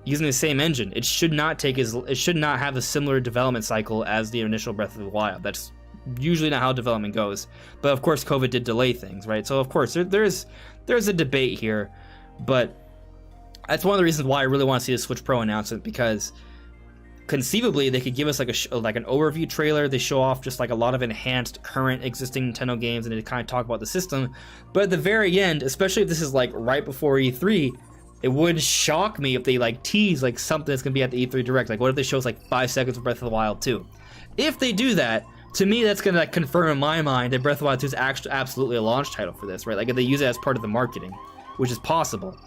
using the same engine. It should not have a similar development cycle as the initial Breath of the Wild. That's usually not how development goes. But of course, COVID did delay things, right? So of course, there's a debate here, but that's one of the reasons why I really want to see the Switch Pro announcement, because conceivably they could give us like an overview trailer. They show off just like a lot of enhanced current existing Nintendo games, and they kind of talk about the system. But at the very end, especially if this is like right before E3, it would shock me if they like tease like something that's gonna be at the E3 Direct. Like what if they show us like 5 seconds of Breath of the Wild 2? If they do that, to me that's gonna like confirm in my mind that Breath of the Wild 2 is actually absolutely a launch title for this, right? Like if they use it as part of the marketing, which is possible.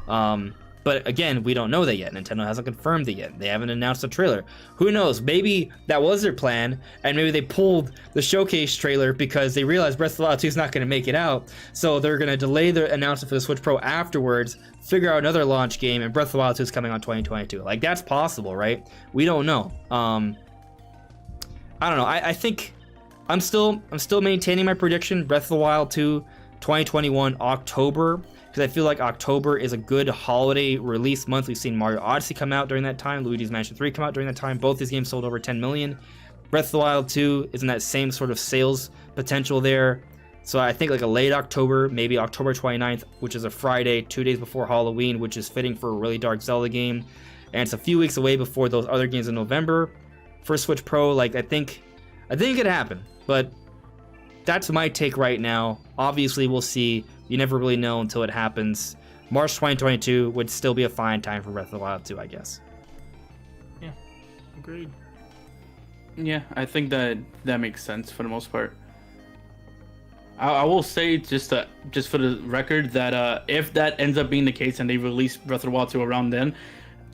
But again, we don't know that yet. Nintendo hasn't confirmed it yet. They haven't announced a trailer. Who knows? Maybe that was their plan, and maybe they pulled the showcase trailer because they realized Breath of the Wild 2 is not going to make it out. So they're going to delay their announcement for the Switch Pro afterwards, figure out another launch game, and Breath of the Wild 2 is coming on 2022. Like, that's possible, right? We don't know. I don't know. I think I'm still maintaining my prediction. Breath of the Wild 2, 2021, October. Because I feel like October is a good holiday release month. We've seen Mario Odyssey come out during that time, Luigi's Mansion 3 come out during that time. Both these games sold over 10 million. Breath of the Wild 2 is in that same sort of sales potential there. So I think like a late October, maybe October 29th, which is a Friday, 2 days before Halloween, which is fitting for a really dark Zelda game. And it's a few weeks away before those other games in November for Switch Pro. Like I think it could happen, but that's my take right now. Obviously, we'll see. You never really know until it happens. March 2022 would still be a fine time for Breath of the Wild 2, I guess. Yeah, agreed. Yeah, I think that makes sense for the most part. I will say, just for the record, that if that ends up being the case and they release Breath of the Wild 2 around then,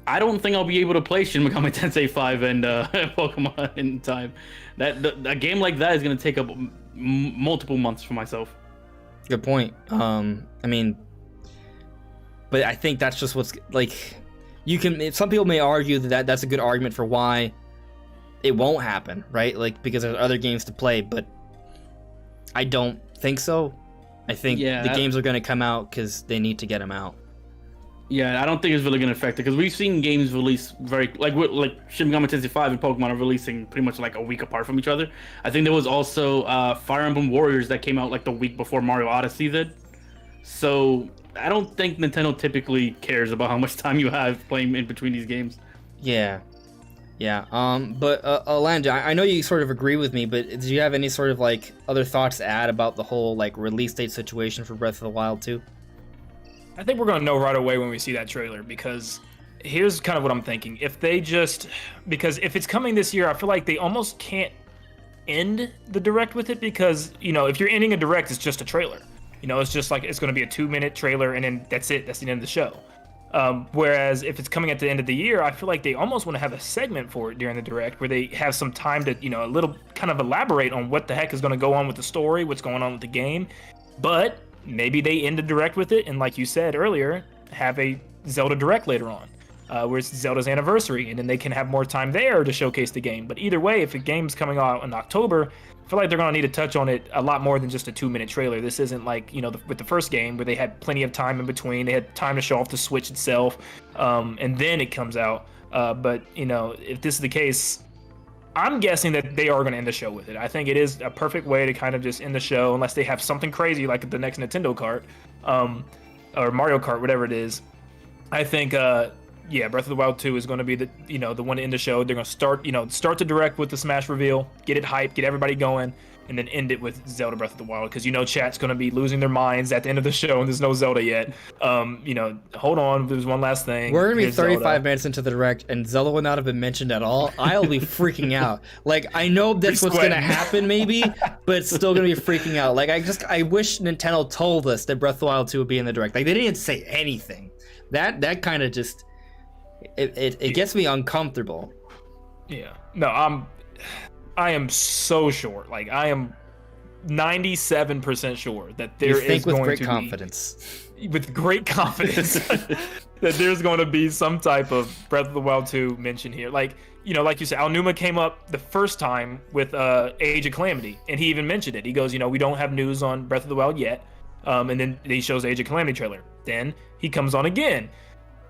I don't think I'll be able to play Shin Megami Tensei 5 and Pokemon in time. A game like that is going to take up multiple months for myself. Good point. I mean, but I think that's just what's like. Some people may argue that's a good argument for why it won't happen, right? Like because there's other games to play, but I don't think so. I think the games are going to come out because they need to get them out. Yeah, I don't think it's really going to affect it because we've seen games release like Shin Megami Tensei 5 and Pokemon are releasing pretty much like a week apart from each other. I think there was also Fire Emblem Warriors that came out like the week before Mario Odyssey did. So I don't think Nintendo typically cares about how much time you have playing in between these games. Yeah. But Alanja, I know you sort of agree with me, but do you have any sort of like other thoughts to add about the whole like release date situation for Breath of the Wild 2? I think we're going to know right away when we see that trailer, because here's kind of what I'm thinking. Because if it's coming this year, I feel like they almost can't end the direct with it, because if you're ending a direct, it's just a trailer. It's just like it's going to be a 2-minute trailer, and then that's it. That's the end of the show. Whereas if it's coming at the end of the year, I feel like they almost want to have a segment for it during the direct where they have some time to, a little kind of elaborate on what the heck is going to go on with the story, what's going on with the game. But maybe they end the direct with it, and like you said earlier, have a Zelda direct later on, where it's Zelda's anniversary, and then they can have more time there to showcase the game. But either way, if a game's coming out in October, I feel like they're going to need to touch on it a lot more than just a 2-minute trailer. This isn't like, with the first game where they had plenty of time in between. They had time to show off the Switch itself, and then it comes out. But, if this is the case, I'm guessing that they are going to end the show with it. I think it is a perfect way to kind of just end the show, unless they have something crazy like the next Nintendo Kart, or Mario Kart, whatever it is. I think, Breath of the Wild 2 is going to be the one to end the show. They're going to start the direct with the Smash reveal, get it hyped, get everybody going, and then end it with Zelda Breath of the Wild, because chat's going to be losing their minds at the end of the show, and there's no Zelda yet. Hold on, there's one last thing. We're going to be 35 minutes into the direct, and Zelda would not have been mentioned at all. I'll be freaking out. Like, I know that's what's going to happen, maybe, but it's still going to be freaking out. Like, I wish Nintendo told us that Breath of the Wild 2 would be in the direct. Like, they didn't even say anything. That kind of just... It gets me uncomfortable. Yeah. No, I am so sure. Like, I am 97% sure that there is going to be... with great confidence that there's going to be some type of Breath of the Wild 2 mention here. Like, like you said, Aonuma came up the first time with Age of Calamity, and he even mentioned it. He goes, we don't have news on Breath of the Wild yet. And then he shows the Age of Calamity trailer. Then he comes on again.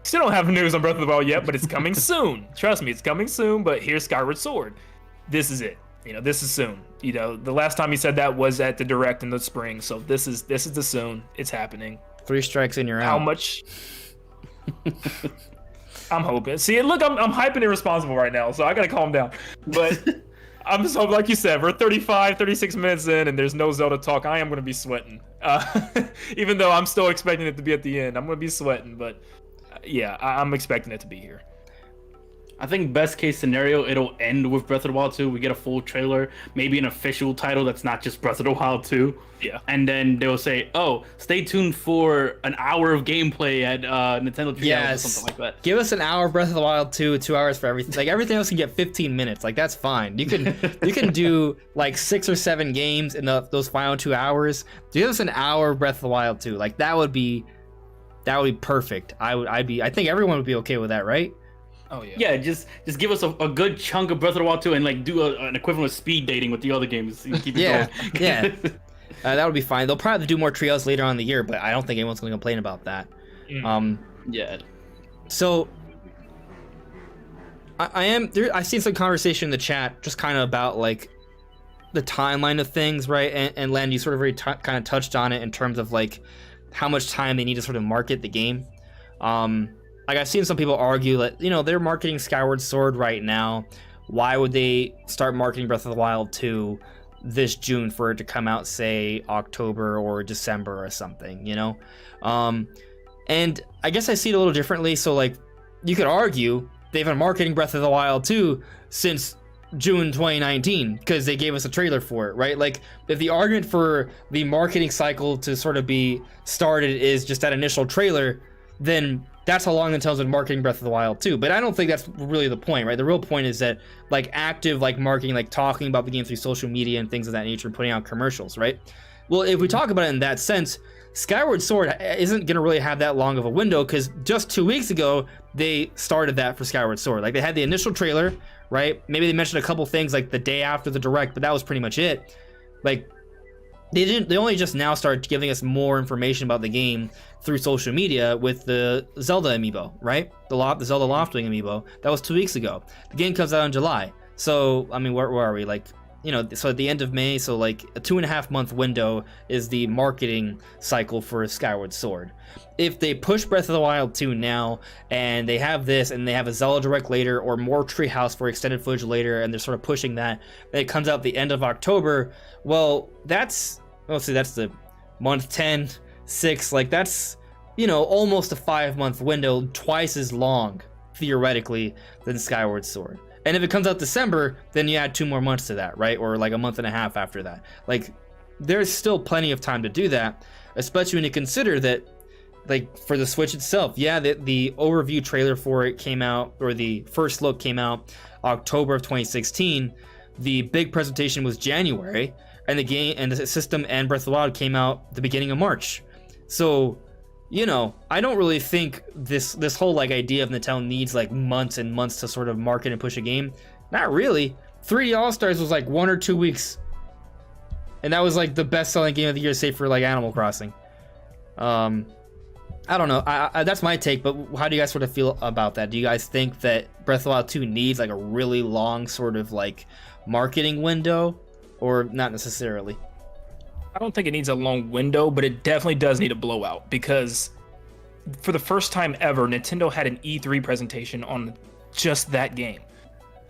Still don't have news on Breath of the Wild yet, but it's coming soon. Trust me, it's coming soon, but here's Skyward Sword. This is it. This is soon. The last time he said that was at the direct in the spring, so this is the soon. It's happening. 3 strikes and you're out. How much? I'm hoping. See, look, I'm hyping irresponsible right now, so I gotta calm down. But I'm so, like you said, we're 36 minutes in, and there's no Zelda talk. I am gonna be sweating. Even though I'm still expecting it to be at the end, I'm gonna be sweating, but... yeah, I'm expecting it to be here. I think best case scenario, it'll end with Breath of the Wild 2. We get a full trailer, maybe an official title that's not just Breath of the Wild 2. Yeah. And then they'll say, oh, stay tuned for an hour of gameplay at Nintendo Treehouse or something like that. Give us an hour Breath of the Wild 2, 2 hours for everything. Like, everything else can get 15 minutes. Like, that's fine. You can do like 6 or 7 games in those final 2 hours. Give us an hour of Breath of the Wild 2. Like, that would be perfect. I think everyone would be okay with that, right? Oh yeah. Yeah, just give us a good chunk of Breath of the Wild 2 and like do an equivalent of speed dating with the other games. Keep it going. Yeah. That would be fine. They'll probably do more Treehouse later on in the year, but I don't think anyone's going to complain about that. Yeah. So I've seen some conversation in the chat just kind of about like the timeline of things, right? And Len, you sort of already kind of touched on it in terms of like how much time they need to sort of market the game. Like, I've seen some people argue that, they're marketing Skyward Sword right now. Why would they start marketing Breath of the Wild 2 this June for it to come out, say, October or December or something, And I guess I see it a little differently. So, like, you could argue they've been marketing Breath of the Wild 2 since June 2019 because they gave us a trailer for it, right? Like, if the argument for the marketing cycle to sort of be started is just that initial trailer, then that's how long Nintendo's been marketing Breath of the Wild 2. But I don't think that's really the point, right? The real point is that, like, active, like, marketing, like, talking about the game through social media and things of that nature, putting out commercials, right? Well, if we talk about it in that sense, Skyward Sword isn't going to really have that long of a window because just 2 weeks ago, they started that for Skyward Sword. Like, they had the initial trailer, right? Maybe they mentioned a couple things, like, the day after the direct, but that was pretty much it. Like, they only just now started giving us more information about the game through social media with the Zelda amiibo, right? The Zelda Loftwing amiibo. That was 2 weeks ago. The game comes out in July. So, I mean, where are we? Like, so at the end of May, so like a 2.5 month window is the marketing cycle for Skyward Sword. If they push Breath of the Wild 2 now, and they have this, and they have a Zelda Direct later, or more Treehouse for extended footage later, and they're sort of pushing that, and it comes out the end of October, well, that's the month 10, 6, like that's, almost a 5 month window, twice as long, theoretically, than Skyward Sword. And if it comes out December, then you add 2 more months to that, right? Or like a month and a half after that. Like, there's still plenty of time to do that, especially when you consider that, like, for the Switch itself, yeah, the overview trailer for it came out, or the first look came out October of 2016. The big presentation was January, and the game and the system and Breath of the Wild came out the beginning of March. So, you know, I don't really think this whole like idea of Nintendo needs like months and months to sort of market and push a game. Not really. 3D All-Stars was like 1 or 2 weeks, and that was like the best-selling game of the year, save for like Animal Crossing. I don't know. I that's my take, but how do you guys sort of feel about that? Do you guys think that Breath of the Wild 2 needs like a really long sort of like marketing window, or not necessarily? I don't think it needs a long window, but it definitely does need a blowout, because for the first time ever, Nintendo had an E3 presentation on just that game.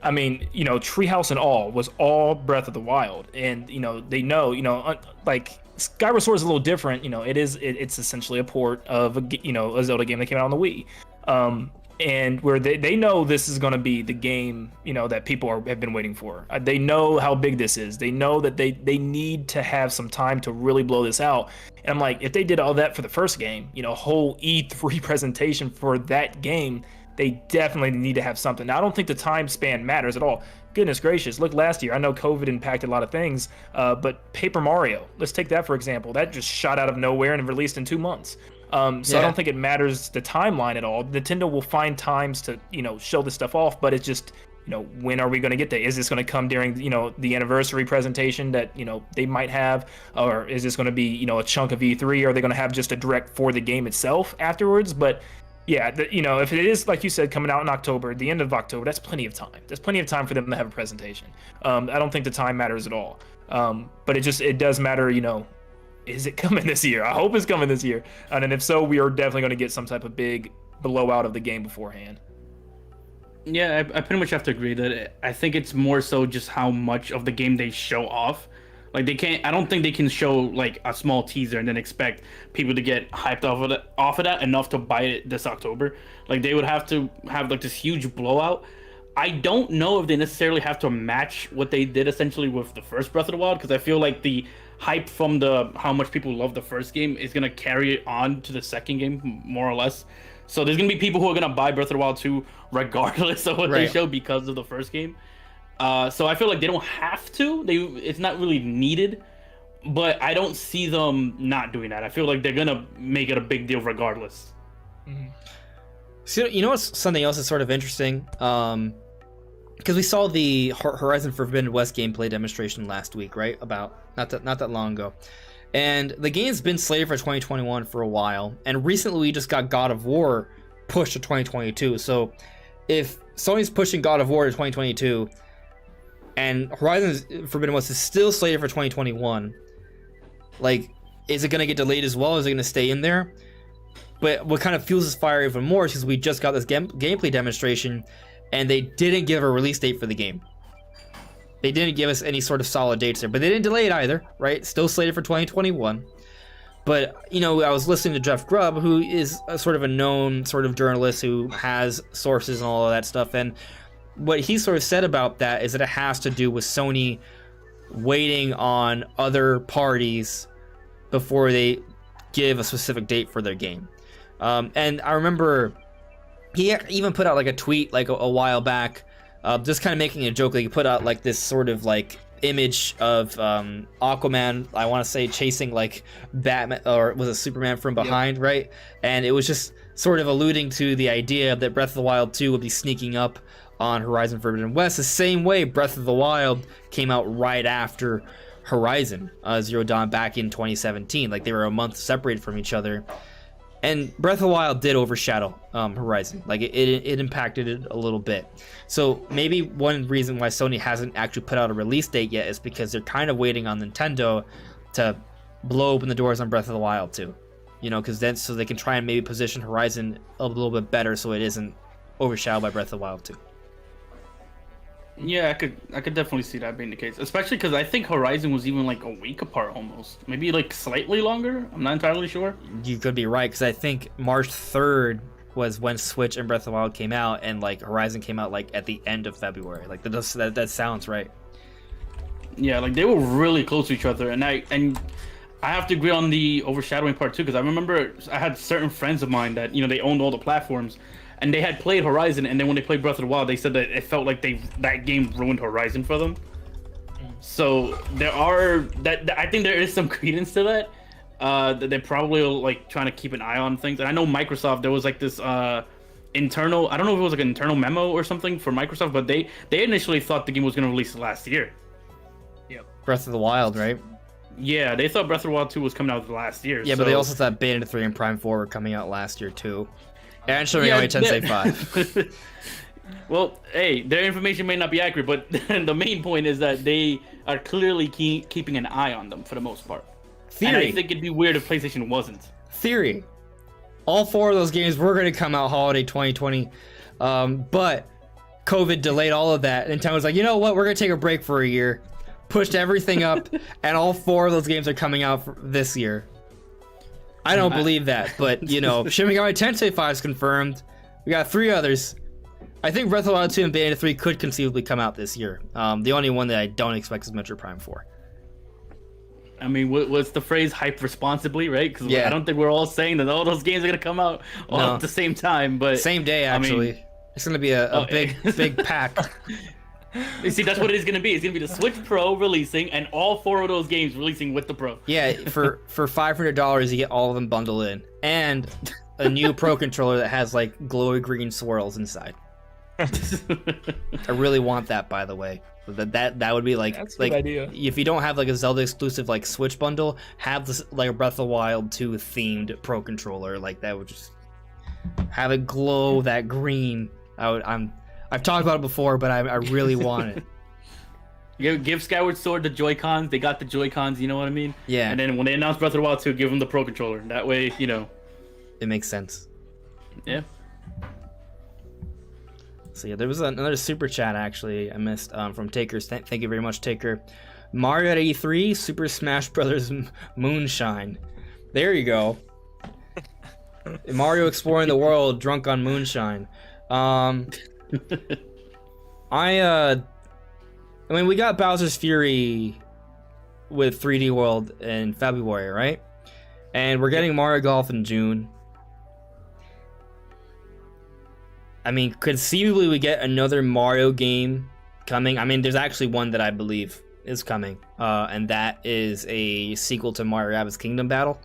I mean, you know, Treehouse and all was all Breath of the Wild, and you know, they know, you know, like Skyward Sword is a little different. You know, it's essentially a port of a Zelda game that came out on the Wii, and where they know this is going to be the game, you know, that people have been waiting for. They know how big this is. They know that they need to have some time to really blow this out. And I'm like, if they did all that for the first game, you know, whole E3 presentation for that game, they definitely need to have something. Now, I don't think the time span matters at all. Goodness gracious, look last year. I know COVID impacted a lot of things, but Paper Mario, let's take that for example. That just shot out of nowhere and released in 2 months. So I don't think it matters the timeline at all. Nintendo will find times to, you know, show this stuff off, but it's just, you know, when are we going to get there? Is this going to come during, you know, the anniversary presentation that, you know, they might have, or is this going to be, you know, a chunk of E3? Or are they going to have just a direct for the game itself afterwards? But yeah, you know, if it is, like you said, coming out in October, the end of October, that's plenty of time. There's plenty of time for them to have a presentation. I don't think the time matters at all. But it does matter, you know, is it coming this year? I hope it's coming this year. And if so, we are definitely going to get some type of big blowout of the game beforehand. Yeah, I pretty much have to agree that I think it's more so just how much of the game they show off. Like I don't think they can show like a small teaser and then expect people to get hyped off of that enough to buy it this October. Like they would have to have like this huge blowout. I don't know if they necessarily have to match what they did essentially with the first Breath of the Wild, because I feel like the hype from how much people love the first game is gonna carry it on to the second game more or less. So there's gonna be people who are gonna buy Breath of the Wild 2 regardless of what they show because of the first game. So I feel like they don't have to. It's not really needed, but I don't see them not doing that. I feel like they're gonna make it a big deal regardless. Mm-hmm. So you know what's something else that's sort of interesting? Because we saw the Horizon Forbidden West gameplay demonstration last week, right? About not that long ago, and the game's been slated for 2021 for a while, and recently we just got God of War pushed to 2022. So if Sony's pushing God of War to 2022, and Horizon Forbidden West is still slated for 2021, like, is it going to get delayed as well? Is it going to stay in there? But what kind of fuels this fire even more is because we just got this gameplay demonstration, and they didn't give a release date for the game. They didn't give us any sort of solid dates there, but they didn't delay it either, right? Still slated for 2021. But, you know, I was listening to Jeff Grubb, who is a sort of a known sort of journalist who has sources and all of that stuff, and what he sort of said about that is that it has to do with Sony waiting on other parties before they give a specific date for their game. And I remember he even put out like a tweet like a while back, just kind of making a joke. Like he put out like this sort of like image of Aquaman, I want to say, chasing like Batman, or was it Superman from behind, right? And it was just sort of alluding to the idea that Breath of the Wild 2 would be sneaking up on Horizon Forbidden West, the same way Breath of the Wild came out right after Horizon Zero Dawn back in 2017. Like they were a month separated from each other, and Breath of the Wild did overshadow Horizon. Like it impacted it a little bit. So maybe one reason why Sony hasn't actually put out a release date yet is because they're kind of waiting on Nintendo to blow open the doors on Breath of the Wild too. You know, because then so they can try and maybe position Horizon a little bit better so it isn't overshadowed by Breath of the Wild 2. Yeah, I could definitely see that being the case, especially because I think Horizon was even like a week apart almost, maybe like slightly longer. I'm not entirely sure. You could be right, because I think March 3rd was when Switch and Breath of the Wild came out, and like Horizon came out like at the end of February. Like that sounds right. Yeah, like they were really close to each other, and I have to agree on the overshadowing part too, because I remember I had certain friends of mine that, you know, they owned all the platforms, and they had played Horizon, and then when they played Breath of the Wild, they said that it felt like that game ruined Horizon for them. So I think there is some credence to that. That they're probably like trying to keep an eye on things. And I know Microsoft, there was like this internal, I don't know if it was like an internal memo or something for Microsoft, but they initially thought the game was going to release last year. Yep. Breath of the Wild, right? Yeah, they thought Breath of the Wild 2 was coming out last year. Yeah, but they also thought Bayonetta 3 and Prime 4 were coming out last year too. And showing away Tensei 5. Well, hey, their information may not be accurate, but the main point is that they are clearly keeping an eye on them for the most part. Theory. And I think it'd be weird if PlayStation wasn't. Theory. All 4 of those games were going to come out holiday 2020, but COVID delayed all of that. Nintendo was like, you know what? We're going to take a break for a year. Pushed everything up, and all 4 of those games are coming out this year. I don't believe that, but, you know, Shin Megami Tensei 5 is confirmed. We got 3 others. I think Breath of the Wild 2 and Bayonetta 3 could conceivably come out this year. The only one that I don't expect is Metroid Prime 4. I mean, what's the phrase? Hype responsibly, right? Because yeah. I don't think we're all saying that all those games are going to come out all at the same time. But same day, actually. I mean, it's going to be a big pack. You see, that's what it is going to be. It's going to be the Switch Pro releasing and all 4 of those games releasing with the Pro. Yeah, for $500, you get all of them bundled in. And a new Pro controller that has, like, glowy green swirls inside. I really want that, by the way. That would be like, that's a good idea. If you don't have like a Zelda exclusive like Switch bundle, have this like a Breath of the Wild 2 themed Pro controller. Like that would just have it glow that green. I've talked about it before, but I really want it. Give Skyward Sword the Joy-Cons. They got the Joy-Cons, you know what I mean? Yeah. And then when they announce Breath of the Wild 2, give them the Pro controller. That way, you know. It makes sense. Yeah. So yeah, there was another super chat actually I missed from Takers. Thank you very much, Taker. Mario at E3, Super Smash Brothers Moonshine. There you go. Mario exploring the world, drunk on moonshine. I mean, we got Bowser's Fury with 3D World in February, right? And we're getting Mario Golf in June. I mean, conceivably we get another Mario game coming. I mean, there's actually one that I believe is coming, and that is a sequel to Mario Rabbids Kingdom Battle.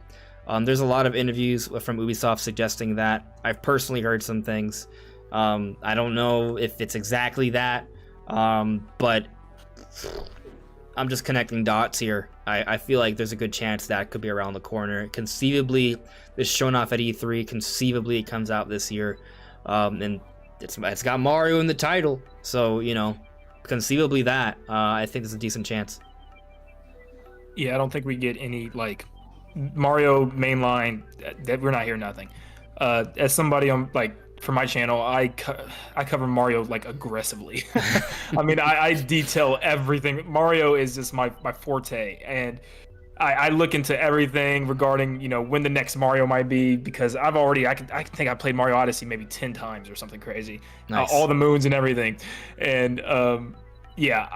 There's a lot of interviews from Ubisoft suggesting that. I've personally heard some things. I don't know if it's exactly that, but I'm just connecting dots here. I feel like there's a good chance that could be around the corner. Conceivably, it's shown off at E3. Conceivably, it comes out this year. And it's got Mario in the title, so you know, conceivably that I think there's a decent chance. Yeah, I don't think we get any like Mario mainline. That we're not hearing nothing. As somebody on like for my channel, I cover Mario like aggressively. I mean, I detail everything. Mario is just my forte, and I look into everything regarding, you know, when the next Mario might be, because I think I played Mario Odyssey maybe 10 times or something crazy. Nice. All the moons and everything. And yeah,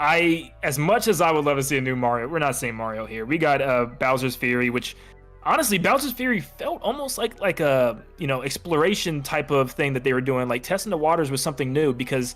as much as I would love to see a new Mario, we're not saying Mario here. We got Bowser's Fury, which honestly, Bowser's Fury felt almost like a, you know, exploration type of thing that they were doing, like testing the waters with something new, because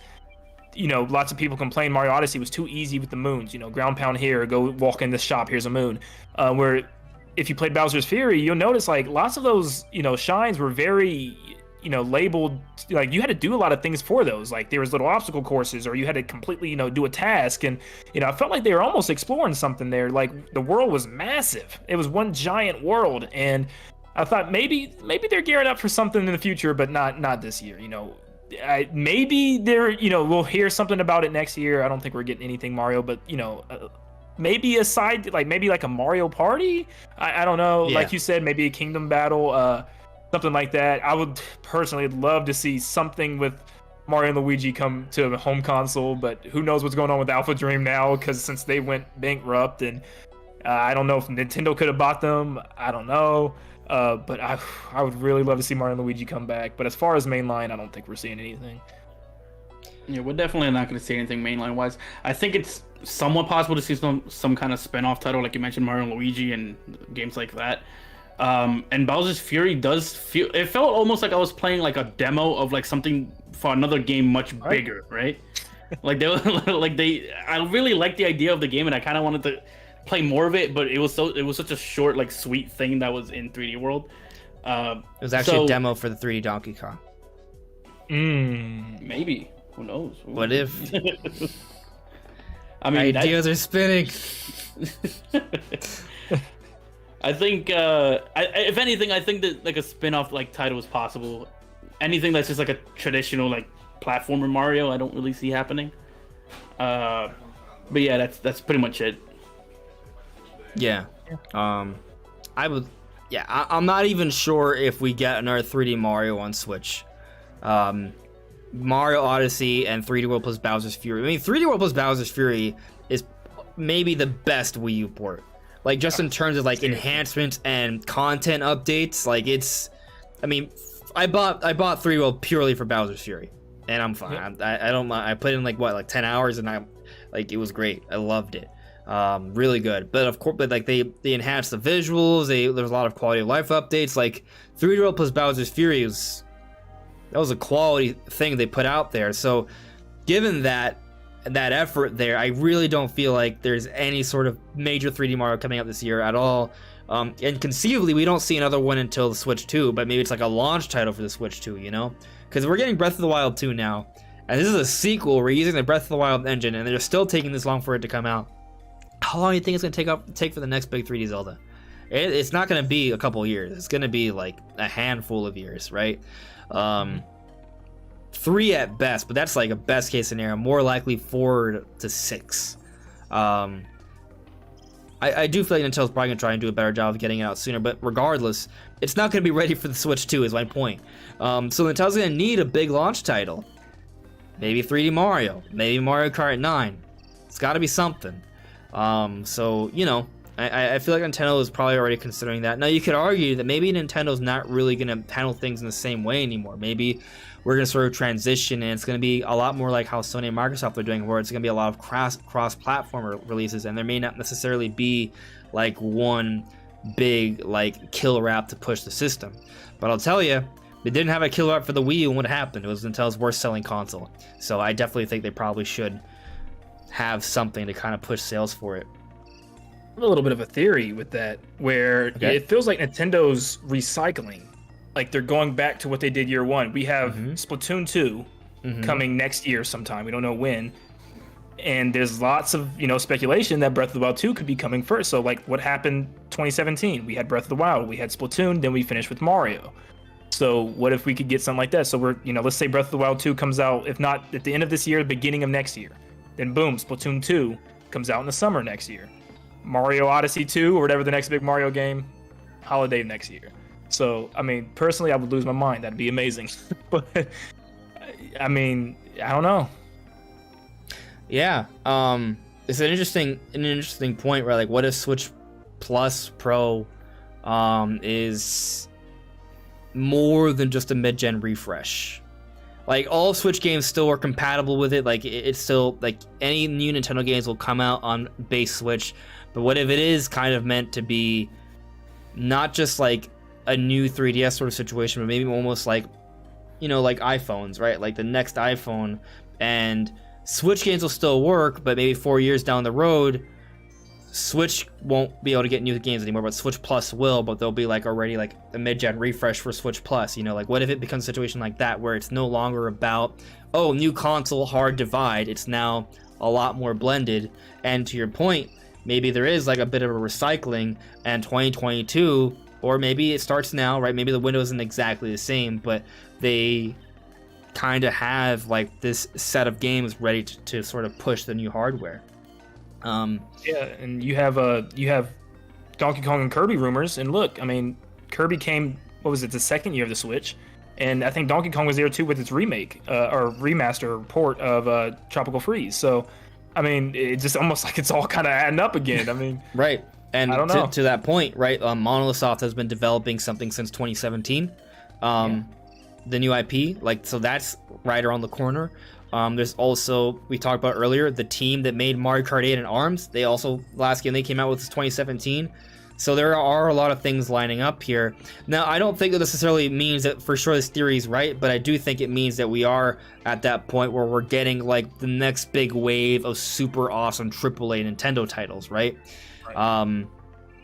you know, lots of people complain Mario Odyssey was too easy with the moons. You know, ground pound here, go walk in this shop, here's a moon. Where if you played Bowser's Fury, you'll notice like lots of those, you know, shines were very, you know, labeled, like you had to do a lot of things for those. Like there was little obstacle courses, or you had to completely, you know, do a task. And, you know, I felt like they were almost exploring something there. Like the world was massive. It was one giant world. And I thought maybe they're gearing up for something in the future, but not this year, you know. Maybe we'll hear something about it next year. I don't think we're getting anything Mario, but you know, maybe a side, like maybe like a Mario Party. I don't know. Yeah. Like you said, maybe a Kingdom Battle, something like that. I would personally love to see something with Mario and Luigi come to a home console, but who knows what's going on with Alpha Dream now? Because since they went bankrupt, and I don't know if Nintendo could have bought them. I don't know. But I would really love to see Mario and Luigi come back. But as far as mainline, I don't think we're seeing anything. Yeah, we're definitely not going to see anything mainline wise. I think it's somewhat possible to see some kind of spin-off title, like you mentioned, Mario and Luigi and games like that. And Bowser's Fury does feel, it felt almost like I was playing like a demo of like something for another game much bigger, right? Like I really liked the idea of the game, and I kind of wanted to play more of it, but it was such a short, like, sweet thing that was in 3D World. It was actually a demo for the 3D Donkey Kong. Maybe. Who knows? What if? I mean, ideas are spinning. I think, if anything, I think that like a spin-off like title is possible. Anything that's just like a traditional like platformer Mario, I don't really see happening. But yeah, that's pretty much it. Yeah. I would. Yeah, I'm not even sure if we get another 3D Mario on Switch. Mario Odyssey and 3D World plus Bowser's Fury. I mean, 3D World plus Bowser's Fury is maybe the best Wii U port. Like, just in terms of, like, enhancements and content updates. Like, it's... I mean, I bought 3D World purely for Bowser's Fury. And I'm fine. I don't mind. I put in, like 10 hours, and it was great. I loved it. Really good. But, of course, they enhanced the visuals. There's a lot of quality of life updates. Like, 3D World plus Bowser's Fury that was a quality thing they put out there. So, given that effort there, I really don't feel like there's any sort of major 3D Mario coming out this year at all. And conceivably, we don't see another one until the Switch 2, but maybe it's like a launch title for the Switch 2, you know? Because we're getting Breath of the Wild 2 now, and this is a sequel. We're using the Breath of the Wild engine, and they're still taking this long for it to come out. How long do you think it's going to take for the next big 3D Zelda? It's not going to be a couple years. It's going to be like a handful of years, right? 3 at best, but that's like a best case scenario. More likely 4 to 6. I do feel like Nintendo's probably going to try and do a better job of getting it out sooner, but regardless, it's not going to be ready for the Switch 2 is my point. So Nintendo's going to need a big launch title. Maybe 3D Mario, maybe Mario Kart 9. It's got to be something. So, you know, I feel like Nintendo is probably already considering that. Now, you could argue that maybe Nintendo's not really going to handle things in the same way anymore. Maybe we're going to sort of transition, and it's going to be a lot more like how Sony and Microsoft are doing, where it's going to be a lot of cross-platform releases, and there may not necessarily be like one big like killer app to push the system. But I'll tell you, they didn't have a killer app for the Wii U, and what happened? It was Nintendo's worst-selling console. So I definitely think they probably should have something to kind of push sales for it. A little bit of a theory with that, where it feels like Nintendo's recycling. Like, they're going back to what they did year one. We have Splatoon 2 coming next year sometime. We don't know when. And there's lots of, speculation that Breath of the Wild 2 could be coming first. So, like, what happened 2017? We had Breath of the Wild, we had Splatoon, then we finished with Mario. So what if we could get something like that? So we're, let's say Breath of the Wild 2 comes out, if not at the end of this year, beginning of next year. Then boom, Splatoon 2 comes out in the summer next year. Mario Odyssey 2, or whatever the next big Mario game, holiday next year. So, I mean, personally, I would lose my mind. That'd be amazing. But, I mean, I don't know. Yeah, it's an interesting point where, like, what if Switch Plus Pro is more than just a mid-gen refresh? Like, all Switch games still are compatible with it. Like, it's still, like, any new Nintendo games will come out on base Switch. But what if it is kind of meant to be not just, like, a new 3DS sort of situation, but maybe almost like, like iPhones, right? Like the next iPhone, and Switch games will still work, but maybe 4 years down the road, Switch won't be able to get new games anymore, but Switch Plus will, but there'll be like already like a mid-gen refresh for Switch Plus, like what if it becomes a situation like that where it's no longer about, new console, hard divide, it's now a lot more blended, and to your point, maybe there is like a bit of a recycling, and 2022, or maybe it starts now, right? Maybe the window isn't exactly the same, but they kind of have like this set of games ready to sort of push the new hardware. Yeah, and you have Donkey Kong and Kirby rumors, and look, I mean, Kirby came, what was it, the second year of the Switch, and I think Donkey Kong was there too with its remake or remaster or port of Tropical Freeze. So, I mean, it's just almost like it's all kind of adding up again. I mean, right. And I don't know. To that point, right? Monolith Soft has been developing something since 2017. The new IP, like, so that's right around the corner. There's also, we talked about earlier, the team that made Mario Kart 8 and ARMS. They also, last game they came out with is 2017. So there are a lot of things lining up here. Now, I don't think that necessarily means that for sure this theory is right, but I do think it means that we are at that point where we're getting like the next big wave of super awesome AAA Nintendo titles, right?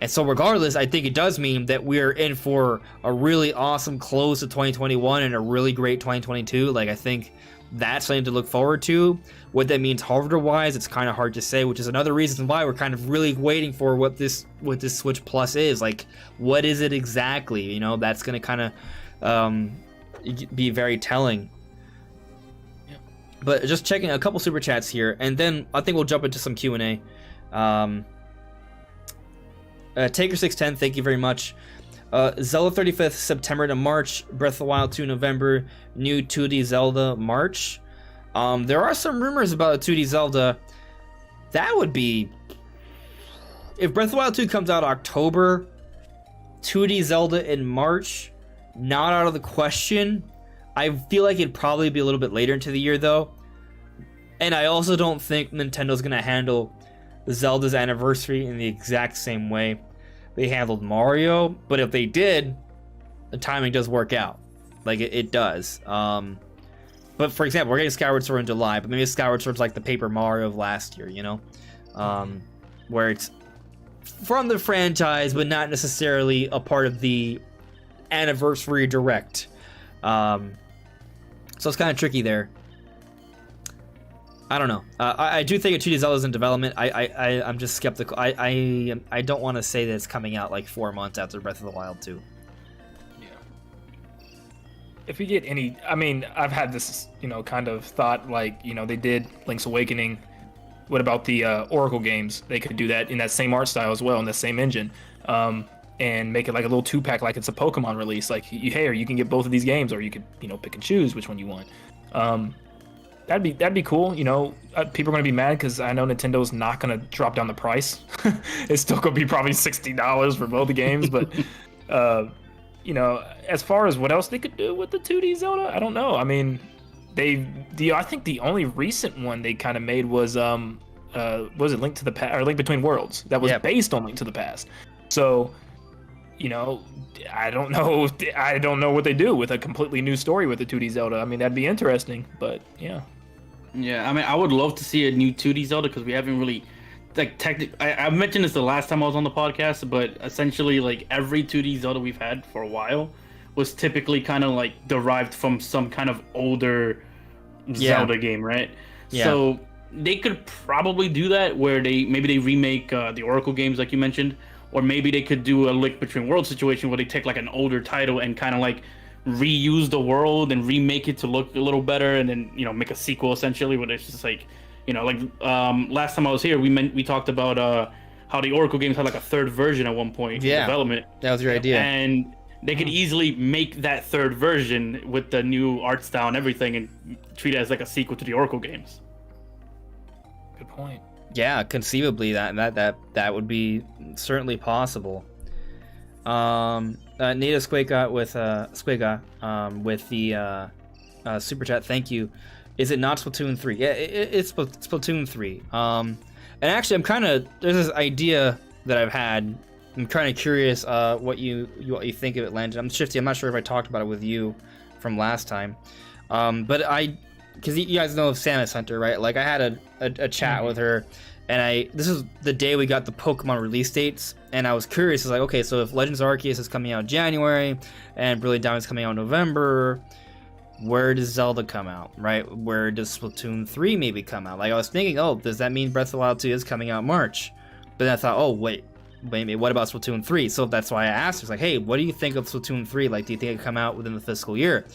And so regardless, I think it does mean that we're in for a really awesome close to 2021 and a really great 2022. Like, I think that's something to look forward to. What that means hardware-wise, it's kind of hard to say, which is another reason why we're kind of really waiting for what this Switch Plus is. Like, what is it exactly? You know, that's going to kind of be very telling. Yeah. But just checking a couple super chats here, and then I think we'll jump into some Q&A. Taker610, thank you very much. Zelda 35th, September to March. Breath of the Wild 2, November. New 2D Zelda, March. There are some rumors about a 2D Zelda. That would be... If Breath of the Wild 2 comes out October, 2D Zelda in March, not out of the question. I feel like it'd probably be a little bit later into the year, though. And I also don't think Nintendo's going to handle Zelda's anniversary in the exact same way they handled Mario, but if they did, the timing does work out. Like, it does. But for example, we're getting Skyward Sword in July, but maybe Skyward Sword's like the Paper Mario of last year, you know? Where it's from the franchise, but not necessarily a part of the anniversary direct. So it's kind of tricky there. I don't know. I do think a 2D Zelda's in development. I'm just skeptical. I don't want to say that it's coming out like 4 months after Breath of the Wild 2. Yeah. If we get any, I mean, I've had this, kind of thought, like, they did Link's Awakening. What about the Oracle games? They could do that in that same art style as well, in the same engine, and make it like a little 2-pack, like it's a Pokemon release. Like, or you can get both of these games, or you could, pick and choose which one you want. That'd be cool. People are gonna be mad because I know Nintendo's not gonna drop down the price. It's still gonna be probably $60 for both the games. But as far as what else they could do with the 2D Zelda, I don't know. I mean, I think the only recent one they kind of made was it Link to the Past or Link Between Worlds? That was based on Link to the Past. So, I don't know. I don't know what they do with a completely new story with the 2D Zelda. I mean, that'd be interesting, but yeah. Yeah, I mean, I would love to see a new 2D Zelda because we haven't really, like, I mentioned this the last time I was on the podcast, but essentially, like, every 2D Zelda we've had for a while was typically kind of like derived from some kind of older Zelda game, right? Yeah. So they could probably do that where they remake the Oracle games like you mentioned, or maybe they could do a Link Between Worlds situation where they take like an older title and kind of like reuse the world and remake it to look a little better, and then make a sequel essentially where it's just like last time I was here we talked about how the Oracle games had like a third version at one point in development. That was your idea. And they could easily make that third version with the new art style and everything and treat it as like a sequel to the Oracle games. Good point. Yeah, conceivably that would be certainly possible. Nita Squega with the super chat. Thank you. Is it not Splatoon 3? Yeah, it's Splatoon 3. And actually, there's this idea that I've had. I'm kind of curious what you think of it, Landon. I'm Shifty. I'm not sure if I talked about it with you from last time, but because you guys know of Samus Hunter, right? Like, I had a chat with her, and this is the day we got the Pokemon release dates, and I was curious. It's like, okay, so if Legends Arceus is coming out in January, and Brilliant Diamond is coming out in November, where does Zelda come out, right? Where does Splatoon 3 maybe come out? Like, I was thinking, does that mean Breath of the Wild 2 is coming out in March? But then I thought, wait, what about Splatoon 3? So that's why I asked her, like, hey, what do you think of Splatoon 3? Like, do you think it come out within the fiscal year?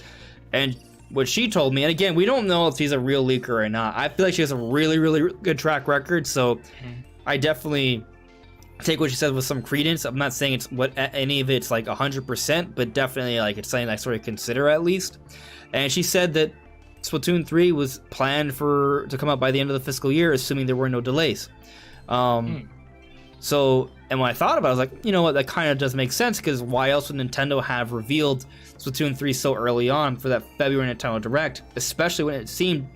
And what she told me, and again, we don't know if she's a real leaker or not. I feel like she has a really, really good track record, so I definitely take what she says with some credence. I'm not saying it's any of it's like 100%, but definitely like it's something I sort of consider at least. And she said that Splatoon 3 was planned to come out by the end of the fiscal year, assuming there were no delays. So, and when I thought about it, I was like, you know what, that kind of does make sense, because why else would Nintendo have revealed Splatoon 3 so early on for that February Nintendo Direct, especially when it seemed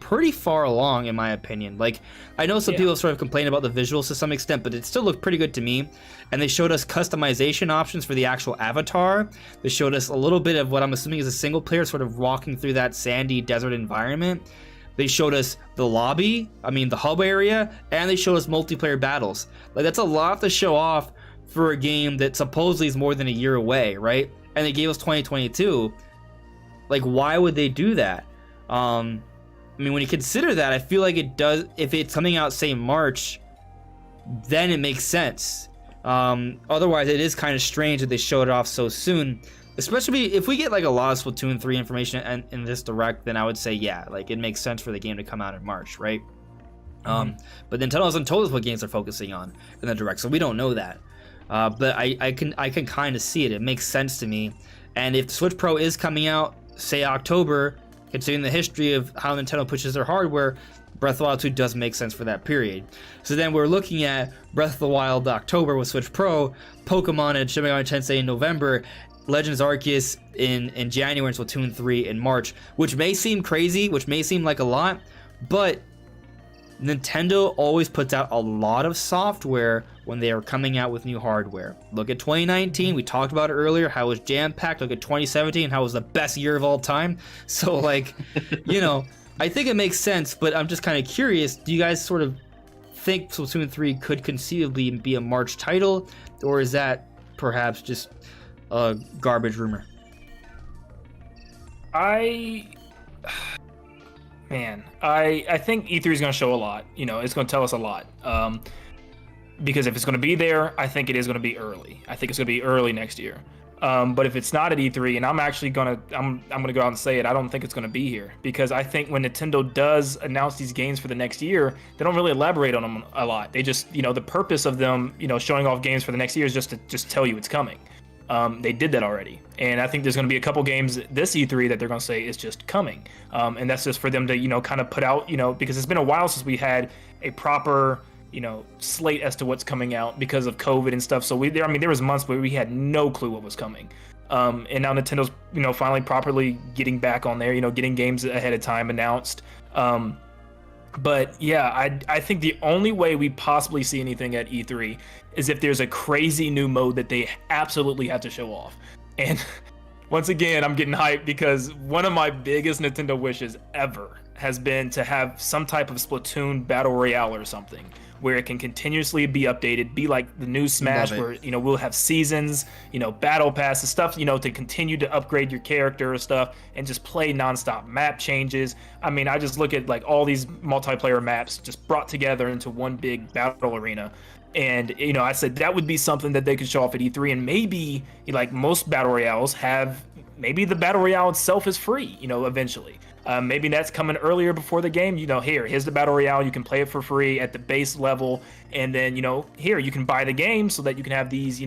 pretty far along, in my opinion. Like, I know some people sort of complain about the visuals to some extent, but it still looked pretty good to me. And they showed us customization options for the actual avatar. They showed us a little bit of what I'm assuming is a single player sort of walking through that sandy desert environment. They showed us the lobby, the hub area, and they showed us multiplayer battles. Like, that's a lot to show off for a game that supposedly is more than a year away, right? And they gave us 2022. Like, why would they do that? When you consider that, I feel like it does. If it's coming out, say, March, then it makes sense. Otherwise, it is kind of strange that they showed it off so soon. Especially if we get like a lot of Splatoon 3 information in this Direct, then I would say, yeah, like it makes sense for the game to come out in March, right? But Nintendo hasn't told us what games they're focusing on in the Direct, so we don't know that. But I can kind of see it. It makes sense to me. And if the Switch Pro is coming out, say October, considering the history of how Nintendo pushes their hardware, Breath of the Wild 2 does make sense for that period. So then we're looking at Breath of the Wild October with Switch Pro, Pokemon and Shin Megami Tensei in November, Legends Arceus in January, and Splatoon 3 in March, which may seem crazy, which may seem like a lot, but Nintendo always puts out a lot of software when they are coming out with new hardware. Look at 2019, we talked about it earlier, how it was jam-packed. Look at 2017, how it was the best year of all time. So, like, I think it makes sense, but I'm just kind of curious, do you guys sort of think Splatoon 3 could conceivably be a March title, or is that perhaps just a garbage rumor? I think E3 is going to show a lot. It's going to tell us a lot. Because if it's going to be there, I think it is going to be early. I think it's going to be early next year. But if it's not at E3, and I'm actually going to go out and say it, I don't think it's going to be here, because I think when Nintendo does announce these games for the next year, they don't really elaborate on them a lot. They just, the purpose of them, showing off games for the next year is just to tell you it's coming. They did that already, and I think there's going to be a couple games this E3 that they're going to say is just coming, and that's just for them to kind of put out, because it's been a while since we had a proper slate as to what's coming out because of COVID and stuff. So there was months where we had no clue what was coming, and now Nintendo's finally properly getting back on there, getting games ahead of time announced. But yeah, I think the only way we possibly see anything at E3 is if there's a crazy new mode that they absolutely have to show off. And once again, I'm getting hyped because one of my biggest Nintendo wishes ever has been to have some type of Splatoon Battle Royale or something, where it can continuously be updated, be like the new Smash, where we'll have seasons, battle passes, stuff, to continue to upgrade your character or stuff, and just play nonstop. Map changes. I just look at like all these multiplayer maps just brought together into one big battle arena. And I said that would be something that they could show off at E3, and maybe like most battle royales have, maybe the battle royale itself is free, eventually. Maybe that's coming earlier before the game. Here's the battle royale. You can play it for free at the base level, and then here you can buy the game so that you can have these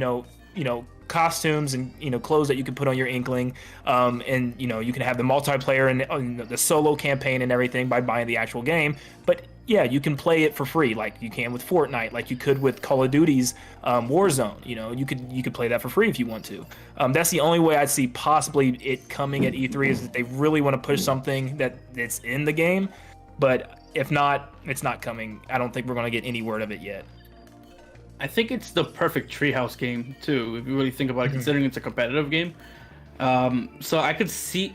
costumes and clothes that you can put on your Inkling, and you can have the multiplayer and the solo campaign and everything by buying the actual game. But yeah, you can play it for free like you can with Fortnite, like you could with Call of Duty's Warzone. You could play that for free if you want to. That's the only way I'd see possibly it coming at E3, is that they really want to push something that's in the game. But if not, it's not coming. I don't think we're going to get any word of it yet. I think it's the perfect Treehouse game too, if you really think about it, considering it's a competitive game. So I could see,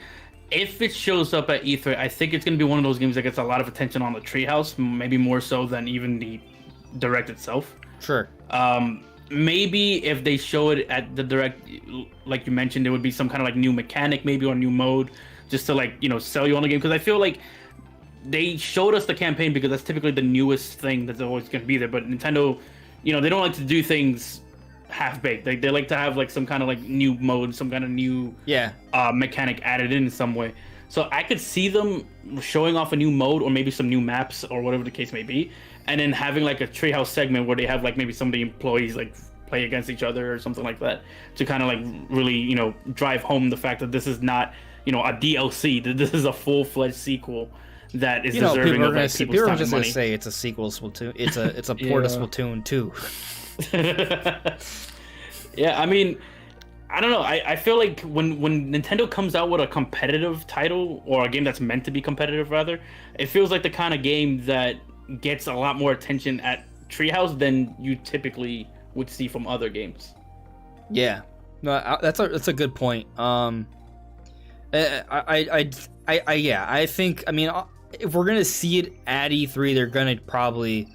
if it shows up at E3, I think it's going to be one of those games that gets a lot of attention on the Treehouse, maybe more so than even the Direct itself. Sure. Maybe if they show it at the Direct, like you mentioned, there would be some kind of like new mechanic, maybe, or new mode, just to like, sell you on the game. Because I feel like they showed us the campaign because that's typically the newest thing that's always going to be there. But Nintendo, they don't like to do things half-baked. They like to have like some kind of like new mode, some kind of new mechanic added in some way. So I could see them showing off a new mode, or maybe some new maps, or whatever the case may be, and then having like a Treehouse segment where they have like maybe some of the employees like play against each other or something like that, to kind of like really drive home the fact that this is not a DLC, that this is a full-fledged sequel that is deserving of like, people's time and money. Say it's a sequel to Splatoon. It's a port of Splatoon 2. Yeah, I mean, I don't know. I feel like when Nintendo comes out with a competitive title, or a game that's meant to be competitive rather, it feels like the kind of game that gets a lot more attention at Treehouse than you typically would see from other games. Yeah, no, that's a good point. I think, I mean, if we're gonna see it at E3, they're gonna probably,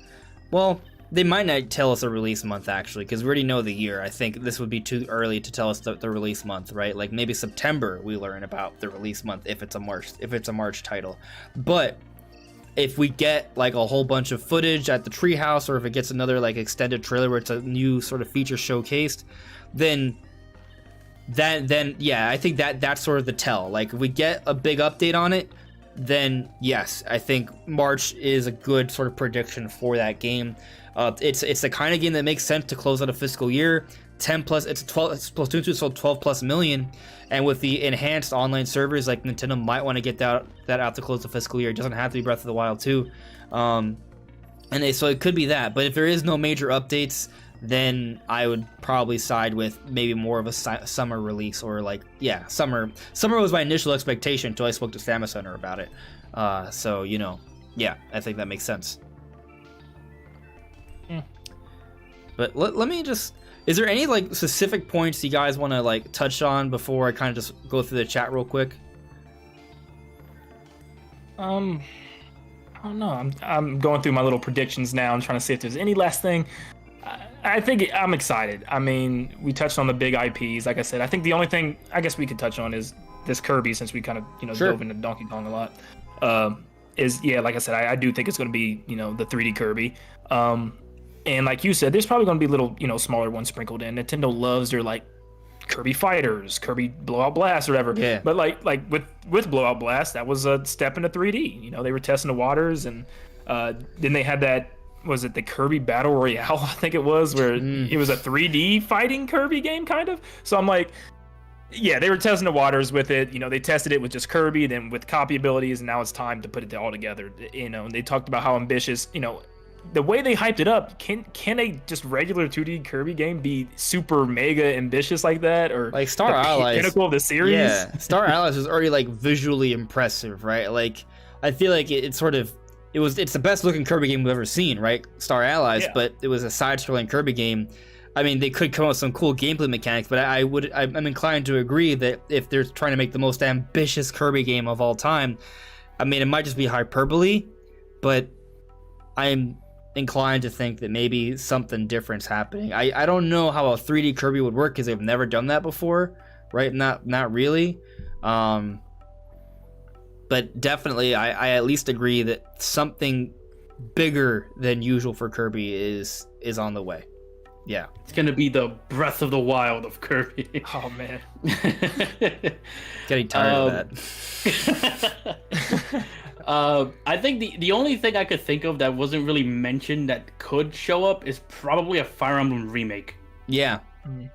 well, they might not tell us a release month actually, because we already know the year. I think this would be too early to tell us the release month, right? Like maybe September we learn about the release month if it's a March title. But if we get like a whole bunch of footage at the Treehouse, or if it gets another like extended trailer where it's a new sort of feature showcased, then yeah, I think that's sort of the tell. Like if we get a big update on it, then yes, I think March is a good sort of prediction for that game. It's the kind of game that makes sense to close out a fiscal year. 10 plus, it's 12. Splatoon 2 sold 12 plus million, and with the enhanced online servers, like Nintendo might want to get that out to close the fiscal year. It doesn't have to be Breath of the Wild 2, so it could be that. But if there is no major updates, then I would probably side with maybe more of a summer release, or like, yeah, summer. Summer was my initial expectation until I spoke to Samus Hunter about it. So, you know, yeah, I think that makes sense. But let me just, is there any like specific points you guys want to like touch on before I kind of just go through the chat real quick? I don't know. I'm going through my little predictions now. I'm trying to see if there's any last thing. I think I'm excited. I mean, we touched on the big IPs. Like I said, I think the only thing I guess we could touch on is this Kirby, since we kind of, you know, Sure. dove into Donkey Kong a lot. Yeah, like I said, I do think it's going to be, you know, the 3D Kirby. And like you said, there's probably going to be little, you know, smaller ones sprinkled in. Nintendo loves their like Kirby Fighters, Kirby Blowout Blast, or whatever. Yeah. But like with Blowout Blast, that was a step into 3D. You know, they were testing the waters, and then they had that. Was it the Kirby Battle Royale? I think it was, where it was a 3D fighting Kirby game, kind of. So I'm like, yeah, they were testing the waters with it. You know, they tested it with just Kirby, then with copy abilities, and now it's time to put it all together. You know, and they talked about how ambitious, you know, the way they hyped it up. Can a just regular 2D Kirby game be super mega ambitious like that, or Like Star Allies, pinnacle of the series? Yeah, Star Allies was already like visually impressive, right? Like I feel like it's the best looking Kirby game we've ever seen, right? Star Allies, Yeah. but it was a side-scrolling Kirby game. I mean, they could come up with some cool gameplay mechanics, but I'm inclined to agree that if they're trying to make the most ambitious Kirby game of all time, I mean, it might just be hyperbole, but I'm inclined to think that maybe something different's happening. I don't know how a 3D Kirby would work because they've never done that before, right? Not really. But definitely, I at least agree that something bigger than usual for Kirby is on the way. Yeah. It's gonna be the Breath of the Wild of Kirby. Oh man. Getting tired of that. I think the only thing I could think of that wasn't really mentioned that could show up is probably a Fire Emblem remake. Yeah.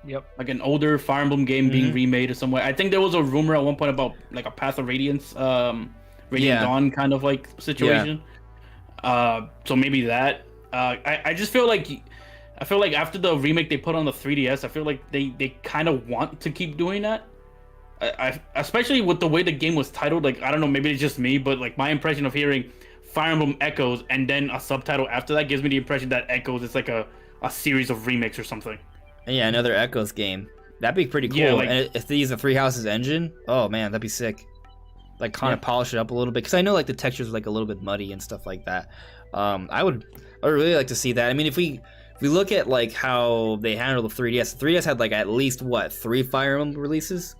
Yep. Like an older Fire Emblem game being remade or somewhere. I think there was a rumor at one point about like a Path of Radiance, Radiant Dawn kind of like situation. So maybe that. I just feel like after the remake they put on the 3DS, I feel like they kind of want to keep doing that. I especially with the way the game was titled. Like, I don't know, maybe it's just me, but like my impression of hearing Fire Emblem Echoes and then a subtitle after that gives me the impression that Echoes is like a series of remakes or something. Yeah, another Echoes game. That'd be pretty cool. Yeah, like, and if they use the Three Houses engine, oh man, that'd be sick. Like kind of polish it up a little bit, because I know like the textures are like a little bit muddy and stuff like that. I would really like to see that. I mean, if we look at like how they handle the 3DS, the 3DS had like at least 3 Fire Emblem releases.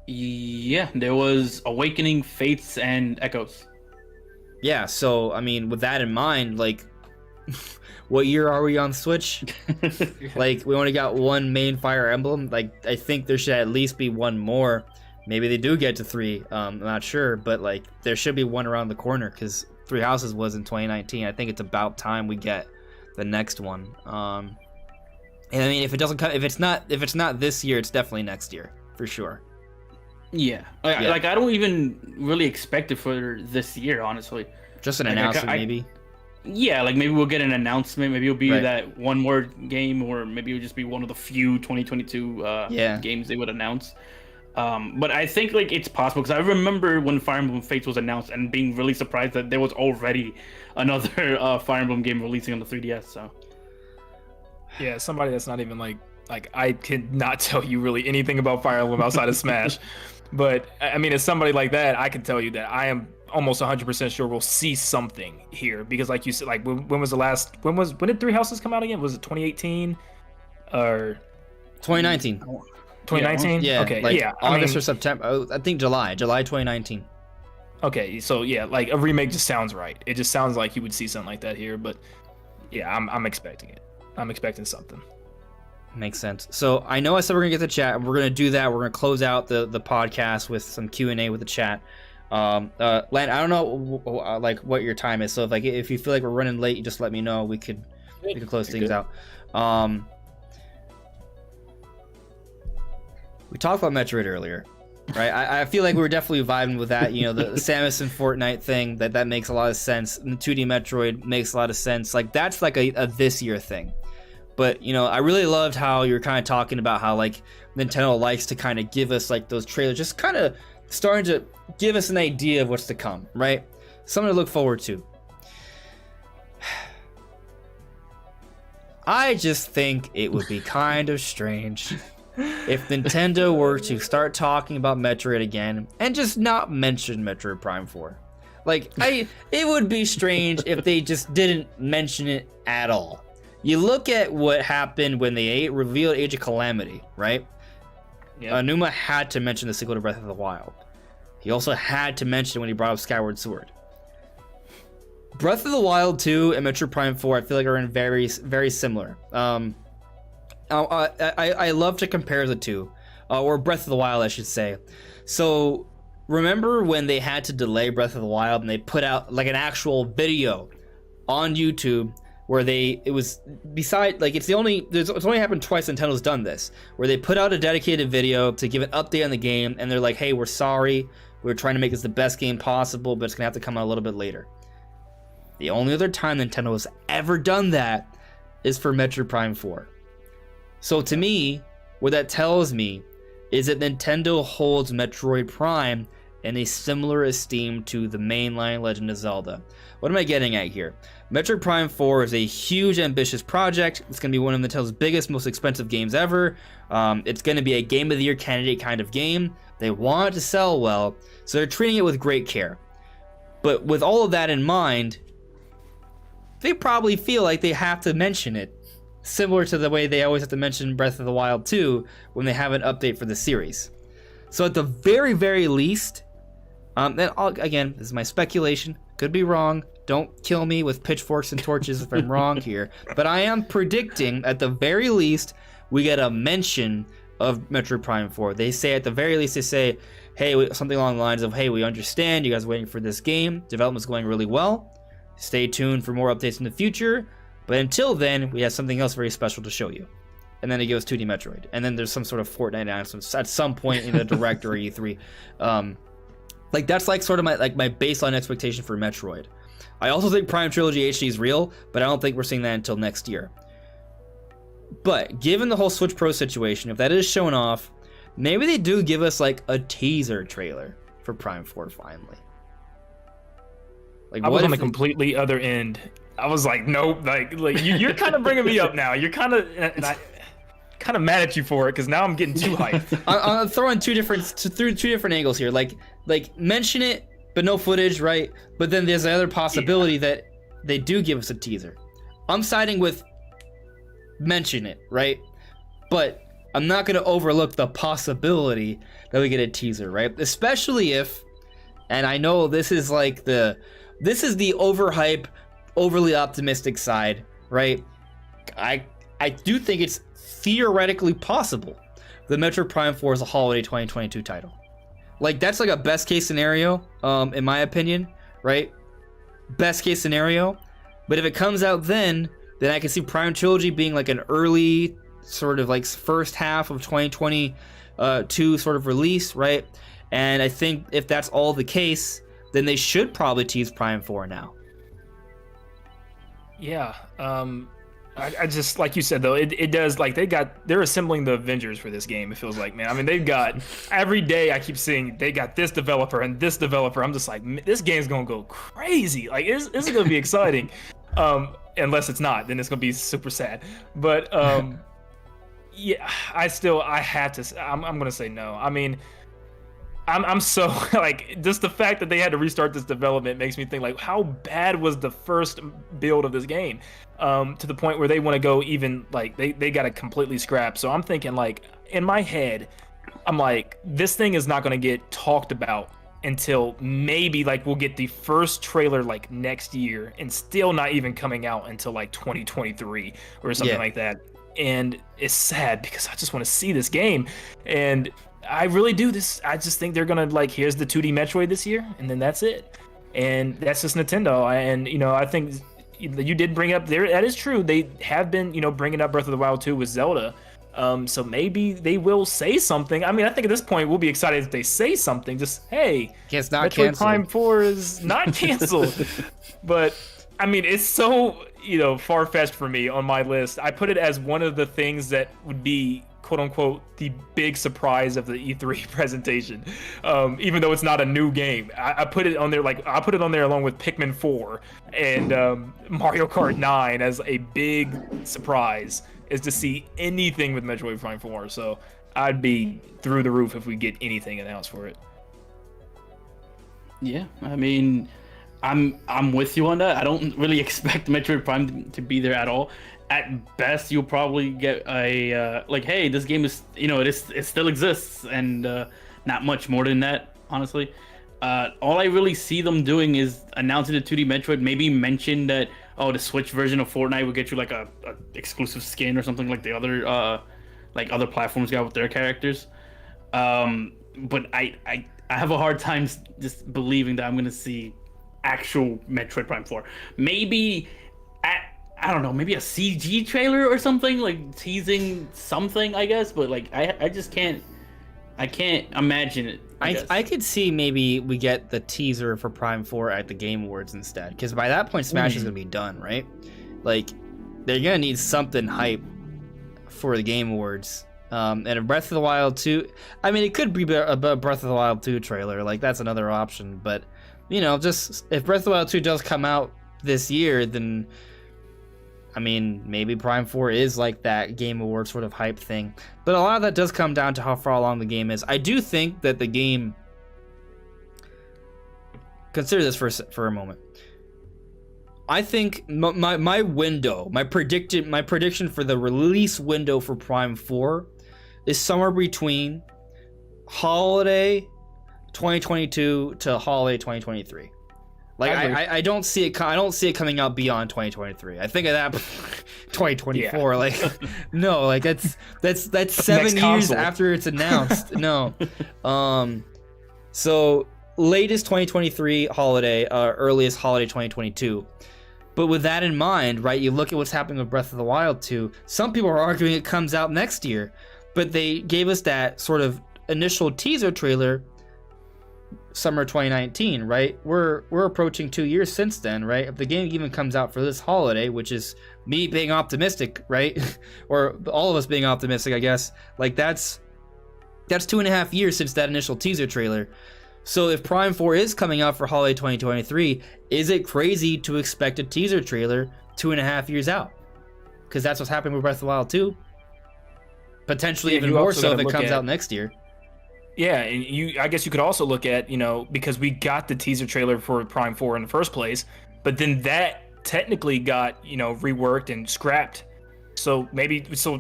Yeah, there was Awakening, Fates, and Echoes. Yeah, so I mean, with that in mind, like, what year are we on Switch? Like, we only got one main Fire Emblem. Like, I think there should at least be one more. Maybe they do get to 3. I'm not sure, but like, there should be one around the corner, because Three Houses was in 2019. I think it's about time we get the next one. And I mean, if it's not this year, it's definitely next year for sure. Yeah. Like I don't even really expect it for this year, honestly. Just an announcement, maybe. Yeah, like maybe we'll get an announcement. Maybe it'll be that one more game, or maybe it'll just be one of the few 2022 games they would announce. But I think like it's possible, because I remember when Fire Emblem Fates was announced and being really surprised that there was already another Fire Emblem game releasing on the 3DS. So yeah, somebody that's not even like I cannot tell you really anything about Fire Emblem outside of Smash. But I mean, as somebody like that, I can tell you that I am almost 100% sure we'll see something here, because like you said, like when was the last, when did Three Houses come out again? Was it 2018 or 2019? 2019? Yeah. Okay. Like yeah. August or September. Oh, I think July 2019. Okay. So yeah, like a remake just sounds right. It just sounds like you would see something like that here. But yeah, I'm expecting it. I'm expecting something. Makes sense. So I know I said we're gonna get the chat. We're gonna do that. We're gonna close out the podcast with some Q&A with the chat. Len, I don't know like what your time is. So if you feel like we're running late, you just let me know. We could close things out. We talked about Metroid earlier, right? I feel like we were definitely vibing with that. You know, the Samus and Fortnite thing, that makes a lot of sense. And the 2D Metroid makes a lot of sense. Like that's like a this year thing. But you know, I really loved how you were kind of talking about how like Nintendo likes to kind of give us like those trailers, just kind of starting to give us an idea of what's to come, right? Something to look forward to. I just think it would be kind of strange if Nintendo were to start talking about Metroid again and just not mention Metroid Prime 4. Like, it would be strange if they just didn't mention it at all. You look at what happened when they revealed Age of Calamity, right? Yeah. Aonuma had to mention the sequel to Breath of the Wild. He also had to mention when he brought up Skyward Sword. Breath of the Wild 2 and Metroid Prime 4, I feel like are in very, very similar. I love to compare the two, or Breath of the Wild, I should say. So remember when they had to delay Breath of the Wild and they put out like an actual video on YouTube where it's only happened twice Nintendo's done this, where they put out a dedicated video to give an update on the game, and they're like, hey, we're sorry, we're trying to make this the best game possible, but it's gonna have to come out a little bit later. The only other time Nintendo has ever done that is for Metroid Prime 4. So to me, what that tells me is that Nintendo holds Metroid Prime in a similar esteem to the mainline Legend of Zelda. What am I getting at here? Metroid Prime 4 is a huge, ambitious project. It's going to be one of Nintendo's biggest, most expensive games ever. It's going to be a Game of the Year candidate kind of game. They want it to sell well, so they're treating it with great care. But with all of that in mind, they probably feel like they have to mention it, similar to the way they always have to mention Breath of the Wild 2 when they have an update for the series. So at the very, very least, again, this is my speculation, could be wrong, don't kill me with pitchforks and torches if I'm wrong here, but I am predicting at the very least we get a mention of Metroid Prime 4. They say at the very least, they say, hey, something along the lines of, hey, we understand you guys are waiting for this game, development's going really well, stay tuned for more updates in the future, but until then, we have something else very special to show you. And then it goes 2D Metroid. And then there's some sort of Fortnite announcements at some point in the Direct or E3. Like that's like sort of my baseline expectation for Metroid. I also think Prime Trilogy HD is real, but I don't think we're seeing that until next year. But given the whole Switch Pro situation, if that is shown off, maybe they do give us like a teaser trailer for Prime 4 finally. Like, I was on the completely other end. I was like, nope. Like you're kind of bringing me up now. You're kind of, and I kind of mad at you for it because now I'm getting too hyped. I'm throwing two different angles here. Like mention it, but no footage, right? But then there's the other possibility that they do give us a teaser. I'm siding with mention it, right? But I'm not going to overlook the possibility that we get a teaser, right? Especially if, and I know this is the overhype, overly optimistic side, right? I do think it's theoretically possible that Metroid Prime 4 is a holiday 2022 title. Like that's like a best case scenario, in my opinion, right? Best case scenario. But if it comes out then I can see Prime Trilogy being like an early sort of like first half of 2022 sort of release, right? And I think if that's all the case, then they should probably tease Prime 4 now. Yeah. I just, like you said though, it does, like they're assembling the Avengers for this game. It feels like, man. I mean, they've got every day I keep seeing they got this developer and this developer. I'm just like, this game's gonna go crazy. Like, this is gonna be exciting. Unless it's not, then it's gonna be super sad. But yeah, I have to. I'm gonna say no. I mean, I'm so like, just the fact that they had to restart this development makes me think, like, how bad was the first build of this game, to the point where they want to go even, like, they got to completely scrap. So I'm thinking, like, in my head, I'm like, this thing is not going to get talked about until maybe, like, we'll get the first trailer like next year, and still not even coming out until like 2023 or something like that. And it's sad because I just want to see this game, and I really do. I just think they're gonna, like, here's the 2D Metroid this year, and then that's it. And that's just Nintendo. And I think you did bring up there. That is true. They have been, bringing up Breath of the Wild 2 with Zelda. So maybe they will say something. I mean, I think at this point we'll be excited if they say something. Just, hey, it's not Metroid canceled. Prime 4 is not canceled. But I mean, it's so far-fetched for me on my list. I put it as one of the things that would be, quote unquote, the big surprise of the E3 presentation, even though it's not a new game. I put it on there, like, I put it on there along with Pikmin 4 and Mario Kart 9 as a big surprise, is to see anything with Metroid Prime 4. So I'd be through the roof if we get anything announced for it. Yeah, I mean, I'm with you on that. I don't really expect Metroid Prime to be there at all. At best, you'll probably get a like, hey, this game is, it still exists, and not much more than that, honestly. All I really see them doing is announcing the 2D Metroid, maybe mention that, the Switch version of Fortnite will get you like a exclusive skin or something like the other other platforms got with their characters. But I have a hard time just believing that I'm gonna see actual Metroid Prime 4. Maybe I don't know, maybe a CG trailer or something, like teasing something, I guess, but like I just can't imagine it. I could see maybe we get the teaser for Prime 4 at the Game Awards instead, because by that point Smash is gonna be done, right? Like, they're gonna need something hype for the Game Awards. And a Breath of the Wild 2, I mean, it could be a Breath of the Wild 2 trailer, like, that's another option, but just if Breath of the Wild 2 does come out this year, then I mean, maybe Prime 4 is like that Game Award sort of hype thing. But a lot of that does come down to how far along the game is. I do think that the game... Consider this for a moment. I think my window, my prediction for the release window for Prime 4 is somewhere between holiday 2022 to holiday 2023. Like, I don't see it. I don't see it coming out beyond 2023. I think of that 2024. Yeah. Like, no, like that's 7 years after it's announced. No, so latest 2023 holiday, earliest holiday 2022. But with that in mind, right? You look at what's happening with Breath of the Wild 2. Some people are arguing it comes out next year, but they gave us that sort of initial teaser trailer. Summer 2019, right? We're approaching 2 years since then, right? If the game even comes out for this holiday, which is me being optimistic, right? Or all of us being optimistic, I guess. Like, that's 2.5 years since that initial teaser trailer. So if Prime 4 is coming out for holiday 2023, is it crazy to expect a teaser trailer 2.5 years out? Because that's what's happening with Breath of the Wild 2. Potentially even more so if it comes out next year. Yeah, and I guess you could also look at, because we got the teaser trailer for Prime 4 in the first place, but then that technically got, reworked and scrapped. So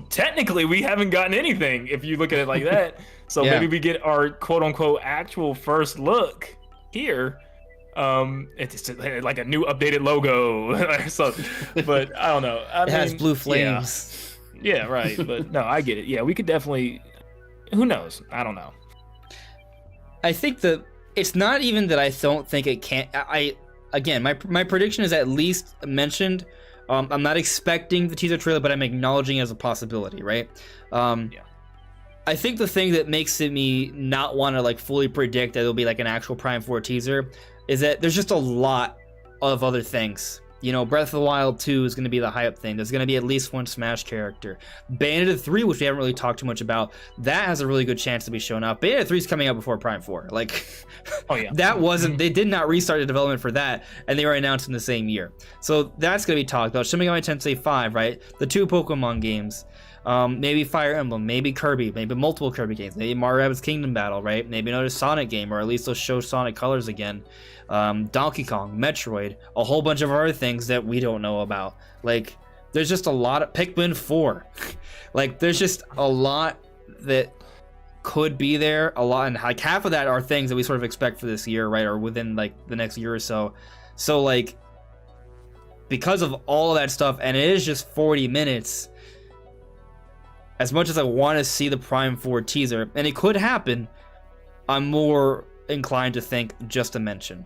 technically we haven't gotten anything if you look at it like that. So maybe we get our quote unquote actual first look here. It's like a new updated logo or something. But I don't know. It has blue flames. Yeah, right. But no, I get it. Yeah, we could definitely, who knows? I don't know. I think that it's not even that I don't think it can't. Again, my prediction is at least mentioned. I'm not expecting the teaser trailer, but I'm acknowledging it as a possibility, right? I think the thing that makes me not want to like fully predict that it'll be like an actual Prime 4 teaser is that there's just a lot of other things Breath of the Wild 2 is going to be the hype thing. There's going to be at least one Smash character. Bayonetta 3, which we haven't really talked too much about, that has a really good chance to be shown up. Bayonetta 3 is coming out before Prime 4. Like, oh yeah, that wasn't. They did not restart the development for that, and they were announced in the same year. So that's going to be talked about. Shin Megami Tensei 5, right? The 2 Pokemon games. Maybe Fire Emblem, maybe Kirby, maybe multiple Kirby games, maybe Mario Rabbids Kingdom Battle, right? Maybe another Sonic game, or at least they'll show Sonic Colors again. Donkey Kong, Metroid, a whole bunch of other things that we don't know about. Like, there's just a lot of Pikmin 4. Like, there's just a lot that could be there. A lot, and like half of that are things that we sort of expect for this year, right? Or within like the next year or so. So like, because of all of that stuff, and it is just 40 minutes. As much as I want to see the Prime 4 teaser, and it could happen, I'm more inclined to think just a mention.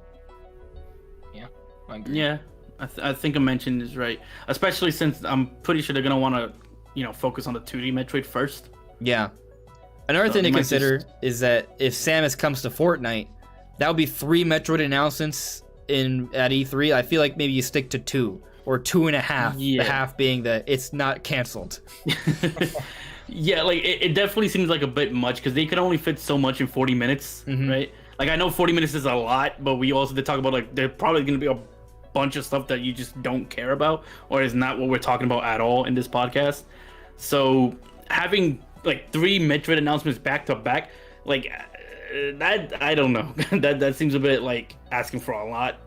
Yeah, I agree. Yeah, I think a mention is right, especially since I'm pretty sure they're gonna want to, focus on the 2D Metroid first. Yeah. Another thing to consider is that if Samus comes to Fortnite, that would be 3 Metroid announcements at E3. I feel like maybe you stick to 2 or 2.5. Yeah. The half being that it's not canceled. Yeah, like it definitely seems like a bit much because they could only fit so much in 40 minutes, right? Like, I know 40 minutes is a lot, but we also did talk about, like, there's probably going to be a bunch of stuff that you just don't care about or is not what we're talking about at all in this podcast. So having, like, 3 Metroid announcements back to back, like, that, I don't know. that seems a bit, like, asking for a lot.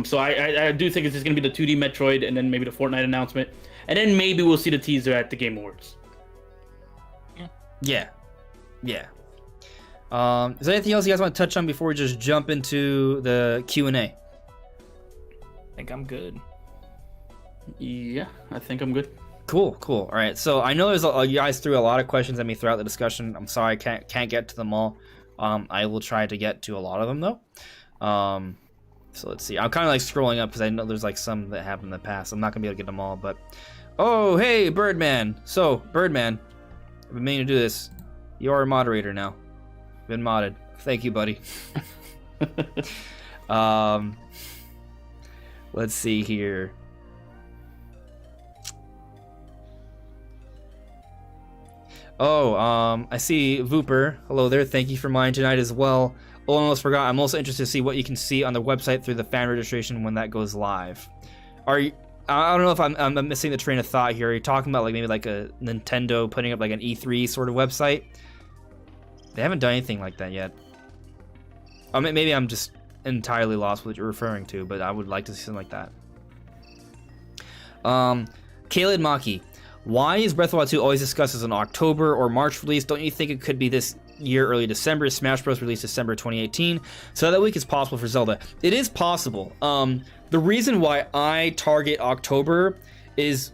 So I do think it's just going to be the 2D Metroid and then maybe the Fortnite announcement. And then maybe we'll see the teaser at the Game Awards. Yeah. Is there anything else you guys want to touch on before we just jump into the Q&A? I think I'm good. Yeah, I think I'm good. Cool. All right. So I know you guys threw a lot of questions at me throughout the discussion. I'm sorry I can't get to them all. I will try to get to a lot of them though. So let's see. I'm kind of like scrolling up because I know there's like some that happened in the past. I'm not gonna be able to get them all, but oh hey Birdman. So Birdman, I've been meaning to do this. You are a moderator now. Been modded. Thank you, buddy. Let's see here. I see Vooper. Hello there. Thank you for mine tonight as well. Oh, I almost forgot. I'm also interested to see what you can see on the website through the fan registration when that goes live. I don't know if I'm missing the train of thought here. Are you talking about like maybe like a Nintendo putting up like an E3 sort of website? They haven't done anything like that yet. I mean, maybe I'm just entirely lost what you're referring to, but I would like to see something like that. Kaled Maki, why is Breath of the Wild 2 always discussed as an October or March release? Don't you think it could be this year, early December? Smash Bros. Released December 2018, so that week is possible for Zelda. It is possible. The reason why I target October is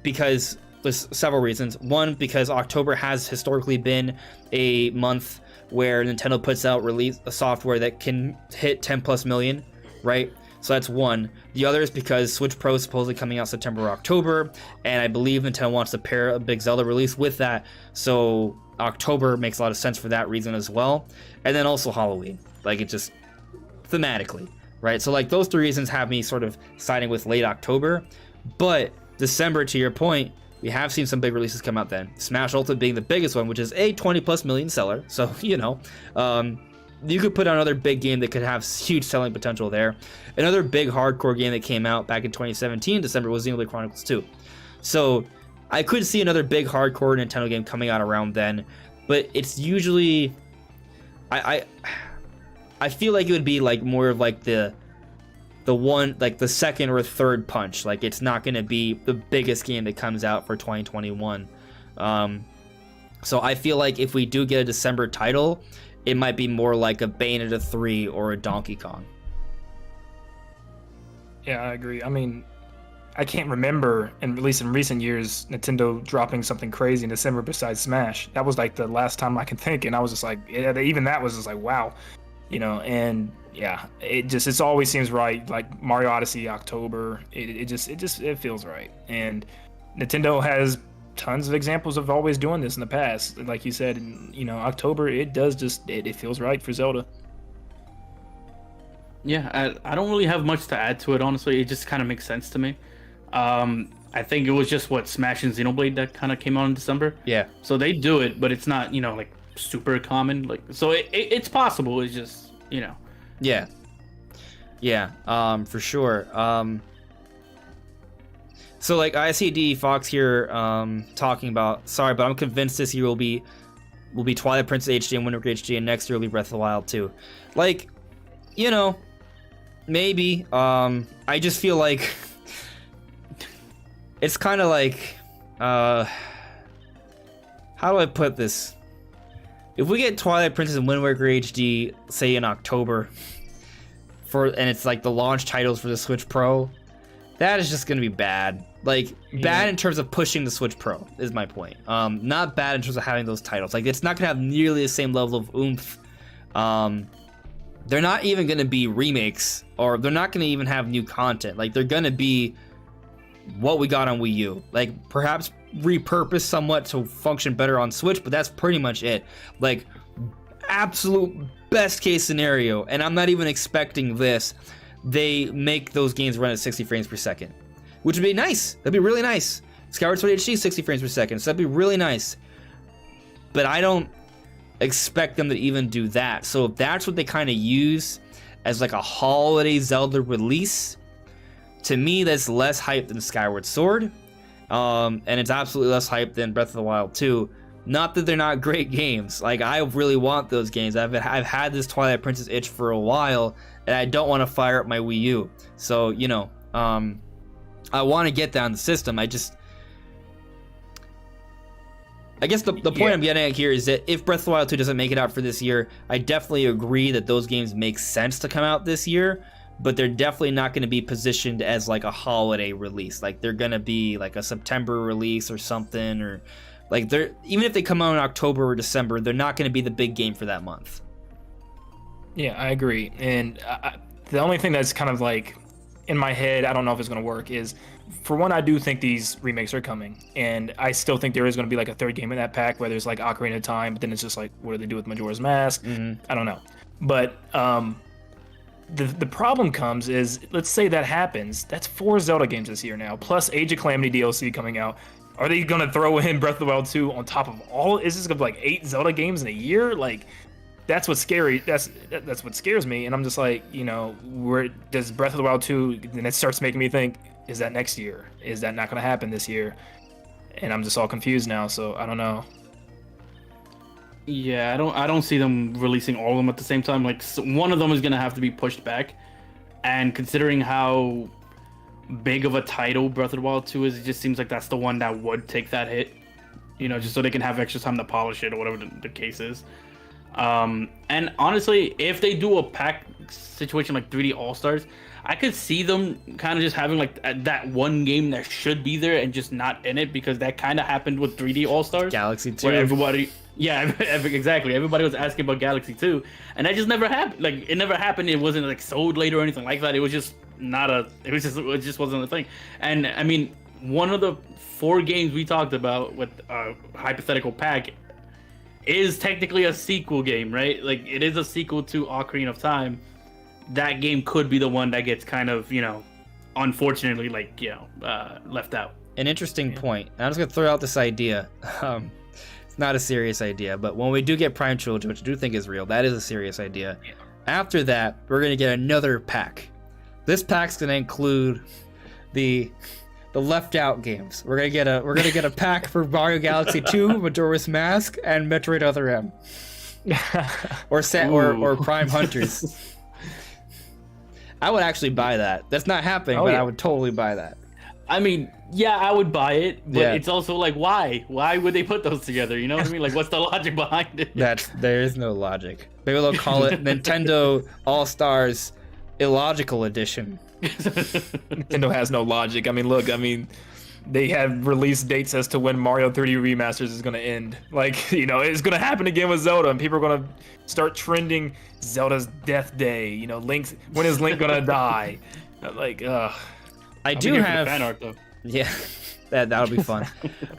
because there's several reasons. One, because October has historically been a month where Nintendo puts out a software that can hit 10 plus million, right? So that's one. The other is because Switch Pro is supposedly coming out September or October, and I believe Nintendo wants to pair a big Zelda release with that, so October makes a lot of sense for that reason as well. And then also Halloween, like it just thematically, right? So like those 3 reasons have me sort of siding with late October, but December, to your point, we have seen some big releases come out then. Smash Ultimate being the biggest one, which is a 20 plus million seller. So, you could put out another big game that could have huge selling potential there. Another big hardcore game that came out back in 2017, December, was Xenoblade Chronicles 2. So I could see another big hardcore Nintendo game coming out around then, but it's usually, I feel like it would be like more of like the one, like the second or third punch. Like it's not going to be the biggest game that comes out for 2021. So I feel like if we do get a December title, it might be more like a Bayonetta 3 or a Donkey Kong. Yeah, I agree. I mean, I can't remember, and at least in recent years, Nintendo dropping something crazy in December besides Smash. That was like the last time I can think, and I was just like, even that was just like, wow, and yeah, it always seems right. Like Mario Odyssey, October, it feels right. And Nintendo has tons of examples of always doing this in the past. Like you said, October, it feels right for Zelda. Yeah, I don't really have much to add to it, honestly. It just kind of makes sense to me. I think it was just what Smash and Xenoblade that kind of came out in December. Yeah. So they do it, but it's not, like super common. Like, so it's possible. It's just, Yeah. Yeah. For sure. So like I see D Fox here talking about, sorry, but I'm convinced this year will be Twilight Princess HD and Wind Waker HD, and next year will be Breath of the Wild 2. Like, maybe. I just feel like it's kind of like, how do I put this? If we get Twilight Princess and Wind Waker HD, say in October, and it's like the launch titles for the Switch Pro, that is just gonna be bad. Like, bad in terms of pushing the Switch Pro is my point. Not bad in terms of having those titles. Like, it's not gonna have nearly the same level of oomph. They're not even gonna be remakes, or they're not gonna even have new content. Like, they're gonna be what we got on Wii U. Like, perhaps repurposed somewhat to function better on Switch, but that's pretty much it. Like, absolute best case scenario, and I'm not even expecting this, they make those games run at 60 frames per second, which would be nice. That'd be really nice. Skyward Sword HD 60 frames per second, so that'd be really nice. But I don't expect them to even do that. So if that's what they kind of use as like a holiday Zelda release, to me that's less hype than Skyward Sword, and it's absolutely less hype than Breath of the Wild 2. Not that they're not great games. Like, I really want those games. I've had this Twilight Princess itch for a while, and I don't want to fire up my Wii U. So, I want to get that on the system. I guess the point I'm getting at here is that if Breath of the Wild 2 doesn't make it out for this year, I definitely agree that those games make sense to come out this year, but they're definitely not going to be positioned as like a holiday release. Like, they're going to be like a September release or something, or like even if they come out in October or December, they're not going to be the big game for that month. Yeah, I agree. And the only thing that's kind of like in my head, I don't know if it's going to work, is for one, I do think these remakes are coming, and I still think there is going to be like a third game in that pack, whether it's like Ocarina of Time, but then it's just like, what do they do with Majora's Mask? I don't know. But the problem comes is, let's say that happens, that's 4 Zelda games this year now, plus Age of Calamity DLC coming out. Are they going to throw in Breath of the Wild 2 on top of all? Is this going to be like 8 Zelda games in a year? Like, that's what's scary. That's what scares me. And I'm just like, where does Breath of the Wild 2, and it starts making me think, is that next year? Is that not going to happen this year? And I'm just all confused now, so I don't know. Yeah, I don't see them releasing all of them at the same time. Like, one of them is going to have to be pushed back. And considering how big of a title Breath of the Wild 2 is, it just seems like that's the one that would take that hit, just so they can have extra time to polish it or whatever the case is. And honestly, if they do a pack situation like 3D All-Stars, I could see them kind of just having like that one game that should be there and just not in it, because that kind of happened with 3D All-Stars. Galaxy 2. Where everybody, exactly. Everybody was asking about Galaxy 2, and that just never happened. Like, it never happened. It wasn't like sold later or anything like that. It was just it just wasn't a thing. And I mean, one of the 4 games we talked about with hypothetical pack is technically a sequel game, right? Like, it is a sequel to Ocarina of Time. That game could be the one that gets kind of, unfortunately, left out. An interesting point. I'm just gonna throw out this idea. It's not a serious idea, but when we do get Prime Trilogy, which I do think is real, that is a serious idea. Yeah. After that, we're gonna get another pack. This pack's gonna include the left out games. We're gonna get a pack for Mario Galaxy 2, Majora's Mask, and Metroid Other M. or Prime Hunters. I would actually buy that. That's not happening, but I would totally buy that. I mean, yeah, I would buy it, but it's also like, why? Why would they put those together? You know what I mean? Like, what's the logic behind it? There is no logic. Maybe they'll call it Nintendo All-Stars Illogical Edition. Nintendo has no logic. I mean, look, they have release dates as to when Mario 3D Remasters is going to end. Like, it's going to happen again with Zelda, and people are going to start trending Zelda's death day. When is Link going to die? Like, I do have fan art, though. Yeah, that'll be fun.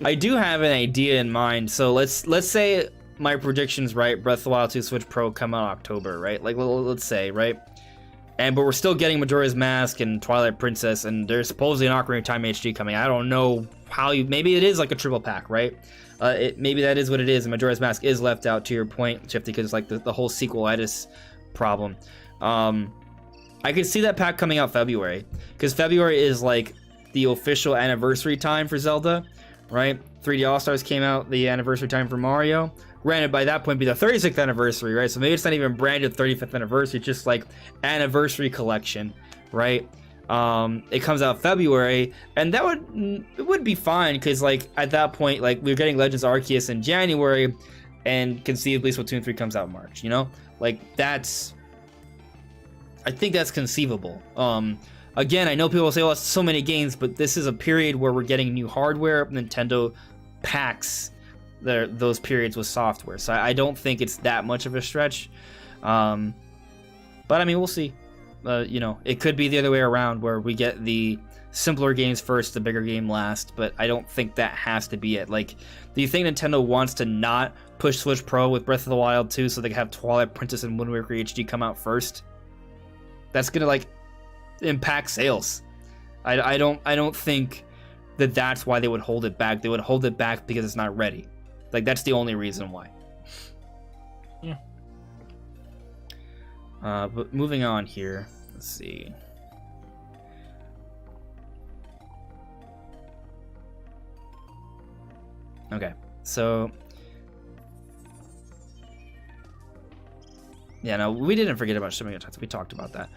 I do have an idea in mind. So let's say my prediction's right. Breath of the Wild 2 Switch Pro come out in October, right? Like, let's say, right? but we're still getting Majora's Mask and Twilight Princess, and there's supposedly an Ocarina of Time HD coming. I don't know how maybe it is like a triple pack, right? Maybe that is what it is, and Majora's Mask is left out, to your point, Shifty, because like the whole sequelitis problem. I could see that pack coming out February, because February is like the official anniversary time for Zelda, right? 3D All-Stars came out the anniversary time for Mario. Granted, by that point, it'd be the 36th anniversary, right? So maybe it's not even branded 35th anniversary, it's just like anniversary collection, right? It comes out February, and it would be fine, because like at that point, like we're getting Legends Arceus in January, and conceivably Splatoon 3 comes out in March, you know? Like I think that's conceivable. Again, I know people say, "Oh, it's so many games," but this is a period where we're getting new hardware. Nintendo packs those periods with software, so I don't think it's that much of a stretch. But I mean, we'll see. You know, it could be the other way around, where we get the simpler games first, the bigger game last. But I don't think that has to be it. Like, do you think Nintendo wants to not push Switch Pro with Breath of the Wild 2 so they can have Twilight Princess and Wind Waker HD come out first? That's gonna like impact sales. I don't think that's why they would hold it back. They would hold it back because it's not ready. Like, that's the only reason why. Yeah. But moving on here, let's see. Okay, so yeah, no, we didn't forget about Shimmy Attacks. We talked about that.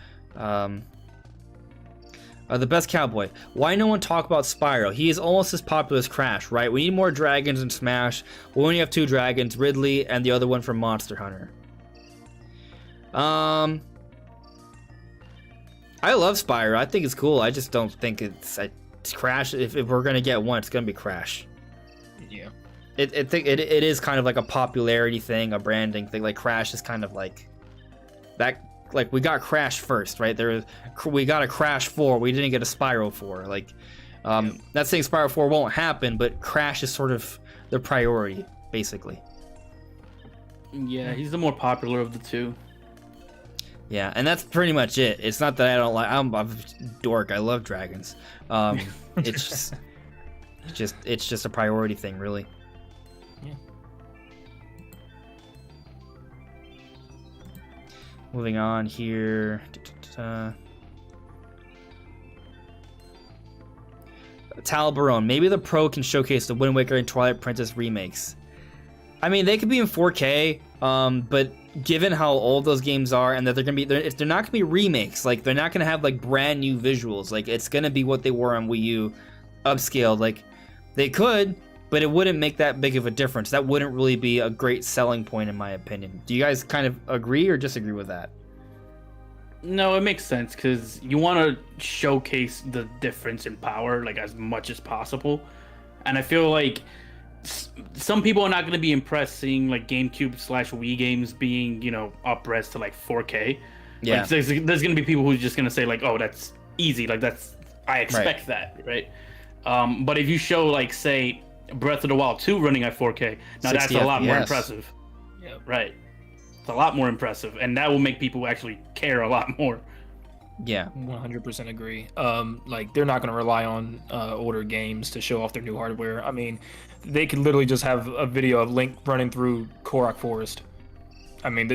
The best cowboy. Why no one talk about Spyro? He is almost as popular as Crash, right? We need more dragons in Smash. We only have 2 dragons, Ridley and the other one from Monster Hunter. I love Spyro. I think it's cool. I just don't think it's Crash. If we're gonna get one, it's gonna be Crash. Yeah. It is kind of like a popularity thing, a branding thing. Like, Crash is kind of like that. Like, we got Crash first, right? We got a Crash 4. We didn't get a Spyro 4. Like, not saying Spyro 4 won't happen, but Crash is sort of the priority, basically. Yeah, he's the more popular of the two. Yeah, and that's pretty much it. It's not that I don't like. I'm a dork. I love dragons. It's just a priority thing, really. Yeah. Moving on here. Tal Barone. Maybe the Pro can showcase the Wind Waker and Twilight Princess remakes. I mean, they could be in 4K, but given how old those games are, and that they're not gonna be remakes. Like, they're not gonna have like brand new visuals. Like, it's gonna be what they were on Wii U, upscaled. Like, they could, but it wouldn't make that big of a difference. That wouldn't really be a great selling point, in my opinion. Do you guys kind of agree or disagree with that? No, it makes sense, because you want to showcase the difference in power like as much as possible, and I feel like some people are not going to be impressed seeing like GameCube/Wii games being, you know, up-res to like 4K. Yeah, like, there's going to be people who's just going to say like, oh, that's easy, like I expect that, right? But if you show, like, say, Breath of the Wild 2 running at 4K, now that's a lot more impressive. Yeah, right. It's a lot more impressive, and that will make people actually care a lot more. Yeah, 100% agree. Like, they're not going to rely on older games to show off their new hardware. I mean, they could literally just have a video of Link running through Korok Forest. I mean,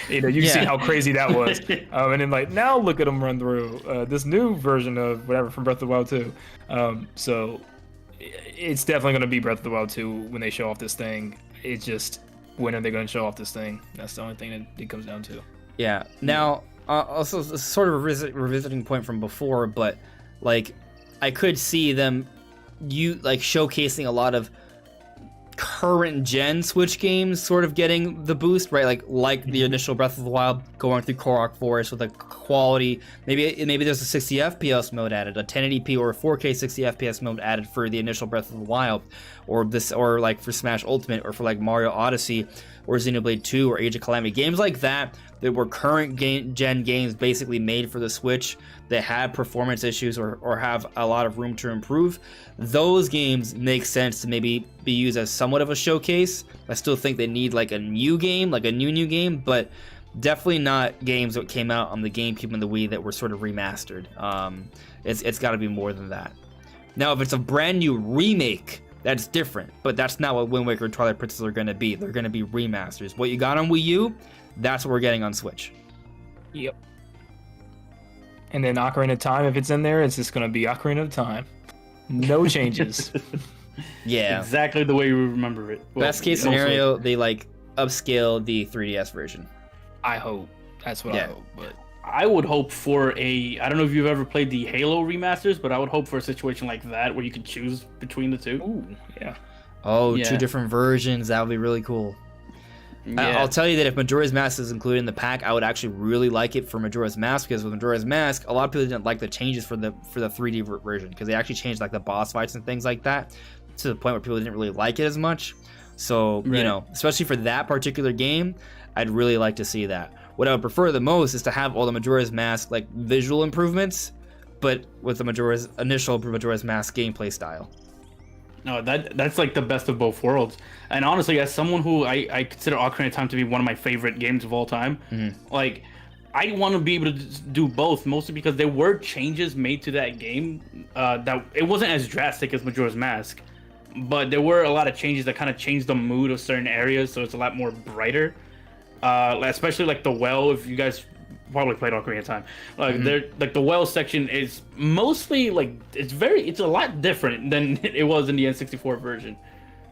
you know, you've seen how crazy that was. And then, like, now look at him run through this new version of whatever from Breath of the Wild 2. So it's definitely going to be Breath of the Wild 2 when they show off this thing. It's just, when are they going to show off this thing? That's the only thing that it comes down to. Yeah. Now, also, sort of a revisiting point from before, but like, I could see them showcasing a lot of current gen Switch games sort of getting the boost, right? Like the initial Breath of the Wild going through Korok Forest with a quality. Maybe there's a 60 FPS mode added, a 1080p or a 4K 60 FPS mode added for the initial Breath of the Wild, or like for Smash Ultimate, or for like Mario Odyssey, or Xenoblade 2, or Age of Calamity. Games like that were current gen games basically made for the Switch that had performance issues or have a lot of room to improve. Those games make sense to maybe be used as somewhat of a showcase. I still think they need like a new game, like a new game, but definitely not games that came out on the GameCube and the Wii that were sort of remastered. It's got to be more than that. Now, if it's a brand new remake, that's different, but that's not what Wind Waker and Twilight Princess are going to be. They're going to be remasters. What you got on Wii U, that's what we're getting on Switch. Yep. And then Ocarina of Time, if it's in there, it's just going to be Ocarina of Time. No changes. Yeah. Exactly the way we remember it. Well, best case scenario, they like upscale the 3DS version. I hope. That's what I hope. But I would hope for I don't know if you've ever played the Halo remasters, but I would hope for a situation like that where you could choose between the two. Ooh, yeah. Oh, yeah. 2 different versions. That would be really cool. Yeah. I'll tell you that if Majora's Mask is included in the pack, I would actually really like it for Majora's Mask, because with Majora's Mask, a lot of people didn't like the changes for the 3D version, because they actually changed like the boss fights and things like that to the point where people didn't really like it as much. So, you know, especially for that particular game, I'd really like to see that. What I would prefer the most is to have all the Majora's Mask like visual improvements, but with the initial Majora's Mask gameplay style. No, that's like the best of both worlds. And honestly, as someone who I consider Ocarina of Time to be one of my favorite games of all time, like I want to be able to do both, mostly because there were changes made to that game that it wasn't as drastic as Majora's Mask, but there were a lot of changes that kind of changed the mood of certain areas, so it's a lot more brighter. Especially like the well, if you guys probably played Ocarina of Time, like the well section is mostly like it's a lot different than it was in the N64 version.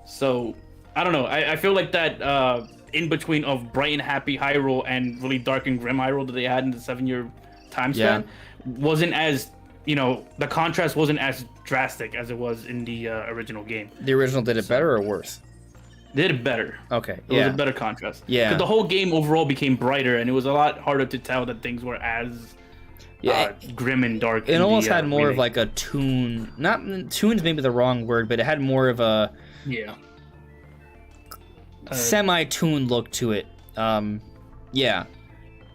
So I don't know, I feel like that in between of bright and happy Hyrule and really dark and grim Hyrule that they had in the 7-year time span wasn't as, you know, the contrast wasn't as drastic as it was in the original game. The original did it better or worse? They did it better. Okay, it was a better contrast. Yeah, because the whole game overall became brighter, and it was a lot harder to tell that things were as grim and dark. It almost had more of like a tune. Not tune's maybe the wrong word, but it had more of a semi-tune look to it. Yeah,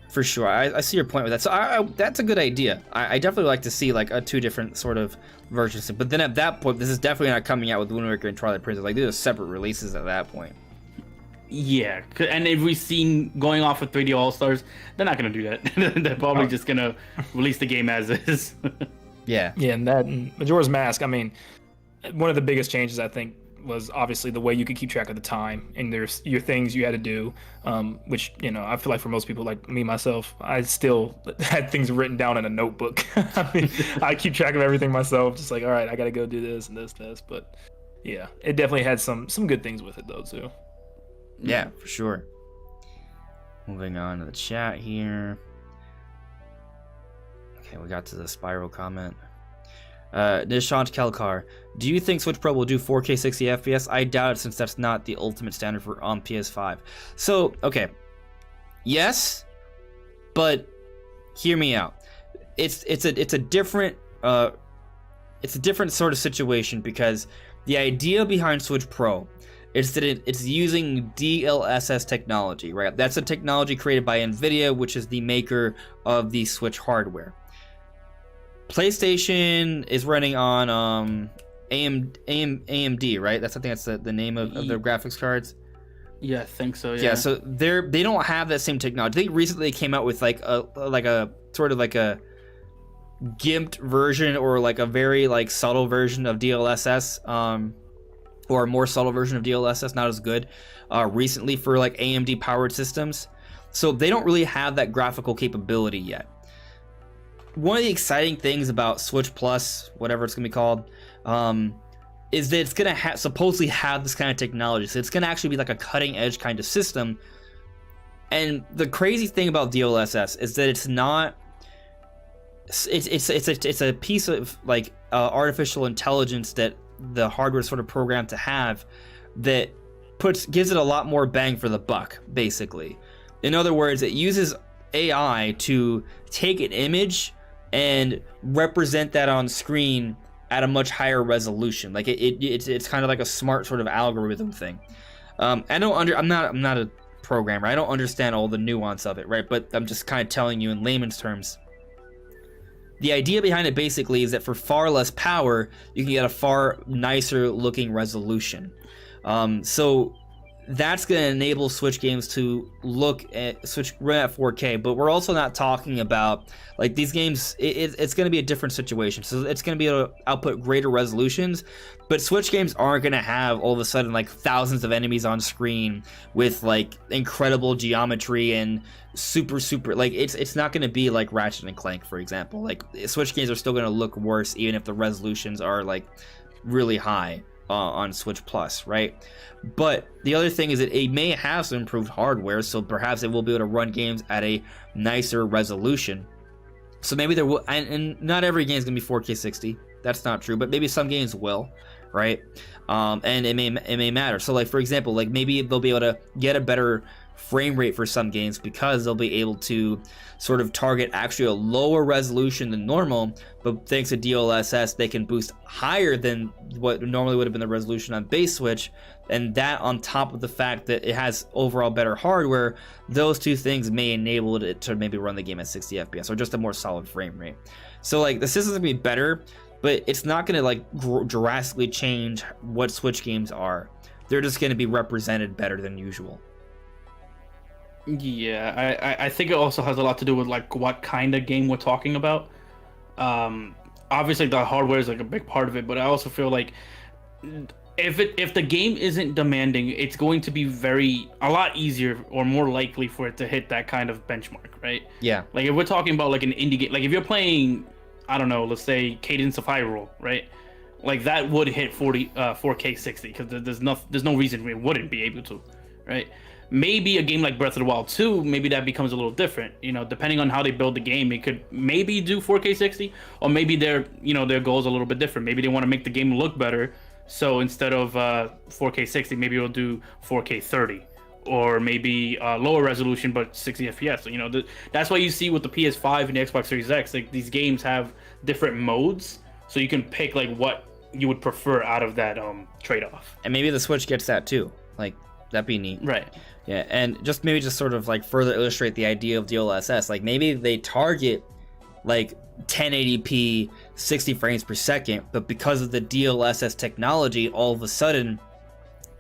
for sure. I see your point with that. So that's a good idea. I definitely like to see like 2 different sort of versions. But then at that point, this is definitely not coming out with Wind Waker and Twilight Princess. Like, these are separate releases at that point. Yeah, and if we've seen going off of 3D All-Stars, they're not going to do that. They're probably just going to release the game as is. Yeah, and that Majora's Mask, I mean, one of the biggest changes, I think, was obviously the way you could keep track of the time, and there's your things you had to do, which, you know, I feel like for most people like me myself, I still had things written down in a notebook. I mean, I keep track of everything myself, just like, all right, I gotta go do this and this, but yeah, it definitely had some good things with it though too. Yeah, for sure. Moving on to the chat here. Okay, we got to the Spiral comment. Nishant Kelkar, do you think Switch Pro will do 4K 60 FPS? I doubt it, since that's not the ultimate standard for on PS5. So, okay, yes, but hear me out. It's a different sort of situation, because the idea behind Switch Pro is that it's using DLSS technology, right? That's a technology created by NVIDIA, which is the maker of the Switch hardware. PlayStation is running on AMD, right? I think that's the name of their graphics cards. Yeah, I think so. Yeah. Yeah, so they don't have that same technology. I think recently they came out with like a sort of like a gimped version, or like a very like subtle version of DLSS, or a more subtle version of DLSS, not as good, recently for like AMD powered systems. So they don't really have that graphical capability yet. One of the exciting things about Switch Plus, whatever it's gonna be called, is that it's gonna supposedly have this kind of technology. So it's gonna actually be like a cutting edge kind of system. And the crazy thing about DLSS is that it's not. It's a piece of like artificial intelligence that the hardware is sort of programmed to have, that gives it a lot more bang for the buck, basically. In other words, it uses AI to take an image and represent that on screen at a much higher resolution. Like it's kind of like a smart sort of algorithm thing. I'm not a programmer. I don't understand all the nuance of it, right? But I'm just kind of telling you in layman's terms. The idea behind it basically is that for far less power, you can get a far nicer looking resolution. So that's going to enable Switch games to run at 4K, but we're also not talking about, like, these games, it's going to be a different situation. So it's going to be able to output greater resolutions, but Switch games aren't going to have all of a sudden like thousands of enemies on screen with like incredible geometry and super like it's not going to be like Ratchet and Clank, for example. Like, Switch games are still going to look worse even if the resolutions are like really high on Switch Plus, right? But the other thing is that it may have some improved hardware, so perhaps it will be able to run games at a nicer resolution. So maybe there will, and not every game is going to be 4K 60. That's not true, but maybe some games will, right? And it may matter. So, like, for example, like, maybe they'll be able to get a better frame rate for some games because they'll be able to sort of target actually a lower resolution than normal, but thanks to DLSS they can boost higher than what normally would have been the resolution on base Switch, and that on top of the fact that it has overall better hardware, those two things may enable it to maybe run the game at 60 FPS or just a more solid frame rate. So, like, the system's gonna be better, but it's not gonna like drastically change what Switch games are. They're just gonna be represented better than usual. Yeah, I think it also has a lot to do with like what kind of game we're talking about. Obviously the hardware is like a big part of it, but I also feel like if the game isn't demanding, it's going to be a lot easier or more likely for it to hit that kind of benchmark, right? Yeah. Like if we're talking about like an indie game, like if you're playing, I don't know, let's say Cadence of Hyrule, right? Like that would hit 4K 60 because there's no reason it wouldn't be able to, right? Maybe a game like Breath of the Wild 2, maybe that becomes a little different. You know, depending on how they build the game, it could maybe do 4K 60, or maybe their goals a little bit different. Maybe they want to make the game look better, so instead of 4K 60, maybe it'll do 4K 30, or maybe lower resolution but 60 FPS. So, you know, that's why you see with the PS5 and the Xbox Series X, like these games have different modes, so you can pick like what you would prefer out of that trade-off. And maybe the Switch gets that too. Like, that'd be neat. Right. Yeah, and just sort of like further illustrate the idea of DLSS, like maybe they target like 1080p 60 frames per second, but because of the DLSS technology, all of a sudden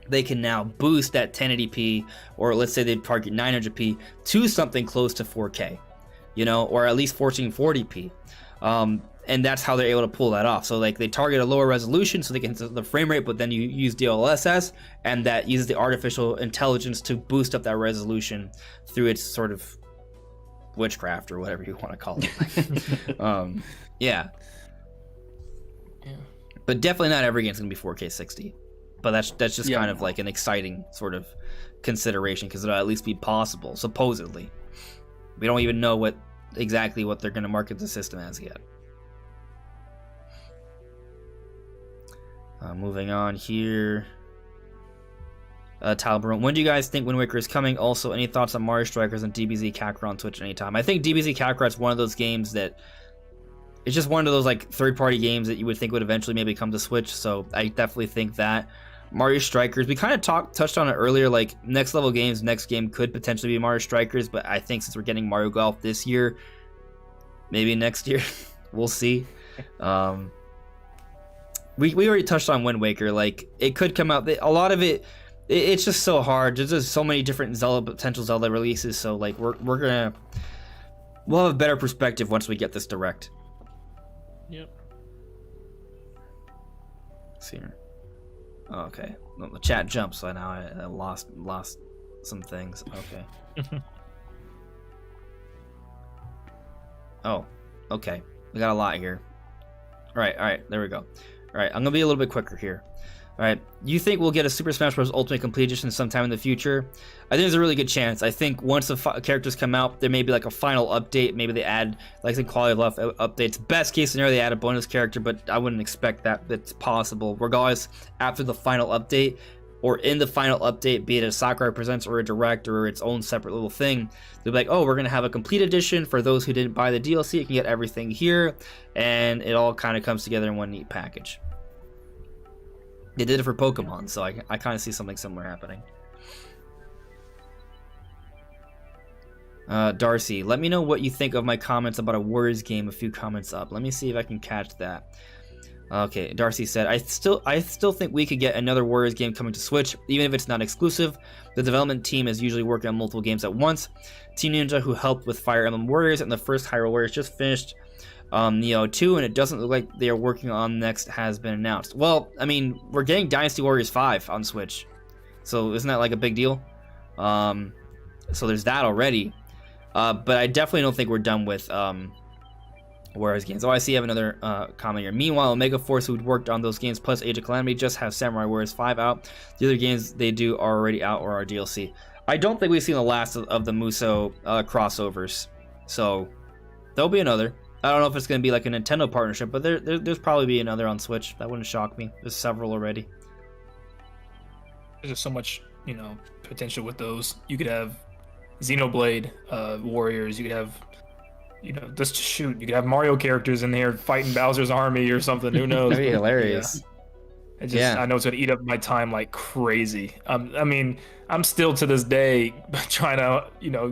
they can now boost that 1080p, or let's say they target 900p to something close to 4K, you know, or at least 1440p. And that's how they're able to pull that off. So like they target a lower resolution so they can hit the frame rate, but then you use DLSS, and that uses the artificial intelligence to boost up that resolution through its sort of witchcraft or whatever you want to call it. Yeah. But definitely not every game's gonna be 4K 60. But that's just kind of like an exciting sort of consideration because it'll at least be possible, supposedly. We don't even know exactly what they're gonna market the system as yet. Moving on here. Talbot, when do you guys think Wind Waker is coming? Also, any thoughts on Mario Strikers and DBZ Kakarot on Twitch anytime? I think DBZ Kakarot's one of those games that it's just one of those like third-party games that you would think would eventually maybe come to Switch. So I definitely think that. Mario Strikers, we kind of touched on it earlier. Like next level games, next game could potentially be Mario Strikers, but I think since we're getting Mario Golf this year, maybe next year, we'll see. We already touched on Wind Waker. Like, it could come out. A lot of it's just so hard. There's just so many different potential Zelda releases. So, like, we'll have a better perspective once we get this direct. Yep. Let's see here. Oh, okay. Well, the chat jumped, so now I lost some things. Okay. Oh, okay. We got a lot here. All right. There we go. Alright, I'm going to be a little bit quicker here. Alright, you think we'll get a Super Smash Bros. Ultimate Complete Edition sometime in the future? I think there's a really good chance. I think once the characters come out, there may be like a final update. Maybe they add like some quality of life updates. Best case scenario, they add a bonus character, but I wouldn't expect that. It's possible. Regardless, after the final update, or in the final update, be it a Sakurai Presents or a Direct or its own separate little thing, they'll be like, oh, we're going to have a complete edition for those who didn't buy the DLC. You can get everything here, and it all kind of comes together in one neat package. They did it for Pokemon, so I kind of see something similar happening. Darcy, let me know what you think of my comments about a Warriors game a few comments up. Let me see if I can catch that. Okay, Darcy said, I still think we could get another Warriors game coming to Switch, even if it's not exclusive. The development team is usually working on multiple games at once. Team Ninja, who helped with Fire Emblem Warriors and the first Hyrule Warriors, just finished Neo 2, and it doesn't look like they are working on next has been announced. Well, I mean, we're getting Dynasty Warriors 5 on Switch, so isn't that like a big deal? So there's that already. But I definitely don't think we're done with Warriors games. Oh, I see you have another comment here. Meanwhile, Omega Force, who worked on those games plus Age of Calamity, just have Samurai Warriors 5 out. The other games they do are already out or are DLC. I don't think we've seen the last of the Muso crossovers. So there'll be another. I don't know if it's going to be like a Nintendo partnership, but there's probably be another on Switch. That wouldn't shock me. There's several already. There's just so much, potential with those. You could have Xenoblade Warriors. You could have, just shoot. You could have Mario characters in there fighting Bowser's army or something. Who knows? That'd be hilarious. Yeah. I know it's gonna eat up my time like crazy. I mean, I'm still to this day trying to,